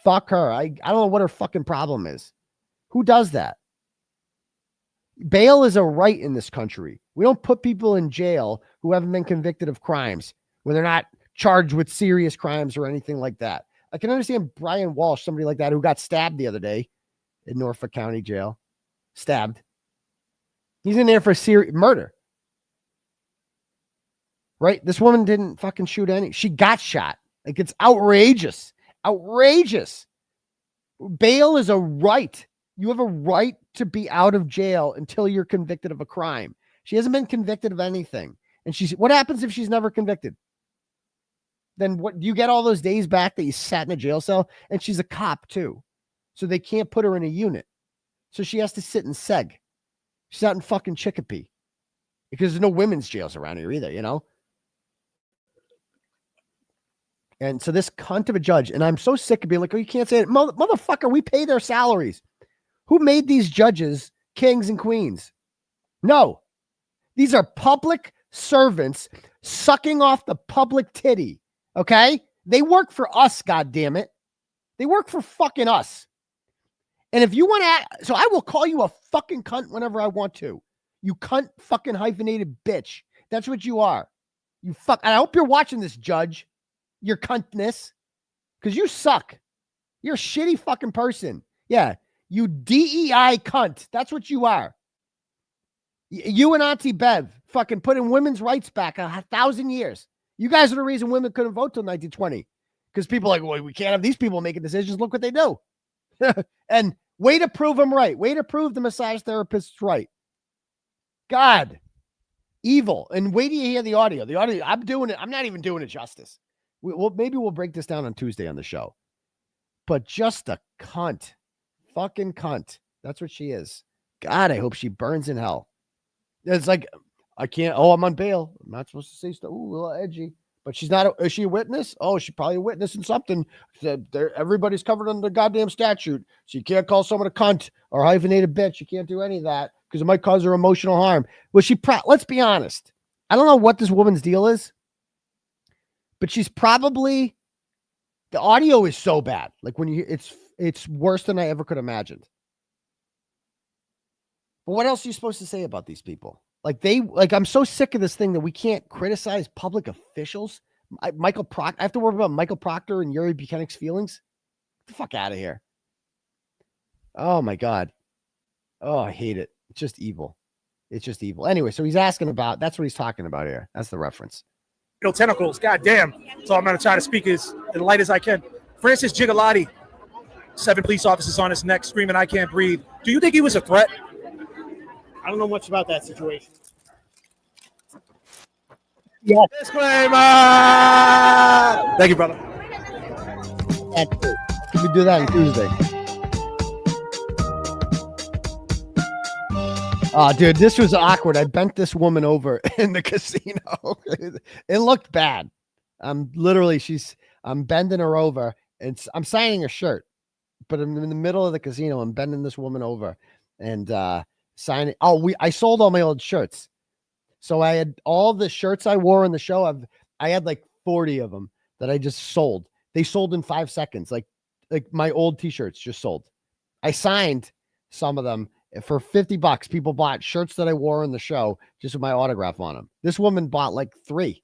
Fuck her. I don't know what her fucking problem is. Who does that? Bail is a right in this country. We don't put people in jail who haven't been convicted of crimes when they're not charged with serious crimes or anything like that. I can understand Brian Walsh, somebody like that, who got stabbed the other day in Norfolk County Jail. Stabbed. He's in there for serious murder. Right? This woman didn't fucking shoot any. She got shot. Like, it's outrageous. Outrageous. Bail is a right. You have a right to be out of jail until you're convicted of a crime. She hasn't been convicted of anything. And what happens if she's never convicted? Then what, do you get all those days back that you sat in a jail cell? And she's a cop too. So they can't put her in a unit. So she has to sit in seg. She's out in fucking Chicopee. Because there's no women's jails around here either, you know? And so this cunt of a judge, and I'm so sick of being like, oh, you can't say it. Motherfucker, we pay their salaries. Who made these judges kings and queens? No. These are public servants sucking off the public titty. Okay? They work for us, goddammit. They work for fucking us. And if you want to, so I will call you a fucking cunt whenever I want to. You cunt fucking hyphenated bitch. That's what you are. You fuck. And I hope you're watching this, judge. Your cuntness. Because you suck. You're a shitty fucking person. Yeah. You DEI cunt. That's what you are. You and Auntie Bev fucking putting women's rights back 1,000 years. You guys are the reason women couldn't vote till 1920. Because people are like, well, we can't have these people making decisions. Look what they do. And way to prove them right. Way to prove the massage therapist's right. God. Evil. And wait till you hear the audio. The audio, I'm doing it. I'm not even doing it justice. Maybe we'll break this down on Tuesday on the show. But just a cunt. Fucking cunt. That's what she is. God, I hope she burns in hell. It's like, I can't. Oh, I'm on bail. I'm not supposed to say stuff. Ooh, a little edgy. But she's not. Is she a witness? Oh, she's probably a witness in something. Everybody's covered under the goddamn statute. So you can't call someone a cunt or hyphenated bitch. You can't do any of that because it might cause her emotional harm. Was she? Let's be honest. I don't know what this woman's deal is, but she's probably. The audio is so bad. Like when you hear it's worse than I ever could imagine. But what else are you supposed to say about these people? I'm so sick of this thing that we can't criticize public officials. Michael Proctor. I have to worry about Michael Proctor and Yuri Buchanan's feelings. Get the fuck out of here. Oh my God. Oh, I hate it. It's just evil. It's just evil. Anyway, so he's asking about, that's what he's talking about here. That's the reference. Tentacles, goddamn. So I'm going to try to speak as light as I can. Francis Gigalotti, 7 police officers on his neck screaming, "I can't breathe." Do you think he was a threat? I don't know much about that situation. Yeah. Disclaimer! Thank you, brother. Can we do that on Tuesday? Oh, dude, this was awkward. I bent this woman over in the casino. It looked bad. I'm bending her over and I'm signing a shirt, but I'm in the middle of the casino. I'm bending this woman over and signing. I sold all my old shirts. So I had all the shirts I wore in the show. I had like 40 of them that I just sold. They sold in 5 seconds. Like my old t-shirts just sold. I signed some of them for $50. People bought shirts that I wore in the show just with my autograph on them. This woman bought like 3.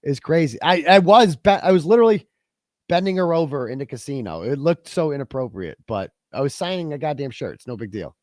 It's crazy. I was literally bending her over in the casino. It looked so inappropriate, but I was signing a goddamn shirt. It's no big deal.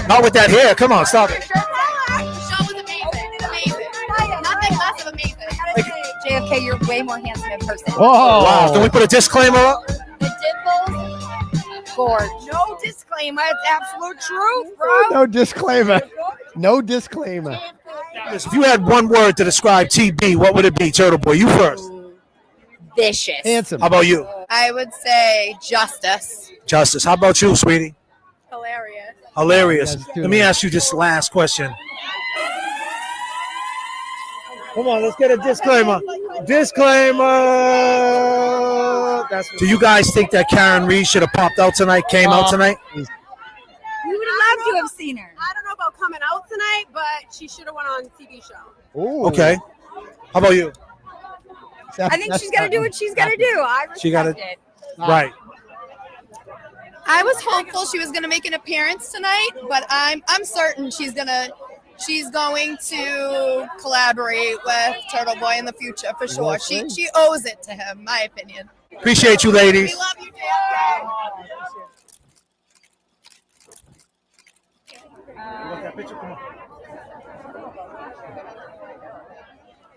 Not with that hair. Come on, stop it. The show was amazing. Amazing. Nothing less of amazing. JFK, you're way more handsome in person. Oh, wow. Can we put a disclaimer up? The dimples, gorge. No disclaimer. It's absolute truth, bro. No disclaimer. No disclaimer. If you had one word to describe TB, what would it be, Turtleboy? You first. Vicious. Handsome. How about you? I would say justice. Justice. How about you, sweetie? Hilarious. Hilarious. Let me ask you this last question. Come on, let's get a disclaimer. Disclaimer. Do you guys think that Karen Reed should have popped out tonight, came out tonight? We would have loved to have seen her. I don't know about coming out tonight, but she should have went on TV show. Ooh. Okay. How about you? I think she's got to do what she's got to do. I respect it. Right. I was hopeful she was going to make an appearance tonight, but I'm certain she's going to collaborate with Turtleboy in the future for sure. She owes it to him, my opinion. Appreciate you, ladies. We love you, JFK.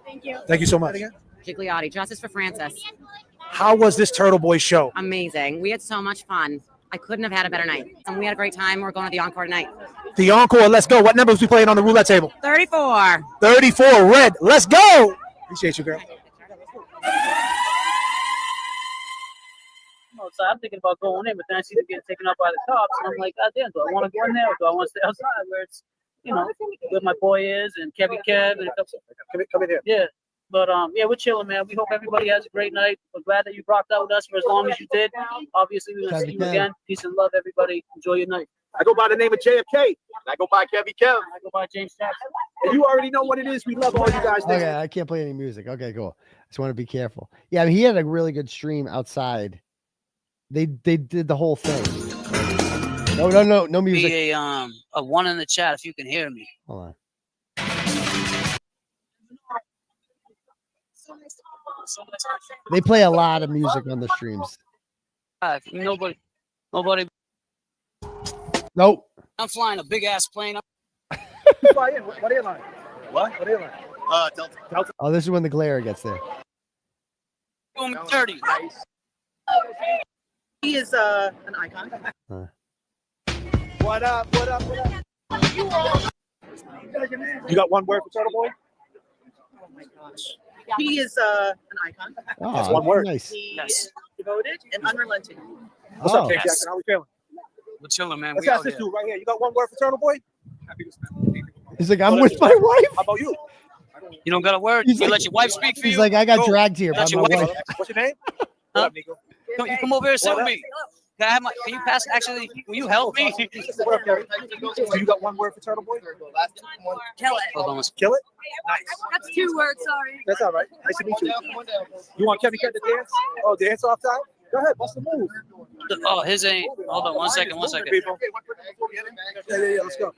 Thank you. Thank you so much. Gigliotti, Justice for Francis. How was this Turtleboy show? Amazing. We had so much fun. I couldn't have had a better night. And we had a great time. We're going to the encore tonight. The encore, let's go. What numbers we playing on the roulette table? 34. 34, red. Let's go. Appreciate you, girl. So I'm thinking about going in, but then I see them getting taken up by the cops, and I'm like, God damn, do I want to go in there or do I want to stay outside where it's, where my boy is and Kev and a couple. Come in here. Yeah. But yeah, we're chilling, man. We hope everybody has a great night. We're glad that you rocked out with us for as long as you did. Obviously, we're gonna see you again. Peace and love, everybody. Enjoy your night. I go by the name of JFK. I go by Kev. I go by James Jackson. And you already know what it is. We love all you guys. Okay, I can't play any music. Okay, cool. Just want to be careful. Yeah, I mean, he had a really good stream outside. They did the whole thing. No music. Be a one in the chat if you can hear me. Hold on. They play a lot of music on the streams. Nobody. Nope. I'm flying a big ass plane. Fly in. What airline? What airline? Delta. Oh, this is when the glare gets there. Boom, 30. He is an icon. What up? What up? What up? You got one word for Turtleboy? Oh my gosh. He is an icon. Oh, That's one word. Nice. He is devoted and unrelenting. What's up, Jay Jackson? How we feeling? We're chilling, man. Let's We ask out this here. dude right here. You got one word for Turtleboy? He's like, I'm with my wife. How about you? You don't got a word? He's You like- let your wife speak for you? He's like, I got Go. dragged here by Let my your wife. What's your name? Huh? What up, Nico? You come over here and sit What with up? me. Can I have my? Can you pass? Actually, will you help me? What up, Gary? So you got one word for Turtleboy? Kill it. Hold on. Kill it? Nice. That's 2 words, sorry. That's all right. Nice to meet you. You want Kevin Cat to dance? Oh, dance off time? Go ahead, bust the move. Oh, his ain't. Hold on, one second. People. Yeah, let's go.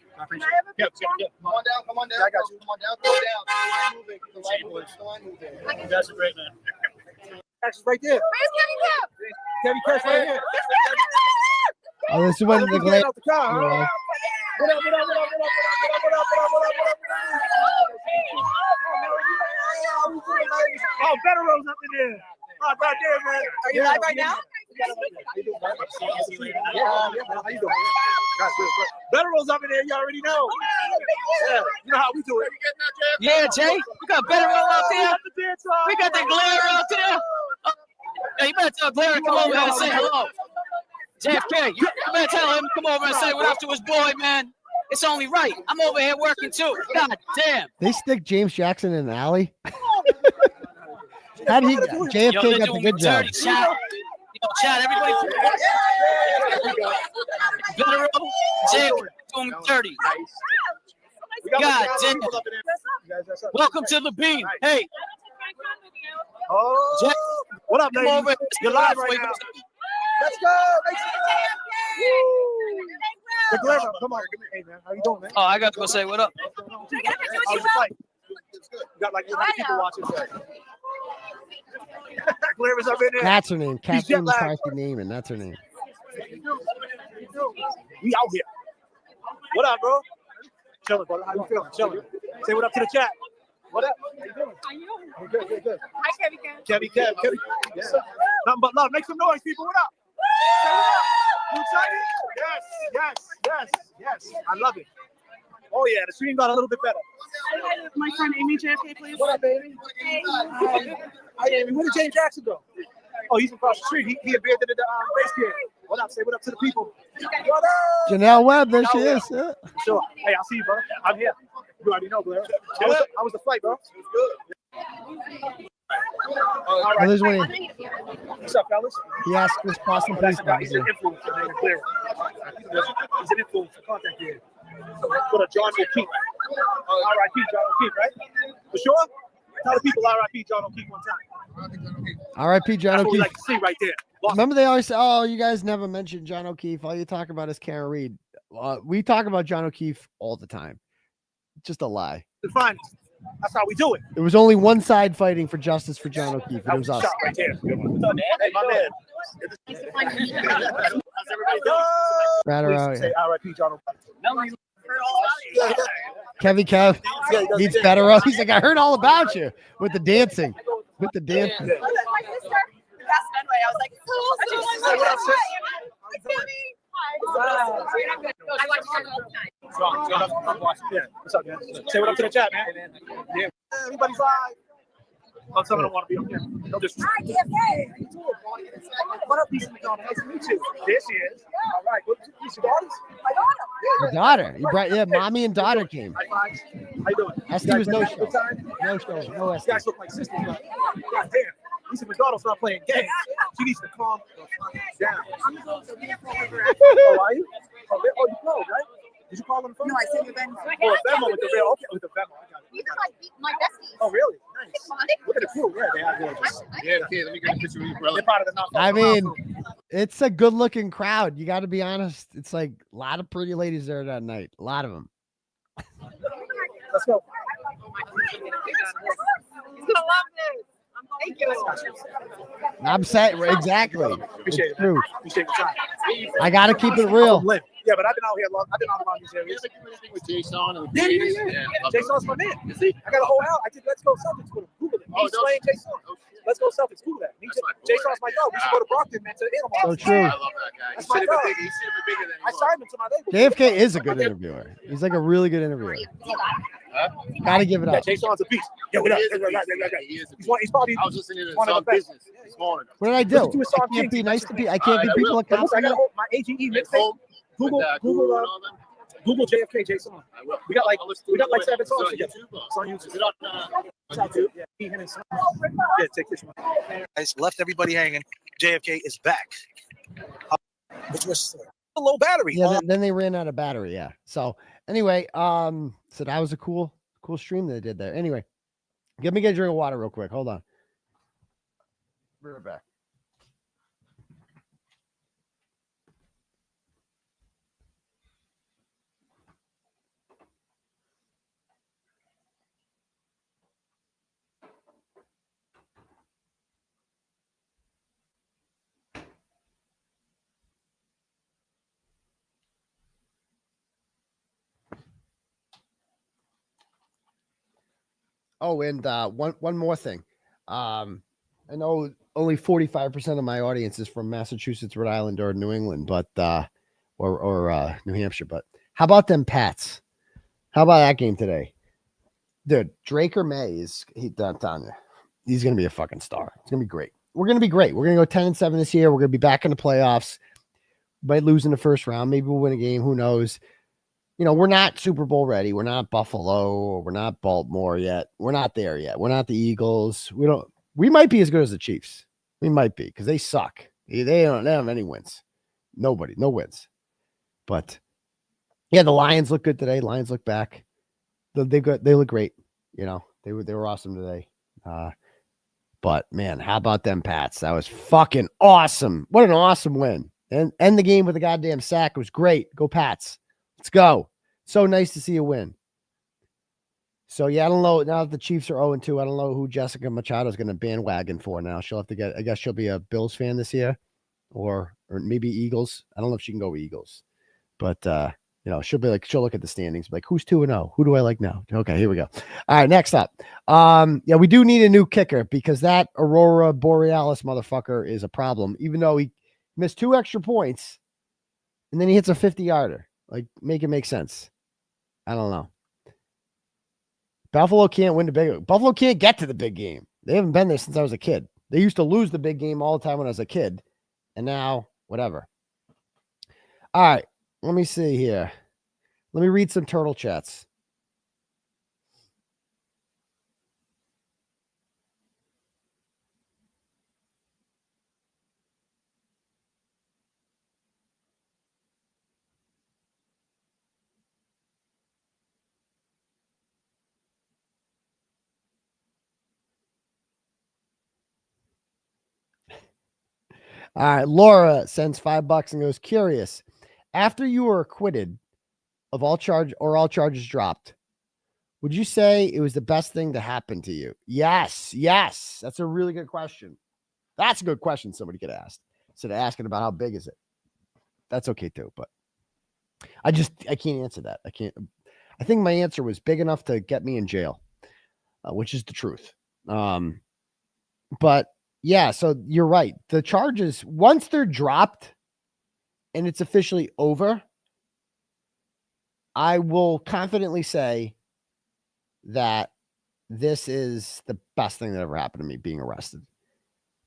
Yeah, come on down, come on down. I got you. Come on down, come on down. You guys are great, man. Cat's right there. Kevin Cat's right here. Oh, this is when the glare. Out the car, huh? Yeah. What up, what up, what up, what up, what up, what up, what up, what up, what up? Oh, Better Rose up in there. Oh, right there, man. Are you live right now? Yeah, how you doing? Better Rose up in there, you already know. Yeah, you know how we do it. Yeah, Jay. We got better roll out there. We got the glare out there. Hey, you better tell Glare to come over here and say hello. JFK, you better tell him come over and say what up to his boy, man. It's only right. I'm over here working too. God damn. They stick James Jackson in the alley. How did he? JFK Yo, they're got the doing me good job. dirty, Chad. Yo, Chad, everybody. Better roll. Jay, doing me dirty. God damn. Welcome to the bean. Hey. Oh, Jack, what up, come ladies? over. You're live right now. Let's go. The Glamour, come on. Hey, man, how you doing, man? Oh, I got to go say what up. How's the fight? You got like 800 people watching. Glamour's up in there. That's her name. He's Kathleen jet lagged. McCarthy Neiman. That's her name. We out here. What up, bro? Chilling, brother. How you feeling? Chilling. Say what up to the chat. What up? How you doing? I'm good, good, good. Hi, Kevin. Kevin. Yeah. Nothing but love. Make some noise, people. What up? You excited? Yes. I love it. Oh, yeah. The stream got a little bit better. My friend Amy JFK, please. What up, baby? Hi, Amy. Where did James Jackson go? Oh, he's across the street. He abandoned the base game. What up? Say what up to the people. What up? Janelle Webb. There she is. Yeah. Sure. Hey, I'll see you, bro. I'm here. You already know, Blair. How was the flight, bro? It was good. All Oh, right. there's one. What's up, fellas? He asked this Boston police He's an influencer, man. Clear. He's an influencer, content creator. What a John O'Keefe. R.I.P. John O'Keefe, right? For sure? Tell the people R.I.P. John O'Keefe one time. R.I.P. John That's what we O'Keefe. like to see right there. Remember, they always say, "Oh, you guys never mentioned John O'Keefe. All you talk about is Karen Reed." We talk about John O'Keefe all the time. Just a lie. The finest. That's how we do it. There was only one side fighting for justice for John O'Keefe, and it was us. Shot right there. Hey, my man. How's everybody doing? Right around, Say yeah. R.I.P. John O'Keefe. Kevy Kev needs better. He's like, I heard all about you with the dancing. With the dancing. My sister, the best Fenway. I was like, Say what up, sis? I watch her all the time. Yeah. What's up, man? Say what up to the chat, man. Yeah. Everybody's live. Oh, some of them want to be on here. No disrespect. What up, Lisa McDonald? Nice to meet you. There she is. All right. Who's your daughters? My daughter. Your daughter. You brought, yeah, mommy and daughter came. High fives. How you doing? Esty was no You guys show. having a good time? No show. No You Esty. guys look like sisters. God damn. Lisa McDonald's not playing games. She needs to calm down. Oh, are you? Oh, you called, right? Did you call on the phone? No, I sent you Venmo. Oh, a Venmo with the real. Okay, with the Venmo. I got it. These are like my besties. Oh, really? Nice. Look at the crew. Yeah, they are gorgeous. Yeah, okay, let me get a picture of you, brother. They're part of the I mean, it's a good looking crowd. You got to be honest. It's like a lot of pretty ladies there that night. A lot of them. Let's go. He's gonna love this. Thank you. I'm saying exactly. Appreciate It's it. Man. true. Appreciate the time. I gotta keep it I'm real. from Lynn. Yeah, but I've been out here long. I've been out around these areas. With Jason and Yeah. Jason's my man. I got a whole hour. I did Let's Go Celtics with him. Google it. He's slaying Jason. Let's Go Celtics. Google that. Jason's my dog. We should go to Brockton, man, to Animal So House. true. I love that guy. That's my dog. I signed him to my label. JFK is a good interviewer. He's like a really good interviewer. Gotta give it Yeah, up. Jason's a beast. Yeah, what up? He's probably I was listening to one of some the best. business this morning. What did I do? Listen to his song, I can't be King. nice to people. I can't give people a But listen, I compliment. got my AGE mixtape. Google JFK Jason. We got like 7 songs together. It's on YouTube. It's on YouTube. Yeah, he, him, and son. Yeah, take this one. Guys, left everybody hanging. JFK is back. Which was a low battery. Yeah, then they ran out of battery. Yeah. So anyway, so that was a cool stream that they did there. Anyway, let me get a drink of water real quick. Hold on. Be right back. Oh, and one more thing. I know only 45% of my audience is from Massachusetts, Rhode Island, or New England, but or New Hampshire. But how about them Pats? How about that game today, dude? Drake or May he's gonna be a fucking star. It's gonna be great. We're gonna be great. We're gonna go 10-7 this year. We're gonna be back in the playoffs. Might lose in the first round. Maybe we'll win a game. Who knows? You know, we're not Super Bowl ready. We're not Buffalo or we're not Baltimore yet. We're not there yet. We're not the Eagles. We might be as good as the Chiefs. We might be because they suck. They don't have any wins. No wins. But yeah, the Lions look good today. Lions look back. They look great. You know, they were awesome today. But man, how about them Pats? That was fucking awesome. What an awesome win. And end the game with a goddamn sack. It was great. Go Pats. Let's go. So nice to see a win. So, yeah, I don't know. Now that the Chiefs are 0-2, I don't know who Jessica Machado is going to bandwagon for now. She'll have to get, I guess she'll be a Bills fan this year or maybe Eagles. I don't know if she can go Eagles. But, you know, she'll look at the standings, be like, who's 2-0? Who do I like now? Okay, here we go. All right, next up. Yeah, we do need a new kicker because that Aurora Borealis motherfucker is a problem, even though he missed 2 extra points and then he hits a 50-yarder. Like, make it make sense. I don't know. Buffalo can't win the big. Buffalo can't get to the big game. They haven't been there since I was a kid. They used to lose the big game all the time when I was a kid. And now, whatever. All right. Let me see here. Let me read some turtle chats. All right. Laura sends $5 and goes, curious. After you were acquitted of all charges dropped, would you say it was the best thing to happen to you? Yes. That's a really good question. That's a good question somebody could ask. Instead of asking about how big is it. That's okay too, but I can't answer that. I think my answer was big enough to get me in jail, which is the truth. But yeah, so you're right. The charges, once they're dropped and it's officially over, I will confidently say that this is the best thing that ever happened to me, being arrested.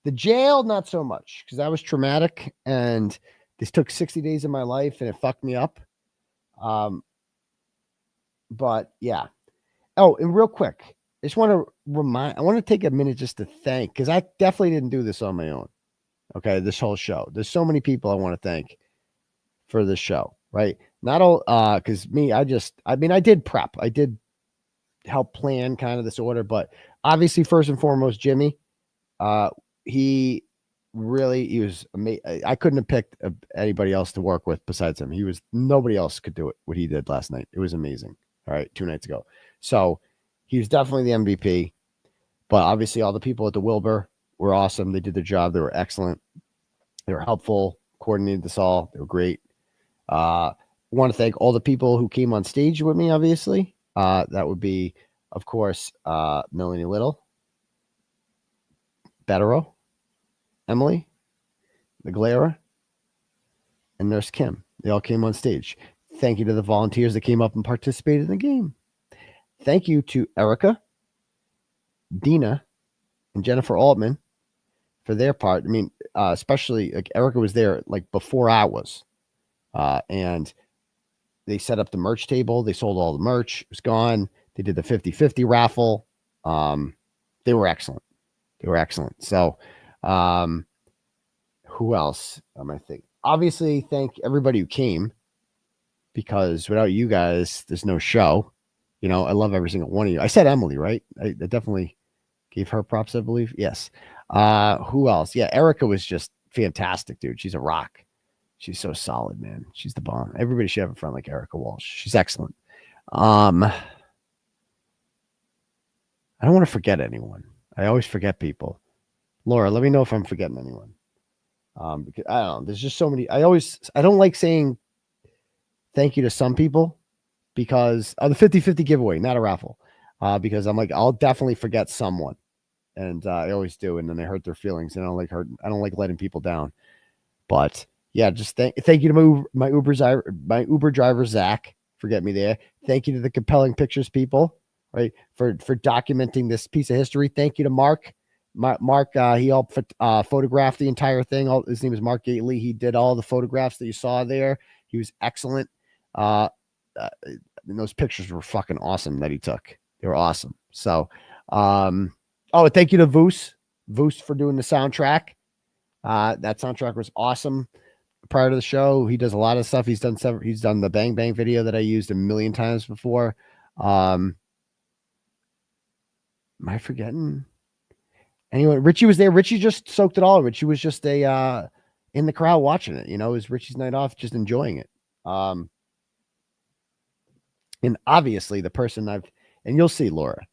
The jail, not so much, because that was traumatic and this took 60 days of my life and it fucked me up. But yeah. Oh, and real quick, I just want to take a minute just to thank, because I definitely didn't do this on my own. Okay, this whole show. There's so many people I want to thank for this show, right? Not all, because I did prep. I did help plan kind of this order, but obviously, first and foremost, Jimmy, he was amazing. I couldn't have picked anybody else to work with besides him. Nobody else could do it, what he did last night. It was amazing. All right, 2 nights ago. So he was definitely the MVP. But obviously all the people at the Wilbur were awesome. They did their job. They were excellent. They were helpful, coordinated this all. They were great. I want to thank all the people who came on stage with me, obviously. That would be, of course, Melanie Little, Bettero, Emily, Naglera, and Nurse Kim. They all came on stage. Thank you to the volunteers that came up and participated in the game. Thank you to Erica, Dina, and Jennifer Altman for their part. I mean, especially like Erica was there like before I was. And they set up the merch table. They sold all the merch. It was gone. They did the 50-50 raffle. They were excellent. They were excellent. So, who else am I thinking? Obviously, thank everybody who came, because without you guys, there's no show. You know, I love every single one of you. I said Emily, right? I definitely gave her props, I believe. Yes. Who else? Yeah, Erica was just fantastic, dude. She's a rock. She's so solid, man. She's the bomb. Everybody should have a friend like Erica Walsh. She's excellent. I don't want to forget anyone. I always forget people. Laura, let me know if I'm forgetting anyone. Because I don't know. There's just so many. I don't like saying thank you to some people because of the 50-50 giveaway, not a raffle. Because I'm like, I'll definitely forget someone. And I always do. And then they hurt their feelings. And I don't like letting people down. But yeah, just thank you to my Uber driver, Zach, for getting me there. Thank you to the compelling pictures people, right, for documenting this piece of history. Thank you to Mark. Mark, he helped photograph the entire thing. His name is Mark Gately. He did all the photographs that you saw there. He was excellent. And those pictures were fucking awesome that he took. They were awesome. So, thank you to Voos for doing the soundtrack. That soundtrack was awesome. Prior to the show, he does a lot of stuff. He's done the Bang Bang video that I used a million times before. Am I forgetting anyone? Richie was there. Richie just soaked it all. Richie was just in the crowd watching it. You know, it was Richie's night off, just enjoying it. And obviously the person and you'll see Laura.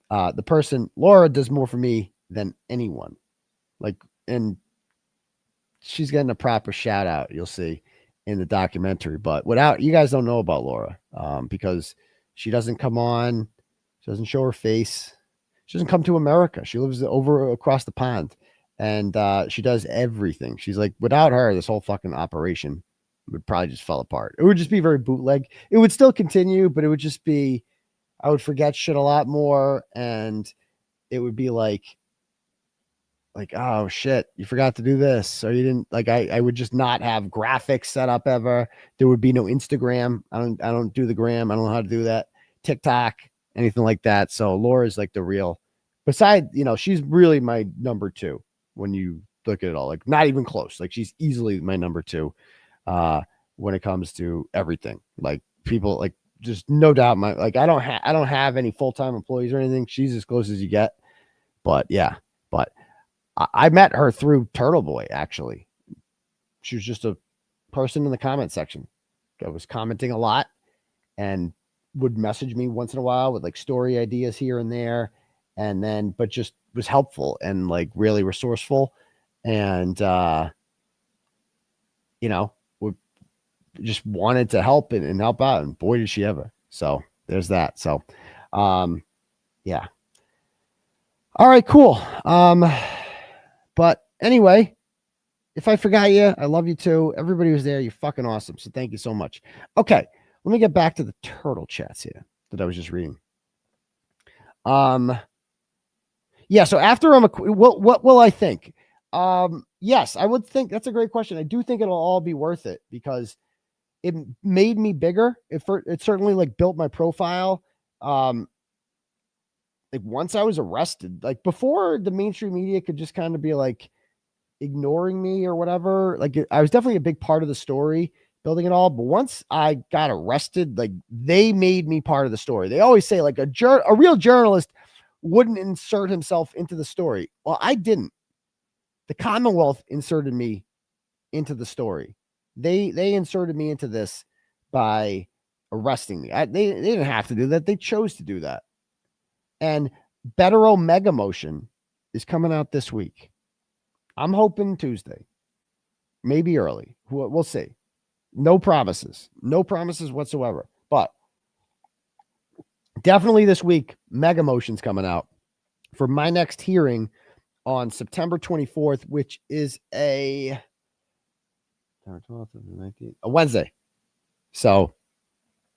Laura does more for me than anyone. And she's getting a proper shout out, you'll see in the documentary. But you guys don't know about Laura because she doesn't come on, she doesn't show her face, she doesn't come to America. She lives over across the pond, and she does everything. She's like, without her, this whole fucking operation would probably just fall apart. It would just be very bootleg. It would still continue, but it would just be, I would forget shit a lot more, and it would be like, oh shit, you forgot to do this, or you didn't, I would just not have graphics set up ever. There would be no Instagram. I don't do the gram. I don't know how to do that. TikTok, anything like that. So Laura's like the real, besides, she's really my number two when you look at it all, like not even close. Like she's easily my number two when it comes to everything. Like people, like just no doubt I don't have any full-time employees or anything. She's as close as you get. But yeah, I met her through Turtleboy, actually. She was just a person in the comment section that was commenting a lot and would message me once in a while with like story ideas here and there. And then, but just was helpful and like really resourceful. And, would just wanted to help and help out. And boy, did she ever. So there's that. So, yeah. All right, cool. But anyway, if I forgot you, I love you too. Everybody was there. You're fucking awesome. So thank you so much. Okay. Let me get back to the turtle chats here that I was just reading. Yeah. So after what will I think? Yes, I would think that's a great question. I do think it'll all be worth it because it made me bigger. It certainly like built my profile. Like once I was arrested, like before the mainstream media could just kind of be like ignoring me or whatever. Like I was definitely a big part of the story, building it all. But once I got arrested, like they made me part of the story. They always say like a real journalist wouldn't insert himself into the story. Well, I didn't. The Commonwealth inserted me into the story. They inserted me into this by arresting me. They didn't have to do that. They chose to do that. And Betero Mega Motion is coming out this week. I'm hoping Tuesday, maybe early. We'll see. No promises whatsoever. But definitely this week, Mega Motion's coming out for my next hearing on September 24th, which is a Wednesday. So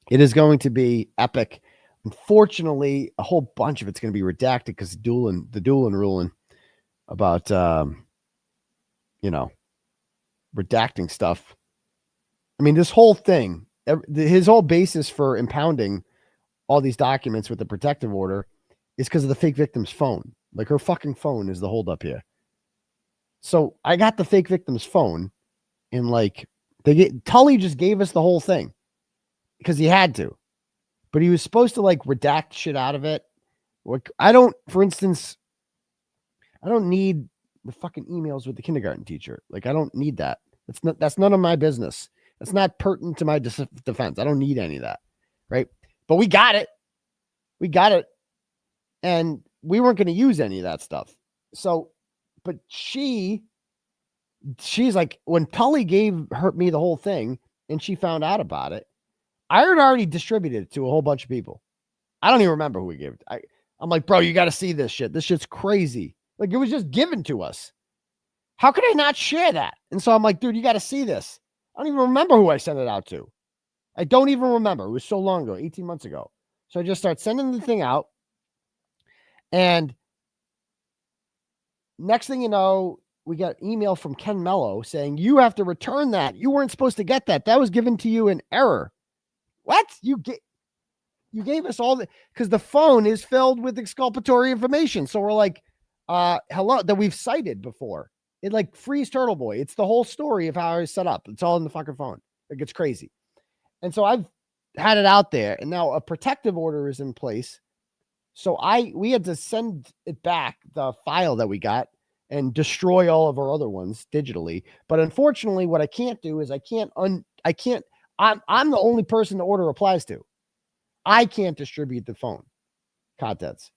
it is going to be epic. Unfortunately, a whole bunch of it's going to be redacted because the Doolin ruling about, redacting stuff. I mean, this whole thing, his whole basis for impounding all these documents with the protective order is because of the fake victim's phone. Like, her fucking phone is the holdup here. So I got the fake victim's phone, and Tully just gave us the whole thing because he had to, but he was supposed to redact shit out of it. For instance, I don't need the fucking emails with the kindergarten teacher. I don't need that. That's none of my business. That's not pertinent to my defense. I don't need any of that. Right. But we got it. And we weren't going to use any of that stuff. So, but she's like, when Tully gave me the whole thing and she found out about it, I had already distributed it to a whole bunch of people. I don't even remember who we gave it to. I'm like, bro, you got to see this shit. This shit's crazy. It was just given to us. How could I not share that? And so I'm like, dude, you got to see this. I don't even remember who I sent it out to. I don't even remember. It was so long ago, 18 months ago. So I just start sending the thing out. And next thing you know, we got email from Ken Mello saying, you have to return that. You weren't supposed to get that. That was given to you in error. What? You gave us all because the phone is filled with exculpatory information. So we're like, hello, that we've cited before. It frees Turtleboy. It's the whole story of how I was set up. It's all in the fucking phone. It gets crazy. And so I've had it out there, and now a protective order is in place. So we had to send it back, the file that we got, and destroy all of our other ones digitally. But unfortunately, what I can't do is I'm the only person the order applies to. I can't distribute the phone contents,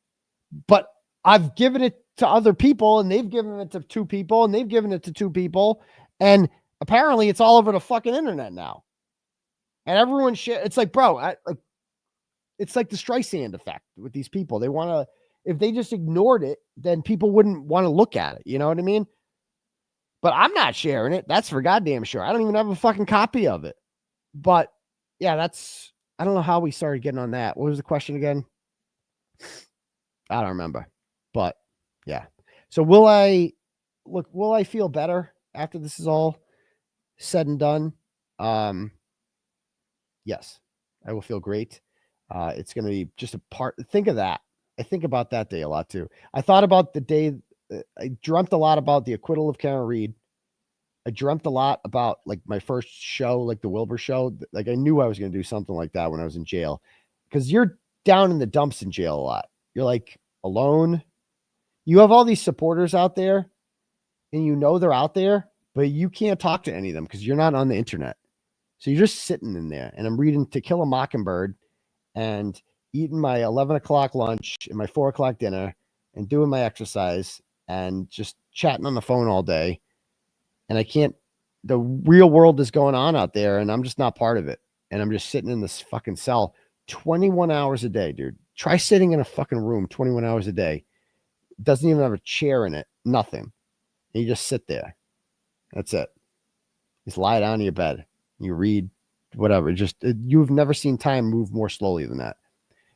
but I've given it to other people, and they've given it to two people, and they've given it to two people. And apparently it's all over the fucking internet now. And everyone it's like, bro, it's like the Streisand effect with these people. They want to, if they just ignored it, then people wouldn't want to look at it. You know what I mean? But I'm not sharing it. That's for goddamn sure. I don't even have a fucking copy of it. But yeah, I don't know how we started getting on that. What was the question again? I don't remember. But yeah. So will I feel better after this is all said and done? Yes, I will feel great. It's going to be just a part. Think of that. I think about that day a lot too. I thought about the day. I dreamt a lot about the acquittal of Karen Reed. I dreamt a lot about my first show, the Wilbur show. I knew I was going to do something like that when I was in jail, because you're down in the dumps in jail a lot. You're alone. You have all these supporters out there, and they're out there, but you can't talk to any of them because you're not on the internet. So you're just sitting in there, and I'm reading To Kill a Mockingbird and eating my 11 o'clock lunch and my 4 o'clock dinner and doing my exercise and just chatting on the phone all day. And the real world is going on out there, and I'm just not part of it. And I'm just sitting in this fucking cell 21 hours a day, dude. Try sitting in a fucking room 21 hours a day. It doesn't even have a chair in it. Nothing. And you just sit there. That's it. Just lie down in your bed. You read whatever. You've never seen time move more slowly than that.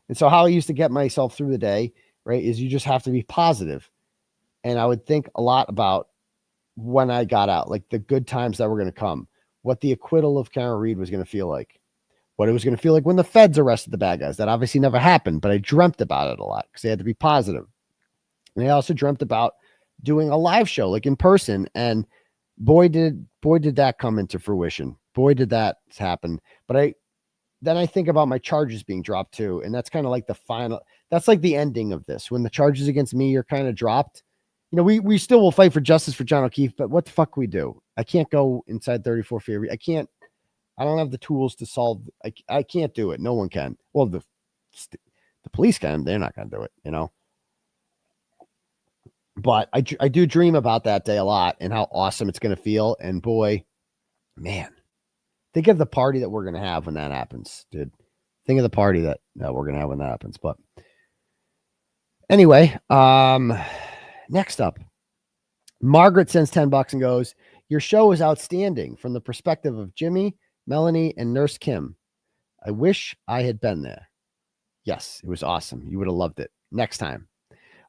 And so how I used to get myself through the day, right, is you just have to be positive. And I would think a lot about when I got out, the good times that were going to come, what the acquittal of Karen Reed was going to feel like, what it was going to feel like when the feds arrested the bad guys. That obviously never happened, but I dreamt about it a lot because they had to be positive. And I also dreamt about doing a live show, in person. And boy, did that come into fruition. Boy, did that happen. But then I think about my charges being dropped too. And that's kind of the final, that's the ending of this. When the charges against me are kind of dropped, we still will fight for justice for John O'Keefe, but what the fuck we do? I can't go inside 34 feet. I don't have the tools to solve. I can't do it. No one can. Well, the police can, they're not going to do it, But I do dream about that day a lot and how awesome it's going to feel. And boy, man, think of the party that we're going to have when that happens, dude. Think of the party that we're going to have when that happens. But anyway, next up, Margaret sends $10 and goes, your show is outstanding from the perspective of Jimmy, Melanie, and Nurse Kim. I wish I had been there. Yes, it was awesome. You would have loved it. Next time.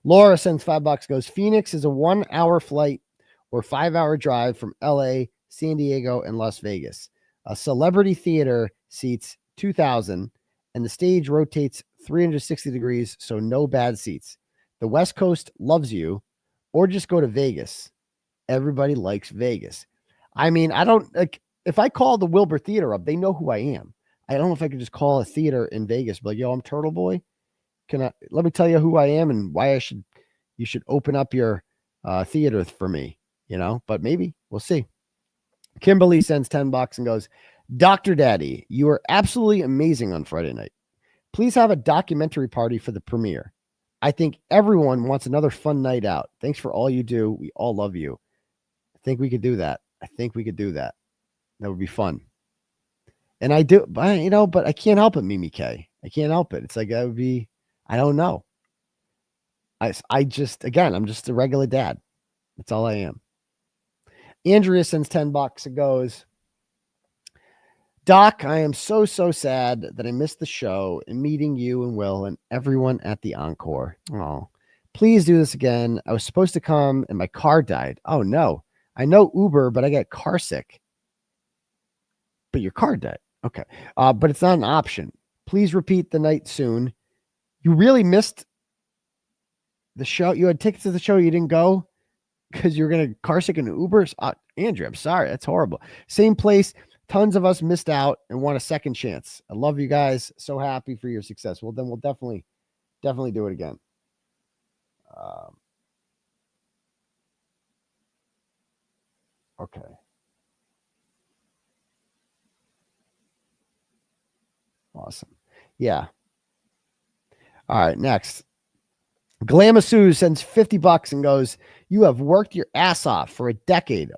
Laura sends $5, goes, Phoenix is a 1 hour flight or 5 hour drive from LA, San Diego, and Las Vegas. A celebrity theater seats 2,000 and the stage rotates 360 degrees, so no bad seats. The West Coast loves you, or just go to Vegas. Everybody likes Vegas. I mean, I don't like if I call the Wilbur Theater up, they know who I am. I don't know if I could just call a theater in Vegas, but like, yo, I'm Turtleboy. Let me tell you who I am and why you should open up your theater for me, but maybe we'll see. Kimberly sends $10 and goes, Dr. Daddy, you are absolutely amazing on Friday night. Please have a documentary party for the premiere. I think everyone wants another fun night out. Thanks for all you do. We all love you. I think we could do that. That would be fun. And I do, but I can't help it, Mimi K. I can't help it. It's like, that would be, I don't know. I'm just a regular dad. That's all I am. Andrea sends $10 and goes, Doc, I am so sad that I missed the show and meeting you and Will and everyone at the Encore. Oh, please do this again. I was supposed to come and my car died. Oh no, I know Uber, but I got car sick. But your car died. Okay. But it's not an option. Please repeat the night soon. You really missed the show. You had tickets to the show. You didn't go because you were going to car sick in Ubers. Andrew, I'm sorry. That's horrible. Same place. Tons of us missed out and want a second chance. I love you guys. So happy for your success. Well, then we'll definitely do it again. Okay. Awesome. Yeah. All right. Next. Glamasu sends $50 and goes, you have worked your ass off for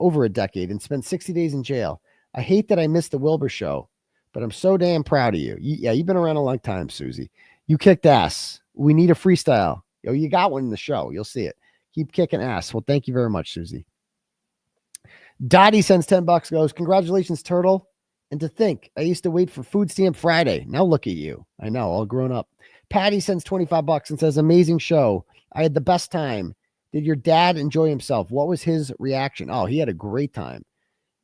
over a decade, and spent 60 days in jail. I hate that I missed the Wilbur show, but I'm so damn proud of you. You've been around a long time, Susie. You kicked ass. We need a freestyle. You got one in the show. You'll see it. Keep kicking ass. Well, thank you very much, Susie. Dottie sends $10, goes, congratulations, Turtle. And to think, I used to wait for Food Stamp Friday. Now look at you. I know, all grown up. Patty sends $25 and says, amazing show. I had the best time. Did your dad enjoy himself? What was his reaction? Oh, he had a great time.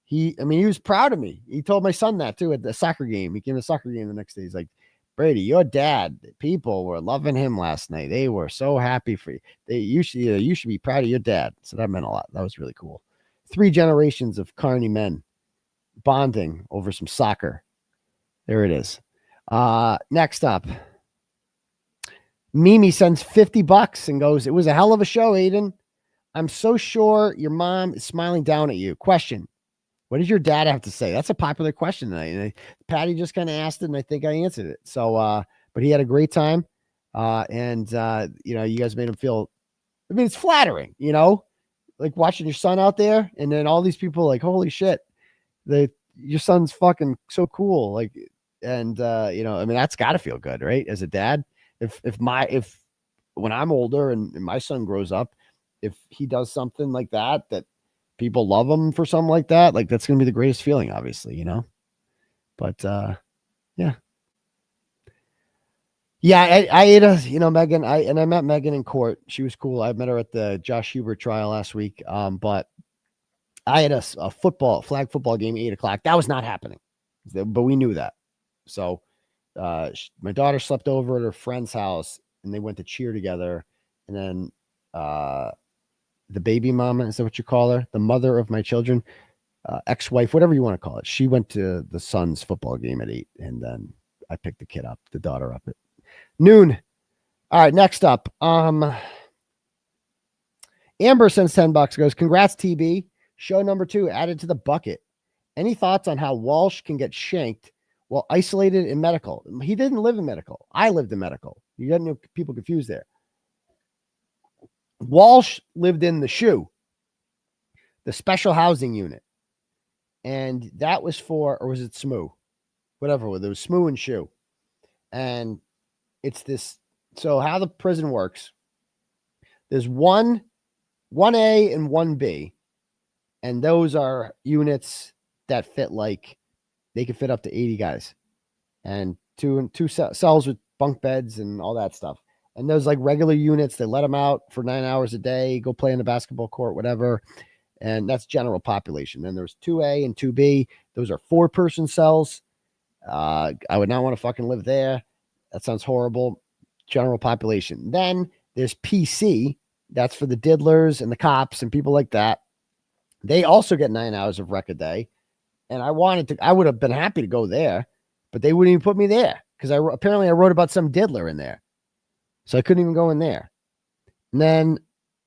He was proud of me. He told my son that too at the soccer game. He came to the soccer game the next day. He's like, Brady, your dad, people were loving him last night. They were so happy for you. You should be proud of your dad. So that meant a lot. That was really cool. 3 generations of Kearney men bonding over some soccer. There it is. Next up, Mimi sends $50 and goes, it was a hell of a show, Aidan. I'm so sure your mom is smiling down at you. Question. What does your dad have to say? That's a popular question tonight. And Patty just kind of asked it, and I think I answered it. So, but he had a great time. And you guys made him feel, it's flattering, like watching your son out there. And then all these people like, holy shit, your son's fucking so cool. Like, and that's gotta feel good, right? As a dad, if when I'm older and my son grows up, if he does something like that people love him for something like that, like that's going to be the greatest feeling, obviously, but yeah. I ate Megan, I met Megan in court. She was cool. I met her at the Josh Hubert trial last week. But I had a flag football game at 8:00. That was not happening, but we knew that. So my daughter slept over at her friend's house and they went to cheer together. And then the baby mama, is that what you call her? The mother of my children, ex-wife, whatever you want to call it. She went to the son's football game at 8, and then I picked the daughter up at noon. All right, next up. Amber sends $10, goes, congrats, TB. Show number 2 added to the bucket. Any thoughts on how Walsh can get shanked while isolated in medical? He didn't live in medical. I lived in medical. You got people confused there. Walsh lived in the SHU, the special housing unit. And that was for, or was it SMU? Whatever, there was SMU and SHU. And it's this, so how the prison works, there's 1A and 1B. And those are units that fit like, they can fit up to 80 guys. And two cells with bunk beds and all that stuff. And those like regular units, they let them out for 9 hours a day, go play in the basketball court, whatever. And that's general population. Then there's 2A and 2B. Those are 4-person cells. I would not want to fucking live there. That sounds horrible. General population. Then there's PC. That's for the diddlers and the cops and people like that. They also get 9 hours of rec a day. And I would have been happy to go there, but they wouldn't even put me there because apparently I wrote about some diddler in there. So I couldn't even go in there. And then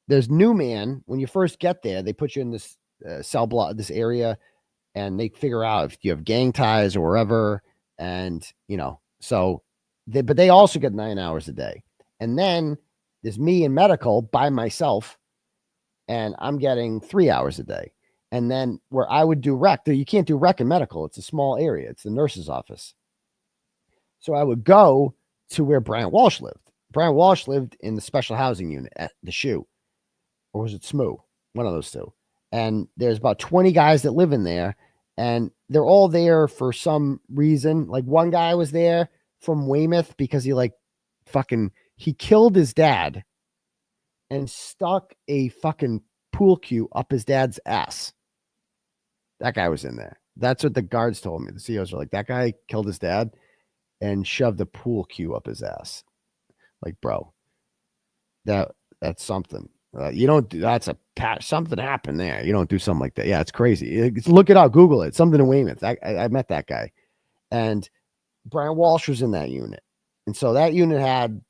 there's Newman. When you first get there, they put you in this cell block, this area, and they figure out if you have gang ties or wherever. And, but they also get 9 hours a day. And then there's me in medical by myself, and I'm getting 3 hours a day. And then where I would do rec, you can't do rec in medical. It's a small area. It's the nurse's office. So I would go to where Brian Walsh lived. Brian Walsh lived in the special housing unit at the SHU. Or was it SMU? One of those two. And there's about 20 guys that live in there. And they're all there for some reason. Like one guy was there from Weymouth because he killed his dad and stuck a fucking pool cue up his dad's ass. That guy was in there. That's what the guards told me. The CEOs were like, that guy killed his dad and shoved a pool cue up his ass. Like, bro, that's something. You don't do something happened there. You don't do something like that. Yeah, it's crazy. Look it up, Google it. Something in Weymouth. I met that guy. And Brian Walsh was in that unit. And so that unit had,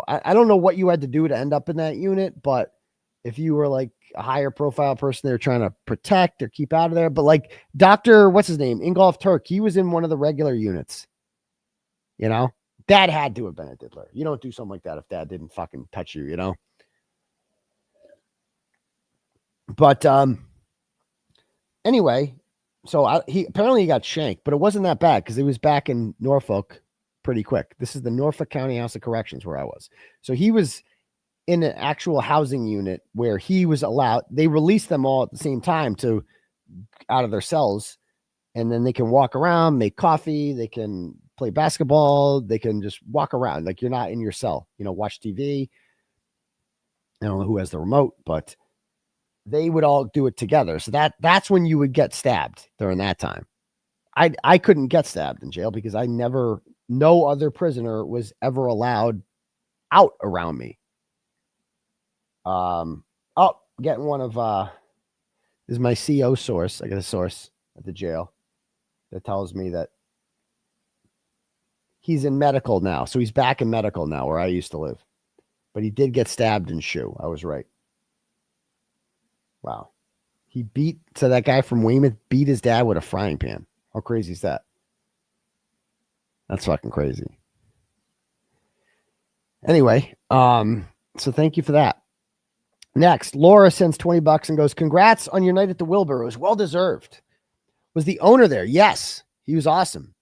I don't know what you had to do to end up in that unit, but if you were like a higher profile person, they're trying to protect or keep out of there. But like Dr. What's his name? Ingolf Turk, he was in one of the regular units. Dad had to have been a diddler. You don't do something like that if dad didn't fucking touch you, But anyway, so he apparently got shanked, but it wasn't that bad because he was back in Norfolk pretty quick. This is the Norfolk County House of Corrections where I was. So he was in an actual housing unit where he was allowed. They released them all at the same time out of their cells, and then they can walk around, make coffee, they can play basketball, they can just walk around like you're not in your cell, watch TV. I don't know who has the remote, but they would all do it together. So that's when you would get stabbed during that time. I couldn't get stabbed in jail because no other prisoner was ever allowed out around me. Getting one of, this is my CO source. I got a source at the jail that tells me that he's in medical now. So he's back in medical now where I used to live, but he did get stabbed in SHU. I was right. Wow. That guy from Weymouth beat his dad with a frying pan. How crazy is that? That's fucking crazy. Anyway, so thank you for that. Next, Laura sends $20 and goes, congrats on your night at the Wilbur. It was well-deserved. Was the owner there? Yes. He was awesome.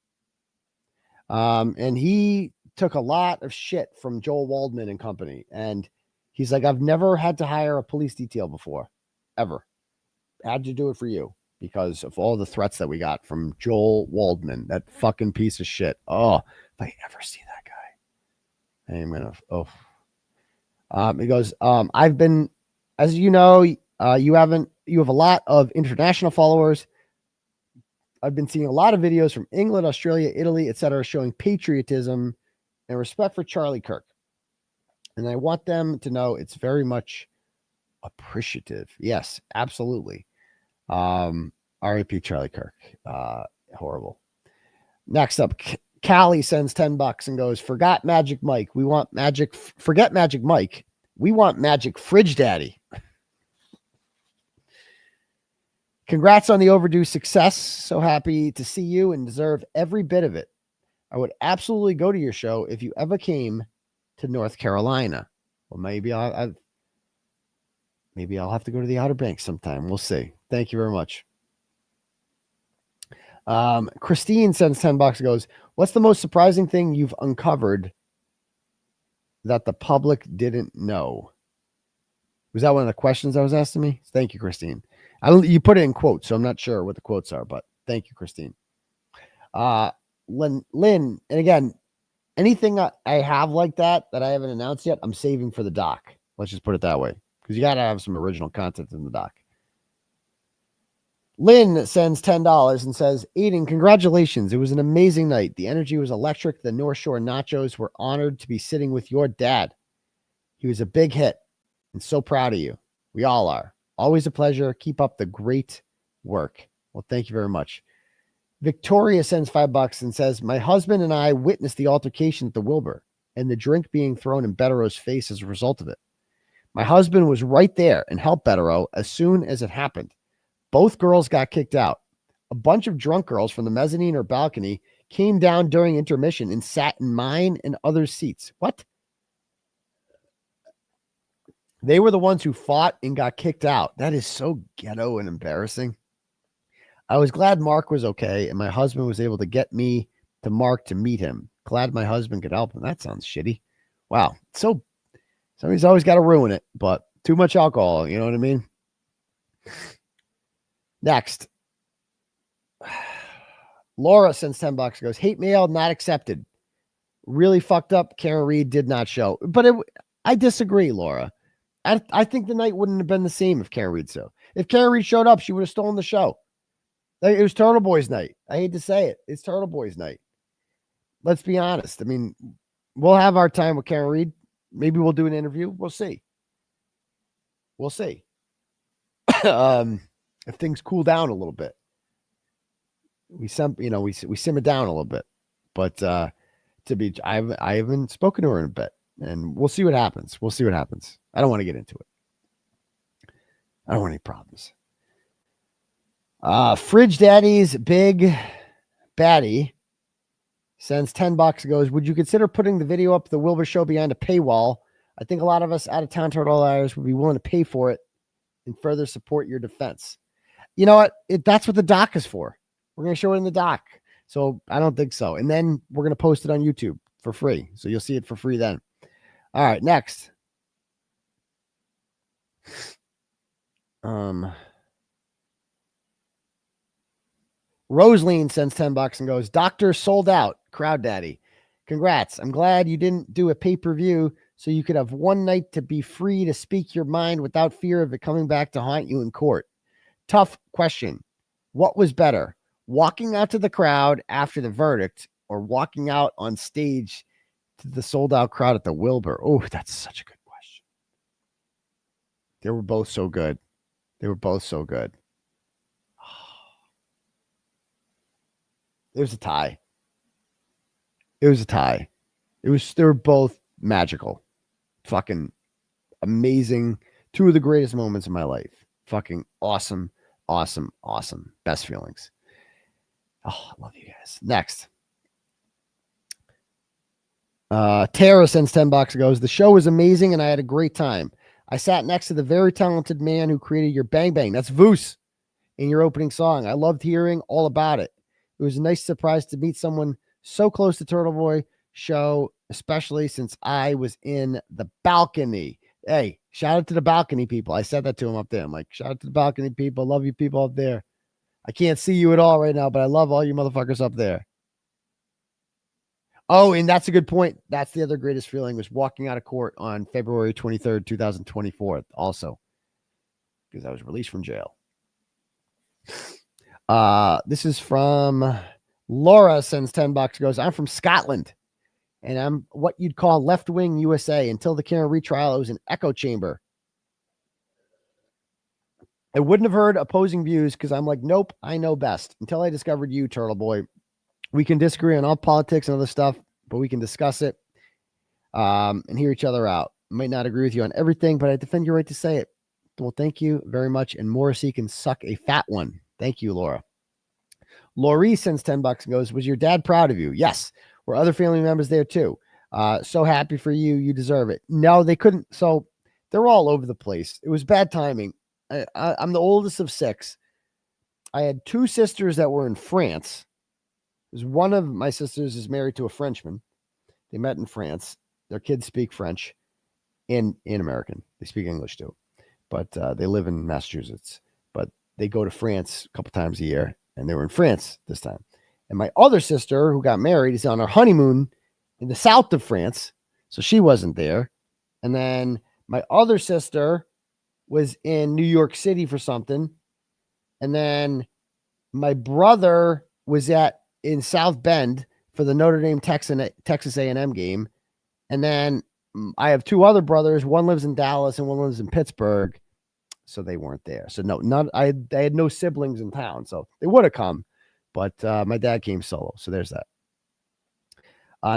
And he took a lot of shit from Joel Waldman and company. And he's like, I've never had to hire a police detail before. Ever. Had to do it for you because of all the threats that we got from Joel Waldman, that fucking piece of shit. Oh, if I ever see that guy, I'm gonna. He goes, I've been, as you know, you have a lot of international followers. I've been seeing a lot of videos from England, Australia, Italy, etc., showing patriotism and respect for Charlie Kirk, and I want them to know it's very much appreciative. Yes, absolutely. R.I.P. Charlie Kirk. Horrible. Next up, Callie sends $10 and goes, forget Magic Mike. We want Magic. Forget Magic Mike. We want Magic Fridge Daddy. Congrats on the overdue success. So happy to see you and deserve every bit of it. I would absolutely go to your show if you ever came to North Carolina. Well, maybe Maybe I'll have to go to the Outer Banks sometime. We'll see. Thank you very much. Christine sends $10 goes, what's the most surprising thing you've uncovered that the public didn't know? Was that one of the questions that was asked to me? Thank you, Christine. You put it in quotes, so I'm not sure what the quotes are, but thank you, Christine. Lynn, and again, anything I have like that I haven't announced yet, I'm saving for the doc. Let's just put it that way, because you got to have some original content in the doc. Lynn sends $10 and says, Aidan, congratulations. It was an amazing night. The energy was electric. The North Shore Nachos were honored to be sitting with your dad. He was a big hit and so proud of you. We all are. Always a pleasure. Keep up the great work. Well, thank you very much. Victoria sends $5 and says, my husband and I witnessed the altercation at the Wilbur and the drink being thrown in Bettero's face as a result of it. My husband was right there and helped Bettero as soon as it happened. Both girls got kicked out. A bunch of drunk girls from the mezzanine or balcony came down during intermission and sat in mine and others' seats. What? They were the ones who fought and got kicked out. That is so ghetto and embarrassing. I was glad Mark was okay, and my husband was able to get me to Mark to meet him. Glad my husband could help him. That sounds shitty. Wow. So somebody's always got to ruin it, but too much alcohol. You know what I mean? Next. Laura sends $10 goes, hate mail not accepted. Really fucked up. Karen Reed did not show. But I disagree, Laura. I think the night wouldn't have been the same if Karen Reed so. If Karen Reed showed up, she would have stolen the show. It was Turtleboy's night. I hate to say it. It's Turtleboy's night. Let's be honest. I mean, we'll have our time with Karen Reed. Maybe we'll do an interview. We'll see. We'll see. If things cool down a little bit, we simmer down a little bit. But I haven't spoken to her in a bit, and we'll see what happens. We'll see what happens. I don't want to get into it. I don't want any problems. Fridge Daddy's Big Baddie sends $10 goes, would you consider putting the video up the Wilbur show behind a paywall? I think a lot of us out of town turtle liars would be willing to pay for it and further support your defense. You know what? That's what the doc is for. We're going to show it in the doc. So I don't think so. And then we're going to post it on YouTube for free. So you'll see it for free then. All right, next. Rosaline sends $10 and goes, Doctor sold out. Crowd Daddy. Congrats. I'm glad you didn't do a pay-per-view so you could have one night to be free to speak your mind without fear of it coming back to haunt you in court. Tough question. What was better? Walking out to the crowd after the verdict or walking out on stage to the sold-out crowd at the Wilbur? Oh, that's such a good question. They were both so good. They were both so good. It was a tie. It was a tie. They were both magical. Fucking amazing. Two of the greatest moments of my life. Fucking awesome. Awesome. Awesome. Best feelings. Oh, I love you guys. Next. Tara sends $10 and goes, the show was amazing and I had a great time. I sat next to the very talented man who created your Bang Bang. That's Voos in your opening song. I loved hearing all about it. It was a nice surprise to meet someone so close to Turtleboy show, especially since I was in the balcony. Hey, shout out to the balcony people. I said that to him up there. I'm like, shout out to the balcony people. Love you people up there. I can't see you at all right now, but I love all you motherfuckers up there. Oh, and that's a good point. That's the other greatest feeling was walking out of court on February 23rd, 2024 also, because I was released from jail. This is from Laura sends $10 goes, I'm from Scotland and I'm what you'd call left-wing USA. Until the Karen retrial, it was an echo chamber. I wouldn't have heard opposing views because I'm like, nope, I know best. Until I discovered you, Turtleboy. We can disagree on all politics and other stuff, but we can discuss it and hear each other out. I might not agree with you on everything, but I defend your right to say it. Well, thank you very much. And Morrissey can suck a fat one. Thank you, Laura. Laurie sends $10 and goes, was your dad proud of you? Yes. Were other family members there too? So happy for you. You deserve it. No, they couldn't. So they're all over the place. It was bad timing. I'm the oldest of 6. I had 2 sisters that were in France. Because one of my sisters is married to a Frenchman. They met in France. Their kids speak French and American. They speak English too, but they live in Massachusetts. But they go to France a couple times a year, and they were in France this time. And my other sister, who got married, is on her honeymoon in the south of France, so she wasn't there. And then my other sister was in New York City for something. And then my brother was in South Bend for the Notre Dame Texas A&M game. And then I have 2 other brothers. One lives in Dallas and one lives in Pittsburgh. So they weren't there. So I had no siblings in town. So they would have come, but my dad came solo. So there's that.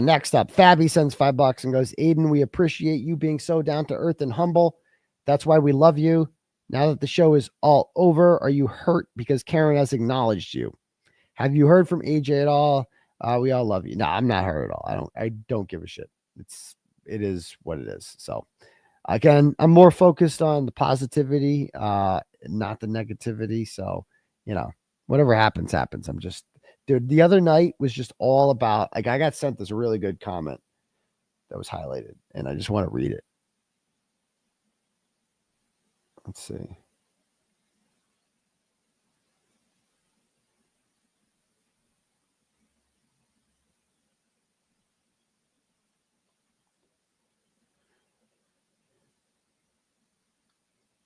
Next up, Fabby sends $5 and goes, Aidan, we appreciate you being so down to earth and humble. That's why we love you. Now that the show is all over, are you hurt because Karen has acknowledged you? Have you heard from AJ at all? We all love you. No, I'm not hurt at all. I don't give a shit. It is what it is. So again, I'm more focused on the positivity, not the negativity. So, whatever happens. I'm just, dude, the other night was just all about, like, I got sent this really good comment that was highlighted, and I just want to read it. Let's see.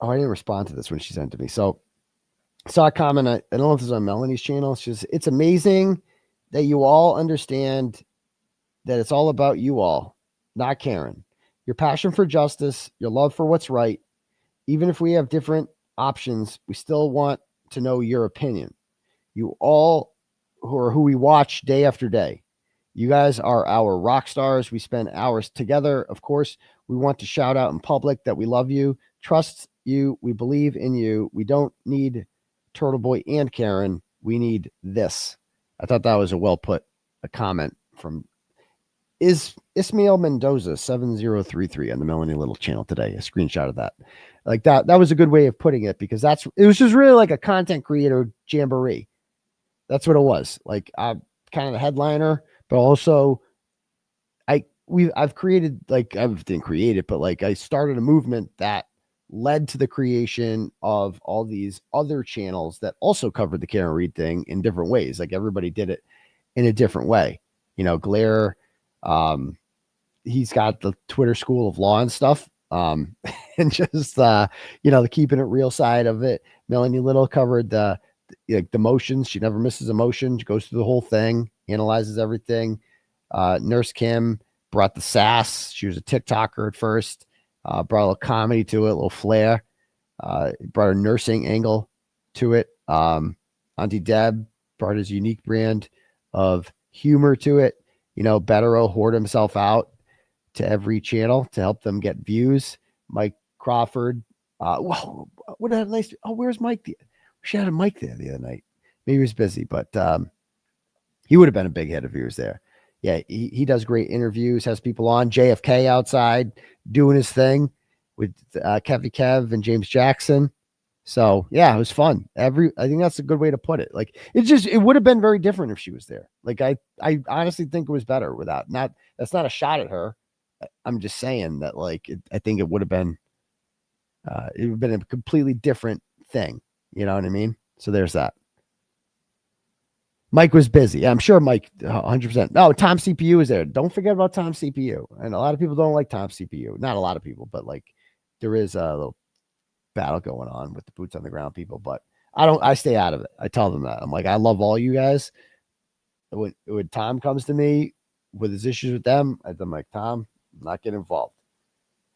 Oh, I didn't respond to this when she sent it to me. So I saw a comment. I don't know if it's on Melanie's channel. She says, it's amazing that you all understand that it's all about you all, not Karen. Your passion for justice, your love for what's right. Even if we have different options, we still want to know your opinion. You all who we watch day after day. You guys are our rock stars. We spend hours together. Of course, we want to shout out in public that we love you, trust you, we believe in you. We don't need Turtleboy and Karen. We need this. I thought that was a comment from Ismail Mendoza 7033 on the Melanie Little channel today. A screenshot of that. Like that was a good way of putting it, because it was just really like a content creator jamboree. That's what it was. Like I'm kind of the headliner, but also I've created, like, I didn't create it, but like I started a movement that led to the creation of all these other channels that also covered the Karen Reed thing in different ways. Like everybody did it in a different way. Glare, he's got the Twitter School of Law and stuff. And just, the keeping it real side of it. Melanie Little covered the motions. She never misses a motion. She goes through the whole thing, analyzes everything. Nurse Kim brought the sass. She was a TikToker at first. Brought a little comedy to it, a little flair. Brought a nursing angle to it. Auntie Deb brought his unique brand of humor to it. Bettero hoard himself out to every channel to help them get views. Mike Crawford. Well, what a nice. Oh, where's Mike? She had a mic there the other night. Maybe he was busy, but he would have been a big hit if he was there. Yeah, he does great interviews, has people on. JFK outside doing his thing with Kevy Kev and James Jackson. So yeah, it was fun. I think that's a good way to put it. Like it would have been very different if she was there. Like I honestly think it was better without. That's not a shot at her. I'm just saying that, like, I think it would have been a completely different thing. You know what I mean? So there's that. Mike was busy. I'm sure Mike 100%. No, Tom CPU is there. Don't forget about Tom CPU. And a lot of people don't like Tom CPU. Not a lot of people, but like there is a little battle going on with the boots on the ground people, but I stay out of it. I tell them that. I'm like, I love all you guys. When Tom comes to me with his issues with them, I'm like, Tom, I'm not getting involved.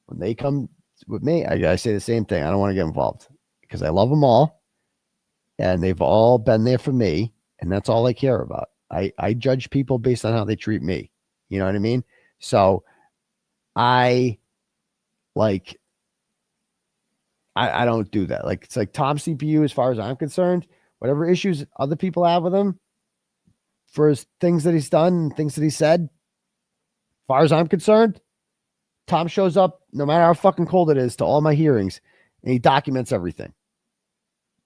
When they come with me, I say the same thing. I don't want to get involved because I love them all. And they've all been there for me. And that's all I care about. I judge people based on how they treat me. You know what I mean? So I don't do that. Like, it's like Tom CPU, as far as I'm concerned, whatever issues other people have with him for his things that he's done and things that he said, as far as I'm concerned, Tom shows up, no matter how fucking cold it is, to all my hearings, and he documents everything.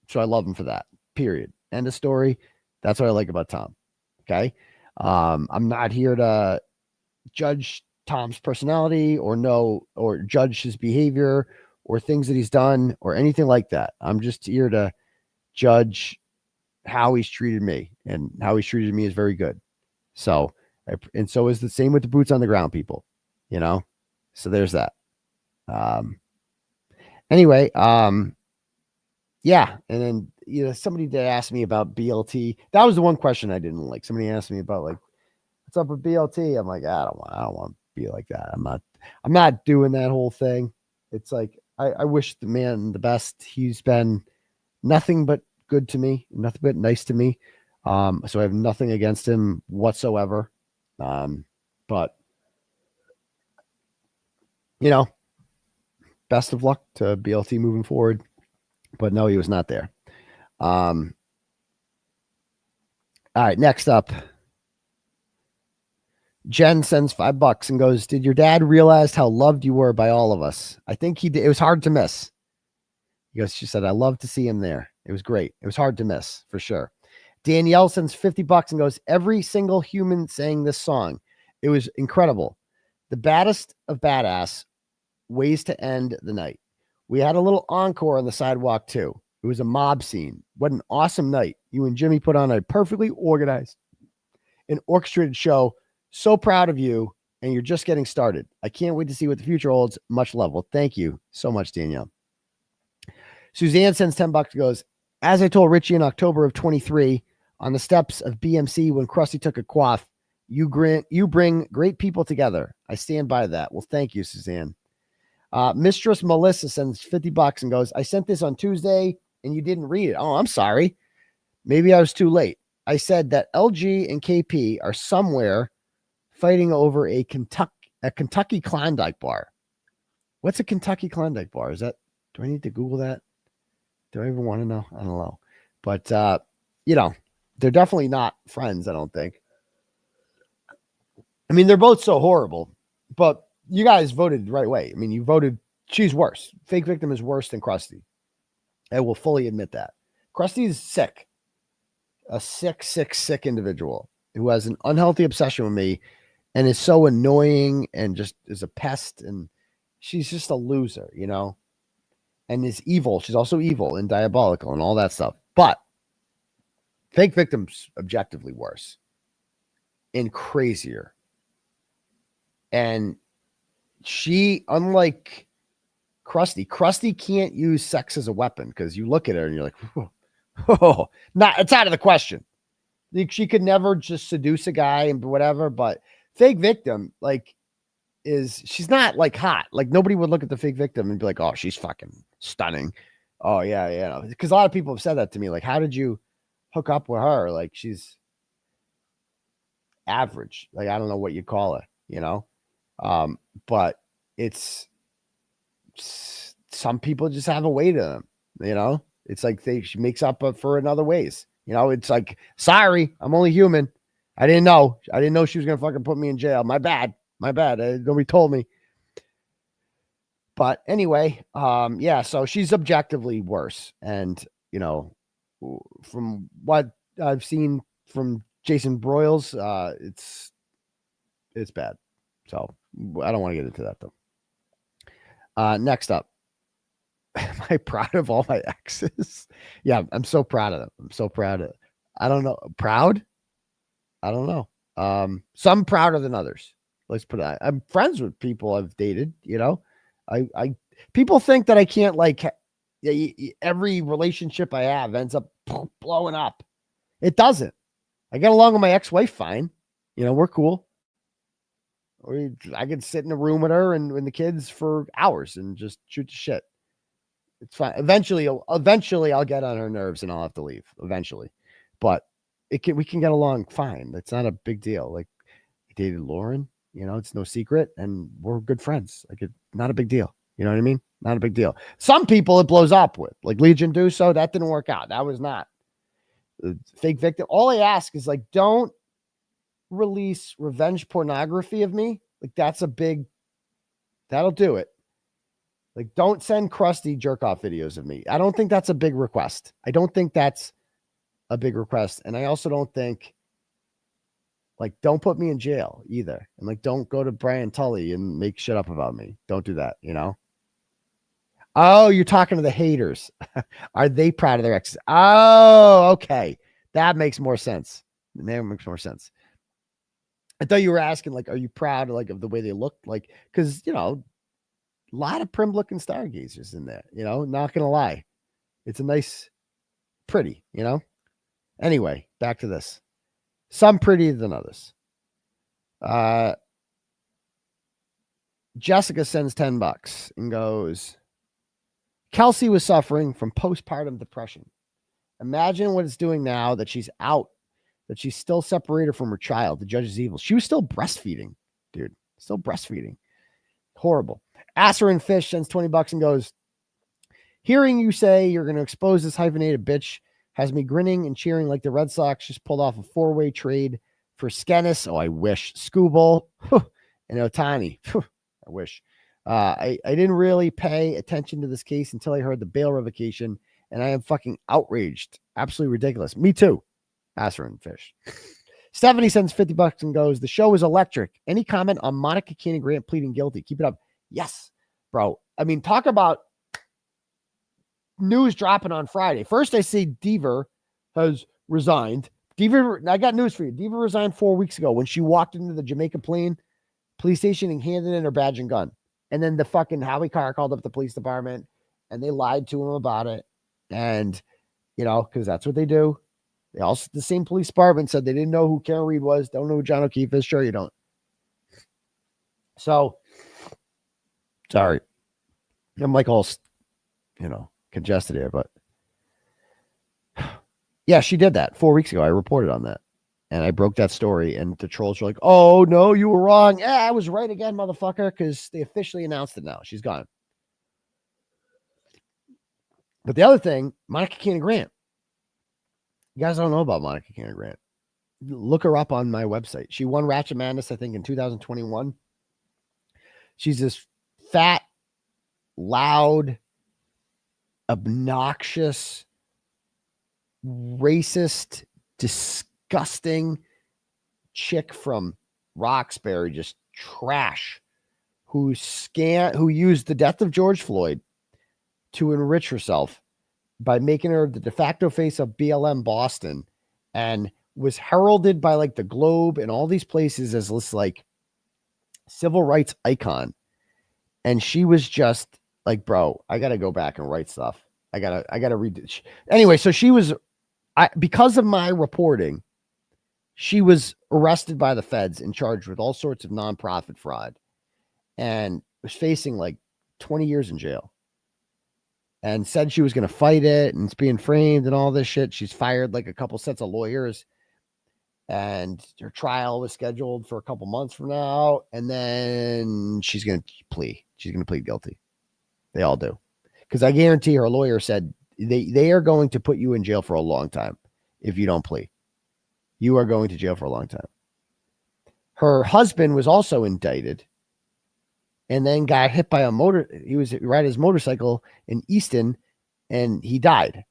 So I love him for that. Period. End of story. That's what I like about Tom. Okay. I'm not here to judge Tom's personality or judge his behavior or things that he's done or anything like that. I'm just here to judge how he's treated me, and how he's treated me is very good. So, and so is the same with the boots on the ground people, so there's that. Anyway, yeah. And then, somebody did ask me about BLT. That was the one question I didn't like. Somebody asked me about what's up with BLT? I'm like, I don't want to be like that. I'm not doing that whole thing. It's like, I wish the man the best. He's been nothing but good to me, nothing but nice to me. So I have nothing against him whatsoever. But best of luck to BLT moving forward. But no, he was not there. All right, next up. Jen sends $5 and goes, did your dad realize how loved you were by all of us? I think he did. It was hard to miss. She said, I love to see him there. It was great. It was hard to miss for sure. Danielle sends $50 and goes, every single human sang this song. It was incredible. The baddest of badass ways to end the night. We had a little encore on the sidewalk too. It was a mob scene. What an awesome night. You and Jimmy put on a perfectly organized and orchestrated show. So proud of you, and you're just getting started. I can't wait to see what the future holds. Much love. Well, thank you so much, Danielle. Suzanne sends $10 and goes, as I told Richie in October of 23 on the steps of BMC when Krusty took a quaff, you bring great people together. I stand by that. Well, thank you, Suzanne. Mistress Melissa sends $50 and goes, I sent this on Tuesday and you didn't read it. Oh, I'm sorry. Maybe I was too late. I said that LG and KP are somewhere fighting over a Kentucky Klondike bar. What's a Kentucky Klondike bar? Do I need to Google that? Do I even want to know? I don't know. But, they're definitely not friends, I don't think. I mean, they're both so horrible, but you guys voted the right way. I mean, you voted, she's worse. Fake Victim is worse than Krusty. I will fully admit that. Krusty is sick. A sick individual who has an unhealthy obsession with me and is so annoying and just is a pest. And she's just a loser, and is evil. She's also evil and diabolical and all that stuff. But Fake Victim's objectively worse and crazier. And she, unlike Krusty can't use sex as a weapon because you look at her and you're like, it's out of the question. She could never just seduce a guy and whatever, but Fake Victim, she's not hot. Nobody would look at the Fake Victim and be like, oh, she's fucking stunning. Oh yeah. Because a lot of people have said that to me. How did you hook up with her? She's average. I don't know what you call her, but it's some people just have a way to them, it's she makes up for in other ways. It's sorry, I'm only human. I didn't know she was going to fucking put me in jail. My bad. Nobody told me. But anyway, yeah, so she's objectively worse. And, from what I've seen from Jason Broyles, it's bad. So I don't want to get into that though. Next up. Am I proud of all my exes? Yeah, I'm so proud of them. I'm so proud of it. I don't know. Proud? I don't know. Some prouder than others. Let's put it. I'm friends with people I've dated, I people think that I can't every relationship I have ends up blowing up. It doesn't. I get along with my ex-wife fine. We're cool. I could sit in a room with her and the kids for hours and just shoot the shit. It's fine. Eventually I'll get on her nerves and I'll have to leave eventually, but we can get along fine. It's not a big deal. I dated Lauren, it's no secret and we're good friends. Not a big deal. You know what I mean? Not a big deal. Some people it blows up with, Legion Duso. That didn't work out. That was not Fake Victim. All I ask is don't release revenge pornography of me. That's a big That'll do it. Like, don't send crusty jerk off videos of me. I don't think that's a big request. And I also don't think, like, don't put me in jail either. And like, don't go to Brian Tully and make shit up about me. Don't do that, you know? Oh, you're talking to the haters. Are they proud of their exes? Oh, okay. That makes more sense. That makes more sense. I thought you were asking, like, are you proud of, like, of the way they look? Like, because, you know, a lot of prim looking stargazers in there, you know, not going to lie. It's a nice, pretty, you know? Anyway, back to this. Some prettier than others. Jessica sends $10 and goes, Kelsey was suffering from postpartum depression. Imagine what it's doing now that she's out, that she's still separated from her child. The judge is evil. She was still breastfeeding, dude. Still breastfeeding. Horrible. Asser Fish sends $20 and goes, hearing you say you're going to expose this hyphenated bitch has me grinning and cheering like the Red Sox just pulled off a 4-way trade for Skennis. Oh, I wish. Skubal and Otani. I wish. I didn't really pay attention to this case until I heard the bail revocation, and I am fucking outraged. Absolutely ridiculous. Me too. Asser Fish. Stephanie sends $50 and goes, the show is electric. Any comment on Monica Kearney Grant pleading guilty? Keep it up. Yes, bro. I mean, talk about news dropping on Friday. First, I see Deaver has resigned. Deaver, I got news for you. Deaver resigned 4 weeks ago when she walked into the Jamaica police station and handed in her badge and gun. And then the fucking Howie Carr called up the police department and they lied to him about it. And, you know, because that's what they do. They also, the same police department said they didn't know who Karen Reed was. Don't know who John O'Keefe is. Sure, you don't. So, sorry. I'm like all, you know, congested here, but yeah, she did that 4 weeks ago. I reported on that and I broke that story and the trolls were like, oh no, you were wrong. Yeah, I was right again, motherfucker. Cause they officially announced it now. She's gone. But the other thing, Monica Kearney Grant, you guys don't know about Monica Kearney Grant. Look her up on my website. She won Ratchet Madness, I think in 2021. She's this fat, loud, obnoxious, racist, disgusting chick from Roxbury, just trash, who used the death of George Floyd to enrich herself by making her the de facto face of BLM Boston, and was heralded by like the Globe and all these places as this like civil rights icon. And she was just like, bro, I got to go back and write stuff. I gotta read it. Anyway, so she was, because of my reporting, she was arrested by the feds and charged with all sorts of nonprofit fraud and was facing like 20 years in jail and said she was going to fight it and it's being framed and all this shit. She's fired like a couple sets of lawyers and her trial was scheduled for a couple months from now. And then she's going to plead. She's going to plead guilty. They all do. Because I guarantee her lawyer said they are going to put you in jail for a long time if you don't plea. You are going to jail for a long time. Her husband was also indicted and then got hit by he was riding his motorcycle in Easton and he died.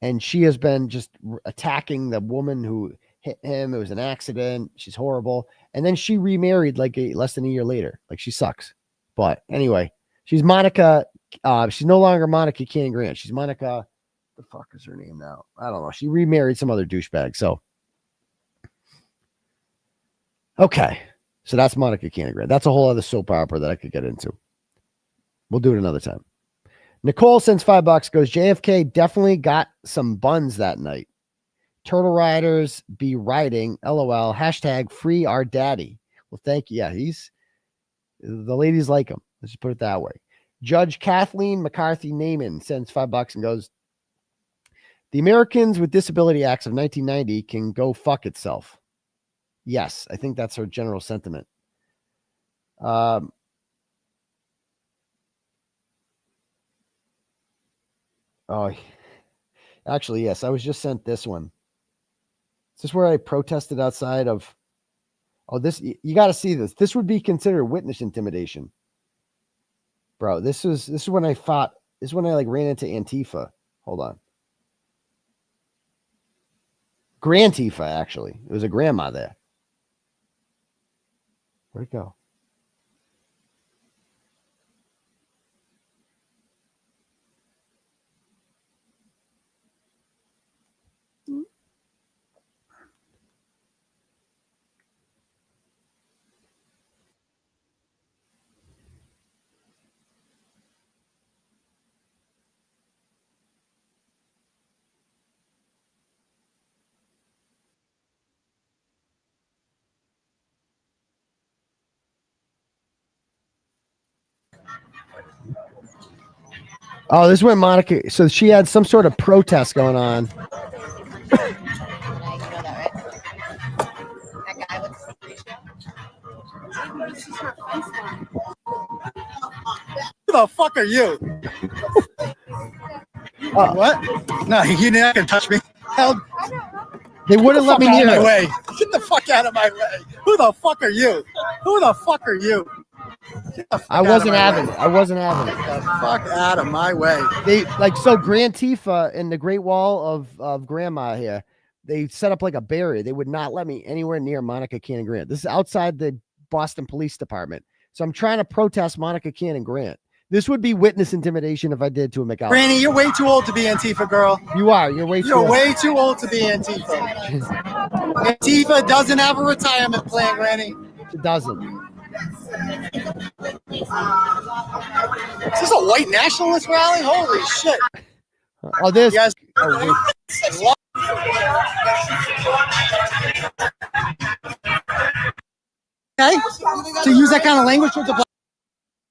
And she has been just attacking the woman who hit him. It was an accident. She's horrible. And then she remarried like less than a year later. Like she sucks. But anyway, she's Monica. She's no longer Monica Kearney Grant. She's Monica. The fuck is her name now? I don't know. She remarried some other douchebag. So, okay. So that's Monica Kearney Grant. That's a whole other soap opera that I could get into. We'll do it another time. Nicole sends $5, goes, JFK definitely got some buns that night. Turtle Riders be riding, LOL, hashtag free our daddy. Well, thank you. Yeah, the ladies like him. Let's just put it that way. Judge Kathleen McCarthy Naiman sends $5 and goes, the Americans with Disability Acts of 1990 can go fuck itself. Yes, I think that's her general sentiment. Oh, actually, yes. I was just sent this one. Is this where I protested outside of? Oh, this you got to see this. This would be considered witness intimidation, bro. This is when I fought. This is when I like ran into Antifa. Hold on, Grantifa actually. It was a grandma there. Where'd it go? Oh, this is when Monica. So she had some sort of protest going on. Who the fuck are you? What? No, you're not gonna touch me. Hell, they wouldn't let me near my her. way. Get the fuck out of my way. Who the fuck are you? Who the fuck are you? I wasn't having it. I wasn't having it. Get the fuck out of my way. They like so Grantifa in the Great Wall of Grandma here. They set up like a barrier. They would not let me anywhere near Monica Cannon Grant. This is outside the Boston Police Department. So I'm trying to protest Monica Cannon Grant. This would be witness intimidation if I did to a McAllister. Granny, you're way too old to be Antifa, girl. You are. You're way too You're old. way too old to be Antifa. Antifa doesn't have a retirement plan, Granny. It doesn't. Is this a white nationalist rally? Holy shit. Oh, this. Yes. Okay. To use that kind of language with the black.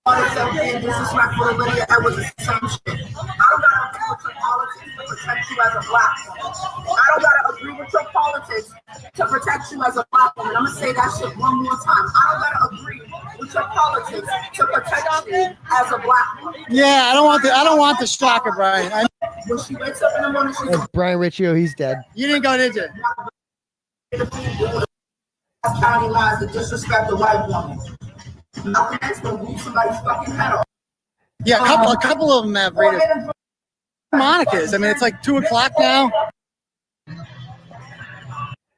Disrespectful to that was the same shit. I don't gotta agree with your politics to protect you as a black woman. I don't gotta agree with your politics to protect you as a black woman. I'm gonna say that shit one more time. I don't gotta agree with your politics to protect you as a black woman. Yeah, I don't want the stalker, Brian. When she wakes up in the morning, she's Like Brian Riccio, he's dead. You didn't go, did you? county lies to disrespect the white woman. Malcolm X gonna beat somebody's fucking head off. Yeah, a couple of them have rated Monica's. I mean, it's like 2 o'clock now.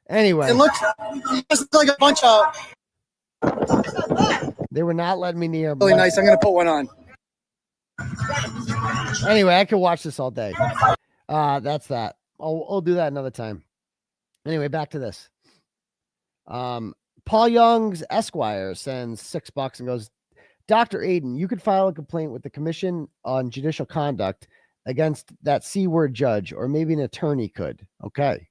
Anyway, It looks like a bunch of they were not letting me near. really nice. I'm gonna put one on. Anyway, I could watch this all day. That's that. I'll do that another time. Anyway, back to this. Paul Young's Esquire sends $6 and goes, Dr. Aidan, you could file a complaint with the Commission on Judicial Conduct against that C-word judge, or maybe an attorney could. Okay.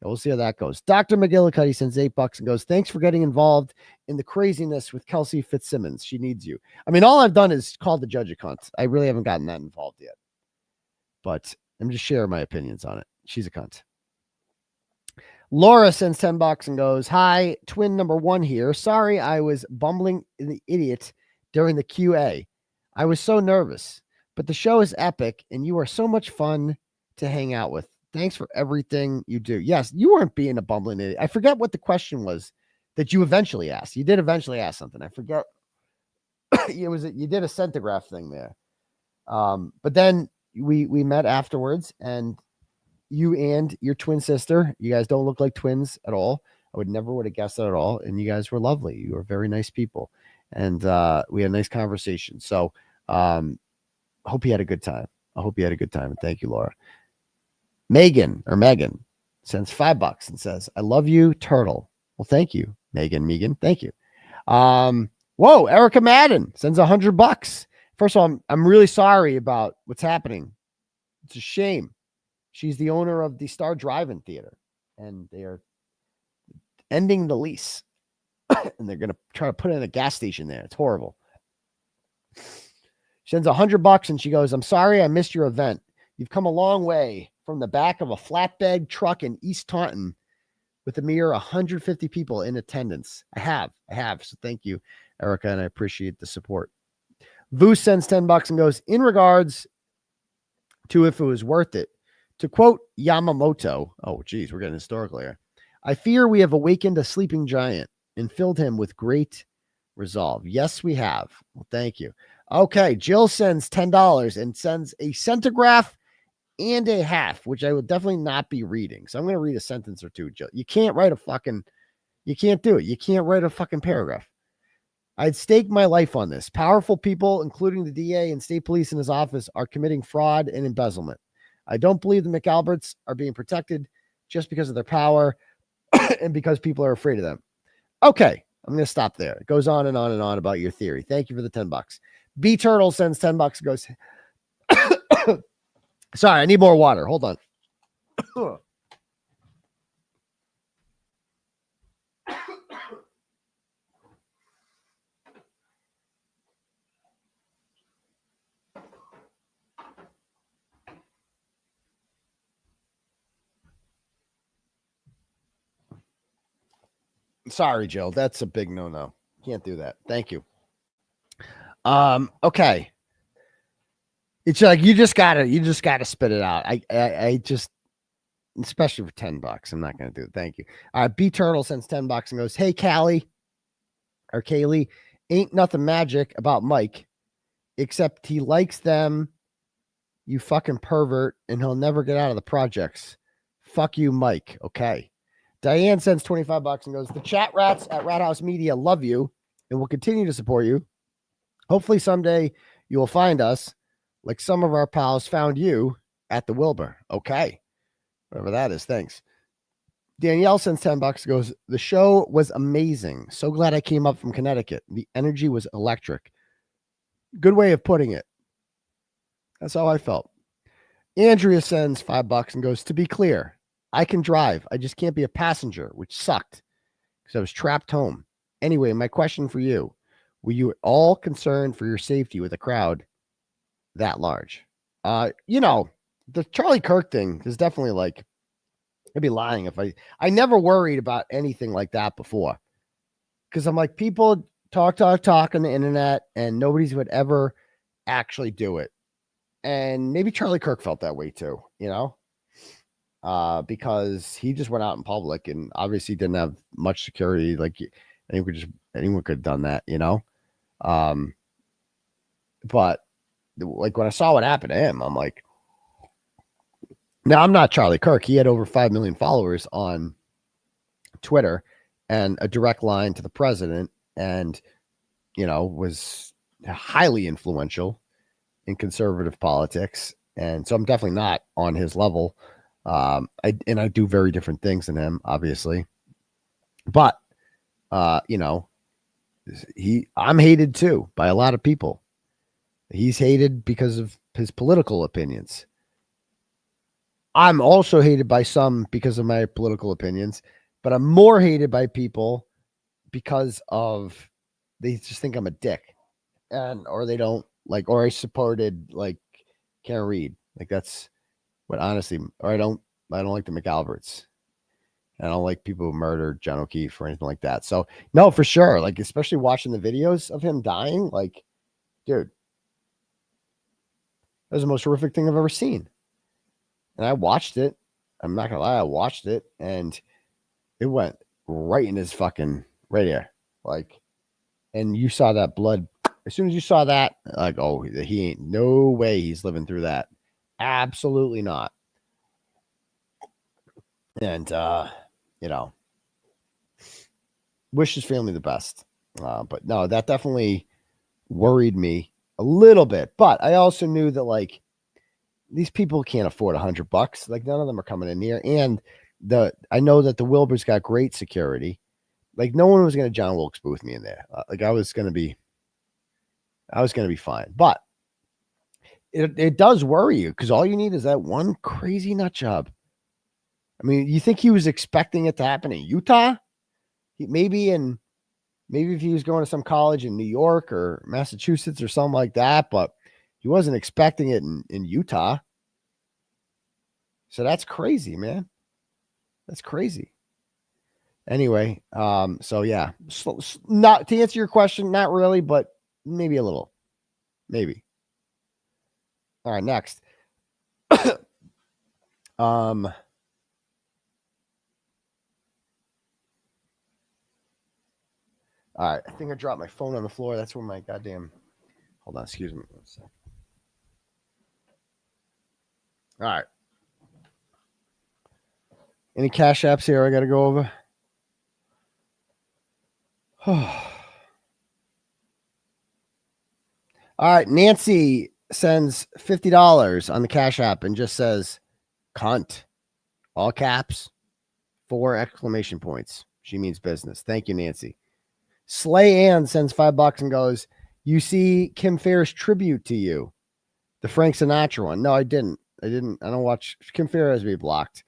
We'll see how that goes. Dr. McGillicuddy sends $8 and goes, thanks for getting involved in the craziness with Kelsey Fitzsimmons. She needs you. I mean, all I've done is called the judge a cunt. I really haven't gotten that involved yet. But I'm just sharing my opinions on it. She's a cunt. Laura sends $10 and goes, hi, twin number 1 here. Sorry, I was bumbling the idiot during the QA. I was so nervous, but the show is epic and you are so much fun to hang out with. Thanks for everything you do. Yes, you weren't being a bumbling idiot. I forget what the question was that you eventually asked. You did eventually ask something. I forget. You did a centigraph thing there. But then we met afterwards, and you and your twin sister, you guys don't look like twins at all. I would have guessed that at all. And you guys were lovely. You were very nice people. And we had a nice conversation. So hope you had a good time. I hope you had a good time. And thank you, Laura. Megan sends $5 and says, I love you, Turtle. Well, thank you, Megan. Thank you. Whoa, Erica Madden sends $100. First of all, I'm really sorry about what's happening. It's a shame. She's the owner of the Star Drive-In Theater, and they are ending the lease. And they're going to try to put in a gas station there. It's horrible. She sends $100 and she goes, I'm sorry I missed your event. You've come a long way from the back of a flatbed truck in East Taunton with a mere 150 people in attendance. I have. So thank you, Erica, and I appreciate the support. Vu sends $10 and goes, in regards to if it was worth it, to quote Yamamoto, oh, geez, we're getting historical here. I fear we have awakened a sleeping giant. and filled him with great resolve. Yes, we have. Well, thank you. Okay, Jill sends $10 and sends a centograph and a half, which I will definitely not be reading. So I'm going to read a sentence or two, Jill. You can't do it. You can't write a fucking paragraph. I'd stake my life on this. Powerful people, including the DA and state police in his office, are committing fraud and embezzlement. I don't believe the McAlberts are being protected just because of their power and because people are afraid of them. Okay, I'm going to stop there. It goes on and on and on about your theory. Thank you for the $10. B Turtle sends $10 and goes, sorry, I need more water. Hold on. Sorry, Jill. That's a big no-no. Can't do that. Thank you. Okay. It's like you just gotta spit it out. I just, especially for $10, I'm not gonna do it. Thank you. All right, B Turtle sends $10 and goes, hey, Kaylee, ain't nothing magic about Mike, except he likes them, you fucking pervert, and he'll never get out of the projects. Fuck you, Mike. Okay. Diane sends $25 and goes, the chat rats at Rat House Media love you and will continue to support you. Hopefully someday you will find us like some of our pals found you at the Wilbur. Okay. Whatever that is. Thanks. Danielle sends $10 and goes, the show was amazing. So glad I came up from Connecticut. The energy was electric. Good way of putting it. That's how I felt. Andrea sends $5 and goes, to be clear, I can drive. I just can't be a passenger, which sucked because I was trapped home. Anyway, my question for you, were you at all concerned for your safety with a crowd that large? The Charlie Kirk thing is definitely like, I'd be lying if I never worried about anything like that before. Because I'm like, people talk on the internet and nobody's would ever actually do it. And maybe Charlie Kirk felt that way too, because he just went out in public and obviously didn't have much security. Like anyone could have done that, but like when I saw what happened to him, I'm like, now I'm not Charlie Kirk. He had over 5 million followers on Twitter and a direct line to the president and, was highly influential in conservative politics. And so I'm definitely not on his level. I do very different things than him, obviously, but, I'm hated too by a lot of people. He's hated because of his political opinions. I'm also hated by some because of my political opinions, but I'm more hated by people because of, they just think I'm a dick or they don't like, or I supported like Karen Reed. Like that's what honestly, or I don't like the McAlberts. I don't like people who murdered John O'Keefe or anything like that. So no, for sure. Like, especially watching the videos of him dying, like, dude, that was the most horrific thing I've ever seen. And I watched it. I'm not gonna lie, I watched it and it went right in his fucking right here. Like, and you saw that blood. As soon as you saw that, like, oh, he ain't no way he's living through that. Absolutely not. And wish his family the best. But no, that definitely worried me a little bit. But I also knew that like these people can't afford $100. Like none of them are coming in here. And I know that the Wilbur's got great security. Like no one was going to John Wilkes Booth me in there. Like I was going to be fine. But it does worry you because all you need is that one crazy nut job. I mean, you think he was expecting it to happen in Utah? Maybe if he was going to some college in New York or Massachusetts or something like that, but he wasn't expecting it in Utah. So that's crazy, man. That's crazy. Anyway, so yeah, not to answer your question, not really, but maybe a little, maybe. All right, next. All right. I think I dropped my phone on the floor. That's where my goddamn. Hold on. Excuse me. 1 second. All right. Any cash apps here I got to go over? All right. Nancy sends $50 on the cash app and just says, cunt. All caps. 4 exclamation points. She means business. Thank you, Nancy. Slay Ann sends $5 and goes, you see Kim Fair's tribute to you. The Frank Sinatra one. No, I didn't. I don't watch. Kim Fair has to be blocked.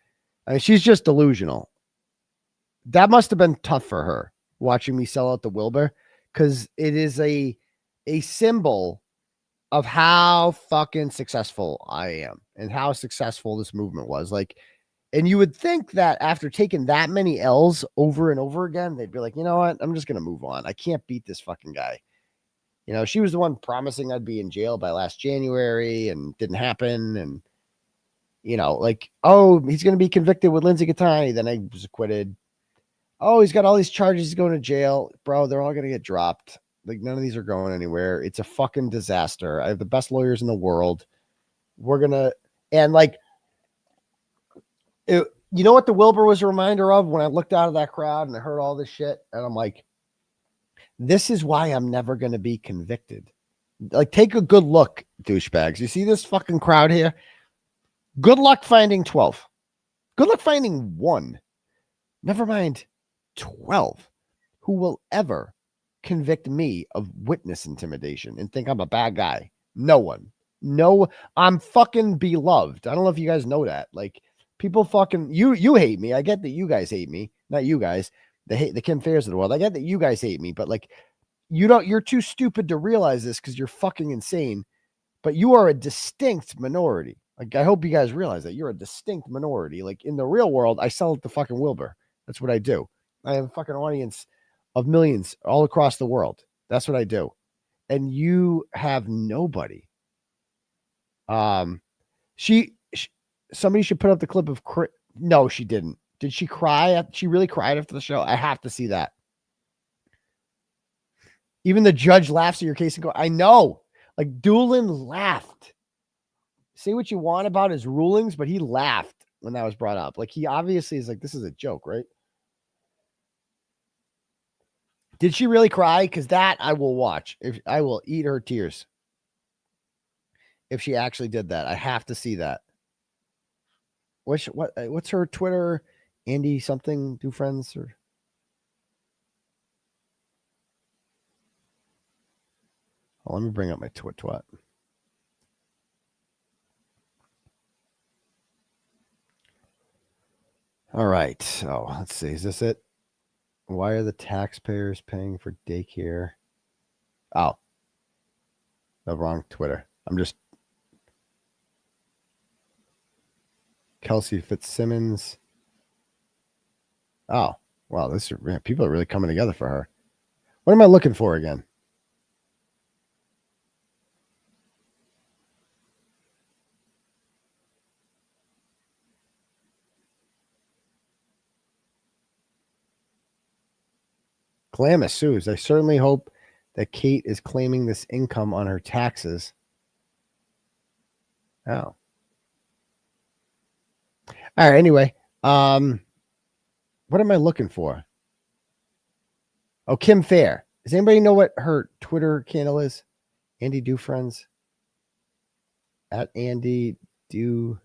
I mean, she's just delusional. That must have been tough for her watching me sell out the Wilbur, because it is a symbol of how fucking successful I am and how successful this movement was. Like, and you would think that after taking that many L's over and over again, they'd be like, you know what? I'm just going to move on. I can't beat this fucking guy. You know, she was the one promising I'd be in jail by last January and didn't happen. And, you know, like, oh, he's going to be convicted with Lindsay Gattani. Then I was acquitted. Oh, he's got all these charges. He's going to jail. Bro, they're all going to get dropped. Like, none of these are going anywhere. It's a fucking disaster. I have the best lawyers in the world. We're going to, and like, you know what the Wilbur was a reminder of when I looked out of that crowd and I heard all this shit? And I'm like, this is why I'm never going to be convicted. Like, take a good look, douchebags. You see this fucking crowd here? Good luck finding 12. Good luck finding 1. Never mind 12 who will ever convict me of witness intimidation and think I'm a bad guy. No one. No, I'm fucking beloved. I don't know if you guys know that. Like, people fucking, you hate me. I get that you guys hate me. Not you guys. The Kim Fairs of the world. I get that you guys hate me, but like, you're too stupid to realize this because you're fucking insane, but you are a distinct minority. Like, I hope you guys realize that you're a distinct minority. Like, in the real world, I sell it to fucking Wilbur. That's what I do. I have a fucking audience of millions all across the world. That's what I do. And you have nobody. Somebody should put up the clip of, no, she didn't. Did she cry? She really cried after the show. I have to see that. Even the judge laughs at your case and go, I know. Like, Doolin laughed. Say what you want about his rulings, but he laughed when that was brought up. Like, he obviously is like, this is a joke, right? Did she really cry? Because that I will watch. If I will eat her tears. If she actually did that, I have to see that. What's her Twitter? Andy something, do friends or let me bring up my twat. All right, so let's see. Is this it? Why are the taxpayers paying for daycare? Oh, the wrong Twitter. I'm just Kelsey Fitzsimmons. Oh, wow. People are really coming together for her. What am I looking for again? Glamis sues. I certainly hope that Kate is claiming this income on her taxes. Oh. All right. Anyway, what am I looking for? Oh, Kim Fair. Does anybody know what her Twitter handle is? Andy Do Friends. At Andy Do.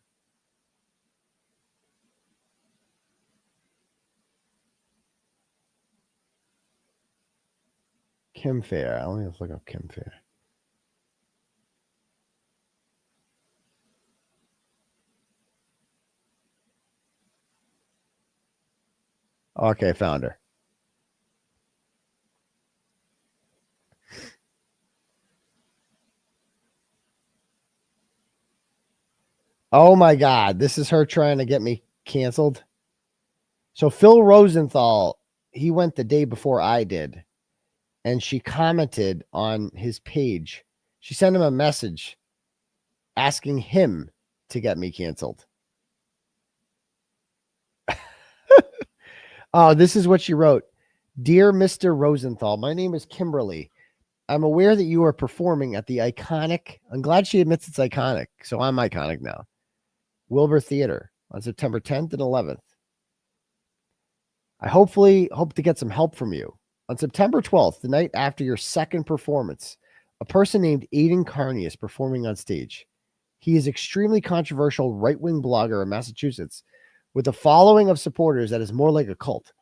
Kim Fair. Let me look up Kim Fair. Okay, found her. Oh my God. This is her trying to get me canceled. So Phil Rosenthal, he went the day before I did. And she commented on his page. She sent him a message asking him to get me canceled. Oh, this is what she wrote. Dear Mr. Rosenthal, my name is Kimberly. I'm aware that you are performing at the iconic, I'm glad she admits it's iconic, so I'm iconic now, Wilbur Theater on September 10th and 11th. I hope to get some help from you. On September 12th, the night after your second performance, a person named Aidan Kearney is performing on stage. He is extremely controversial right-wing blogger in Massachusetts with a following of supporters that is more like a cult.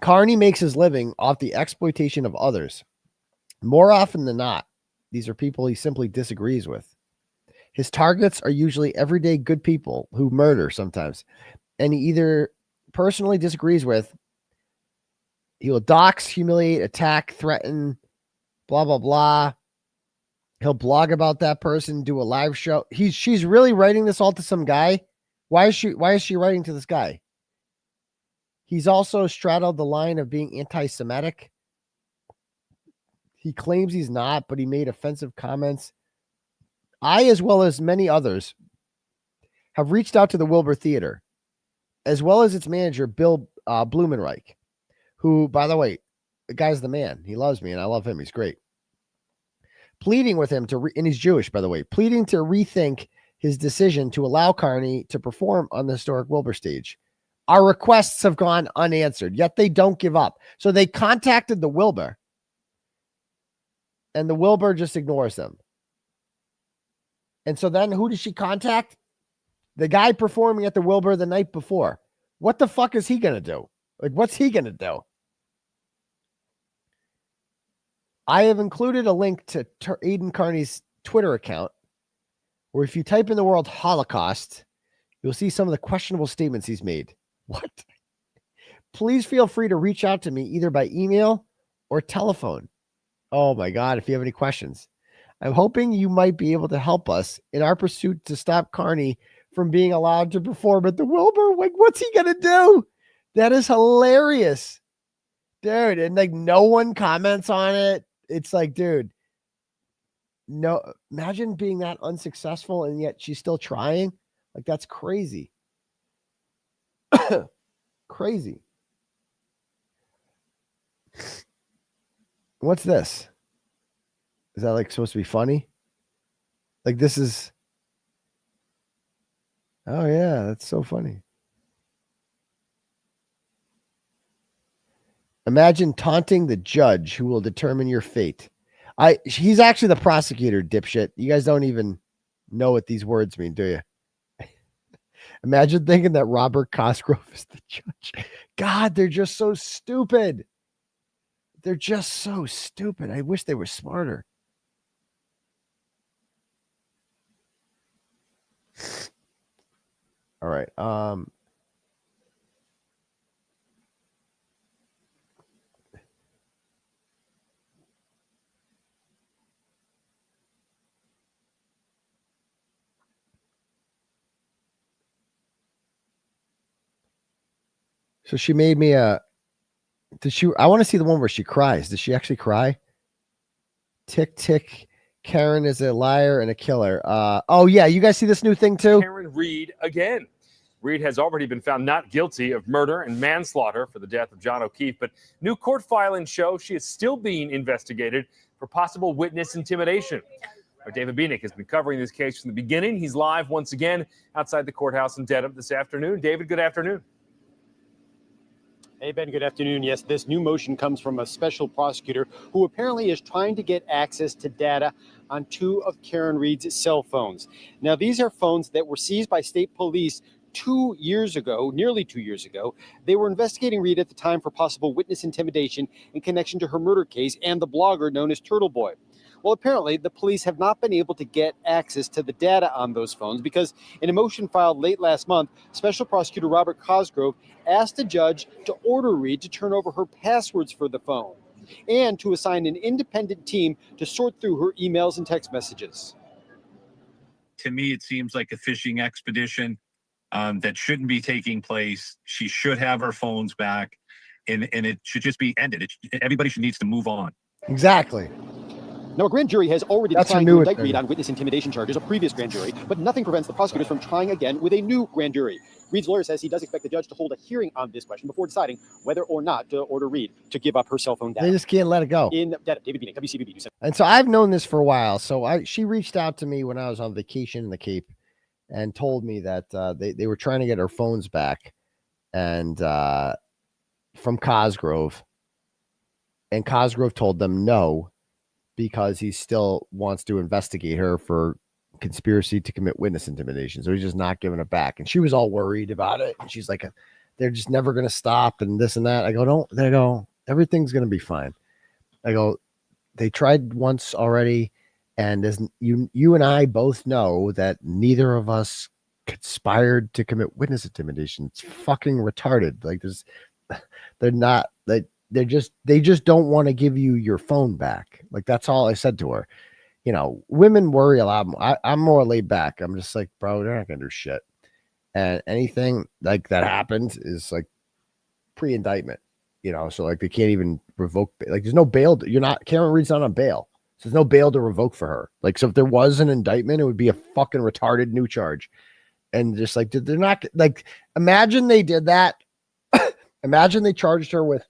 Kearney makes his living off the exploitation of others. More often than not, these are people he simply disagrees with. His targets are usually everyday good people who murder sometimes, and he either personally disagrees with, he will dox, humiliate, attack, threaten, blah, blah, blah. He'll blog about that person, do a live show. She's really writing this all to some guy. Why is she writing to this guy? He's also straddled the line of being anti-Semitic. He claims he's not, but he made offensive comments. I, as well as many others, have reached out to the Wilbur Theater, as well as its manager, Bill Blumenreich, who, by the way, the guy's the man. He loves me, and I love him. He's great. Pleading with him and he's Jewish, by the way, pleading to rethink his decision to allow Kearney to perform on the historic Wilbur stage. Our requests have gone unanswered, yet they don't give up. So they contacted the Wilbur, and the Wilbur just ignores them. And so then who does she contact? The guy performing at the Wilbur the night before. What the fuck is he going to do? Like, what's he going to do? I have included a link to Aidan Kearney's Twitter account, where if you type in the word Holocaust, you'll see some of the questionable statements he's made. What? Please feel free to reach out to me either by email or telephone. Oh my God, if you have any questions. I'm hoping you might be able to help us in our pursuit to stop Kearney from being allowed to perform at the Wilbur. Like, what's he going to do? That is hilarious. Dude, and like no one comments on it. It's like, dude, no, imagine being that unsuccessful and yet she's still trying. Like, that's crazy. Crazy. What's this? Is that like supposed to be funny? Like, this is, oh yeah, that's so funny. Imagine taunting the judge who will determine your fate. He's actually the prosecutor, dipshit. You guys don't even know what these words mean, do you? Imagine thinking that Robert Cosgrove is the judge. God, they're just so stupid. They're just so stupid. I wish they were smarter. All right. So she made me I want to see the one where she cries. Does she actually cry? Tick, tick. Karen is a liar and a killer. Oh yeah. You guys see this new thing too? Karen Reed again. Reed has already been found not guilty of murder and manslaughter for the death of John O'Keefe, but new court filings show she is still being investigated for possible witness intimidation. Our David Bienick has been covering this case from the beginning. He's live once again outside the courthouse in Dedham this afternoon. David, good afternoon. Hey, Ben, good afternoon. Yes, this new motion comes from a special prosecutor who apparently is trying to get access to data on two of Karen Reed's cell phones. Now, these are phones that were seized by state police 2 years ago, nearly 2 years ago. They were investigating Reed at the time for possible witness intimidation in connection to her murder case and the blogger known as Turtleboy. Well, apparently, the police have not been able to get access to the data on those phones because in a motion filed late last month, Special Prosecutor Robert Cosgrove asked a judge to order Reed to turn over her passwords for the phone and to assign an independent team to sort through her emails and text messages. To me, it seems like a fishing expedition that shouldn't be taking place. She should have her phones back, and it should just be ended. Everybody needs to move on. Exactly. Now, a grand jury has already That's her declined to new indict attorney. Reed on witness intimidation charges, a previous grand jury, but nothing prevents the prosecutors from trying again with a new grand jury. Reed's lawyer says he does expect the judge to hold a hearing on this question before deciding whether or not to order Reed to give up her cell phone data. They just can't let it go. In data, David Beanick, WCBB. And so I've known this for a while. So she reached out to me when I was on vacation in the Cape and told me that they were trying to get her phones back and from Cosgrove. And Cosgrove told them no, because he still wants to investigate her for conspiracy to commit witness intimidation. So he's just not giving it back. And she was all worried about it. And she's like, they're just never going to stop and this and that. I go, don't. They go, everything's going to be fine. I go, they tried once already. And as you and I both know that neither of us conspired to commit witness intimidation. It's fucking retarded. Like they're not like, they just don't want to give you your phone back. Like, that's all I said to her. You know, women worry a lot more. I'm more laid back. I'm just like, bro, they're not gonna do shit. And anything like that happens is like pre-indictment, you know. So like they can't even revoke. Like there's no bail. Karen Reed's not on bail. So there's no bail to revoke for her. Like, so if there was an indictment, it would be a fucking retarded new charge. And just like, they're not like, imagine they did that. Imagine they charged her with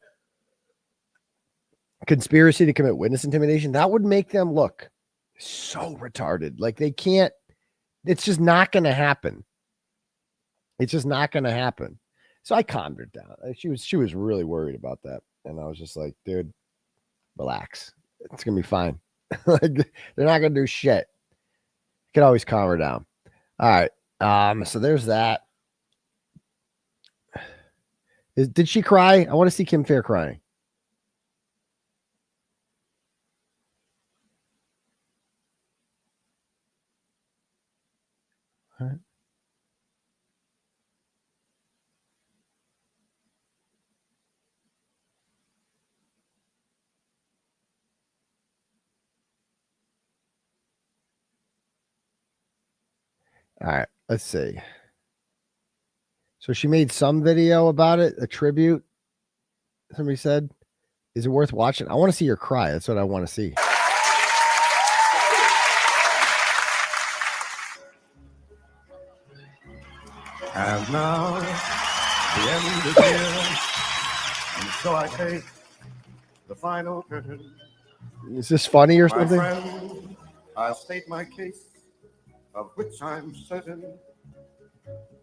conspiracy to commit witness intimidation. That would make them look so retarded. Like they can't, it's just not going to happen. It's just not going to happen. So I calmed her down. She was really worried about that. And I was just like, dude, relax. It's going to be fine. Like they're not going to do shit. You can always calm her down. All right. So there's that. Did she cry? I want to see Kim Fair crying. All right. All right, let's see. So she made some video about it, a tribute. Somebody said, is it worth watching? I want to see her cry. That's what I want to see. And now the end is here, and so I take the final curtain. Is this funny or My something? friend, I'll state my case, of which I'm certain.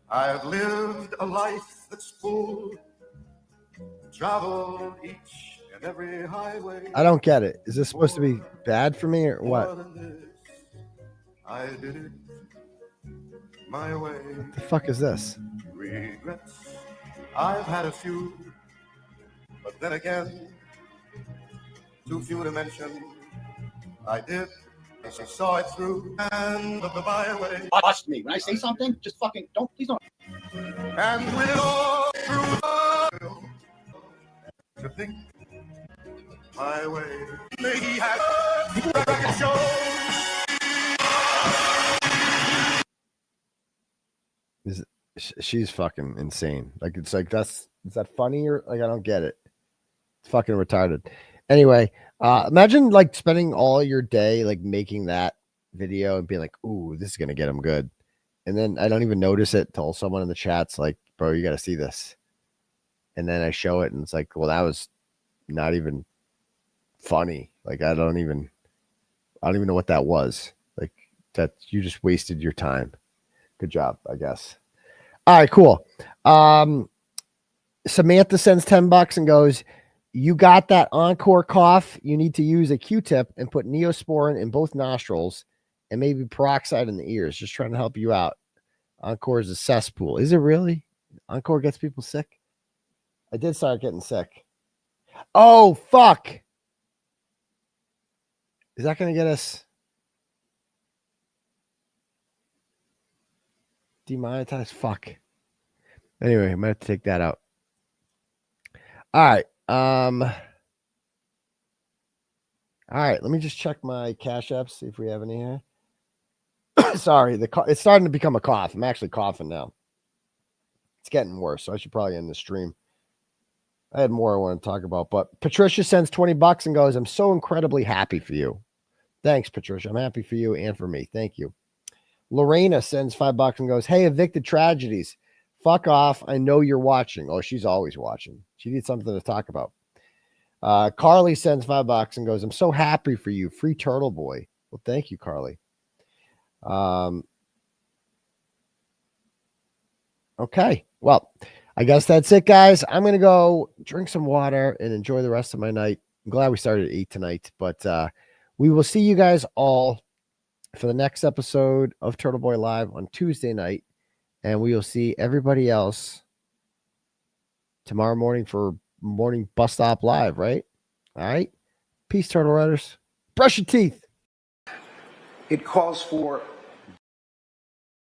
I've lived a life that's full, traveled each and every highway. I don't get it. Is this supposed to be bad for me or what? I did it my way. What the fuck is this? Regrets, I've had a few, but then again, too few to mention. I did, as I saw it through, and of the byway. Trust me. When I say something, just fucking please don't. And with it all through, to think my way. May he have record shows. She's fucking insane. Like, it's like, is that funny or like, I don't get it. It's fucking retarded. Anyway, imagine like spending all your day like making that video and being like, ooh, this is gonna get him good. And then I don't even notice it till someone in the chat's like, bro, you gotta see this. And then I show it and it's like, well, that was not even funny. Like I don't even know what that was. Like that you just wasted your time. Good job, I guess. All right, cool. Samantha sends $10 and goes, you got that Encore cough? You need to use a Q-tip and put Neosporin in both nostrils and maybe peroxide in the ears. Just trying to help you out. Encore is a cesspool. Is it really? Encore gets people sick? I did start getting sick. Oh, fuck. Is that going to get us demonetized? Fuck. Anyway, I might have to take that out. All right. All right, let me just check my Cash Apps, see if we have any here. Sorry, it's starting to become a cough. I'm actually coughing now. It's getting worse, so I should probably end the stream. I had more I want to talk about, but Patricia sends $20 and goes, I'm so incredibly happy for you. Thanks, Patricia. I'm happy for you and for me. Thank you. Lorena sends $5 and goes, hey, Evicted Tragedies. Fuck off. I know you're watching. Oh, she's always watching. She needs something to talk about. Carly sends $5 and goes, I'm so happy for you. Free Turtleboy. Well, thank you, Carly. Okay. Well, I guess that's it, guys. I'm going to go drink some water and enjoy the rest of my night. I'm glad we started at 8 tonight, but we will see you guys all for the next episode of Turtleboy Live on Tuesday night, and we will see everybody else tomorrow morning for morning Bus Stop Live, right? All right. Peace, Turtle Riders. Brush your teeth. It calls for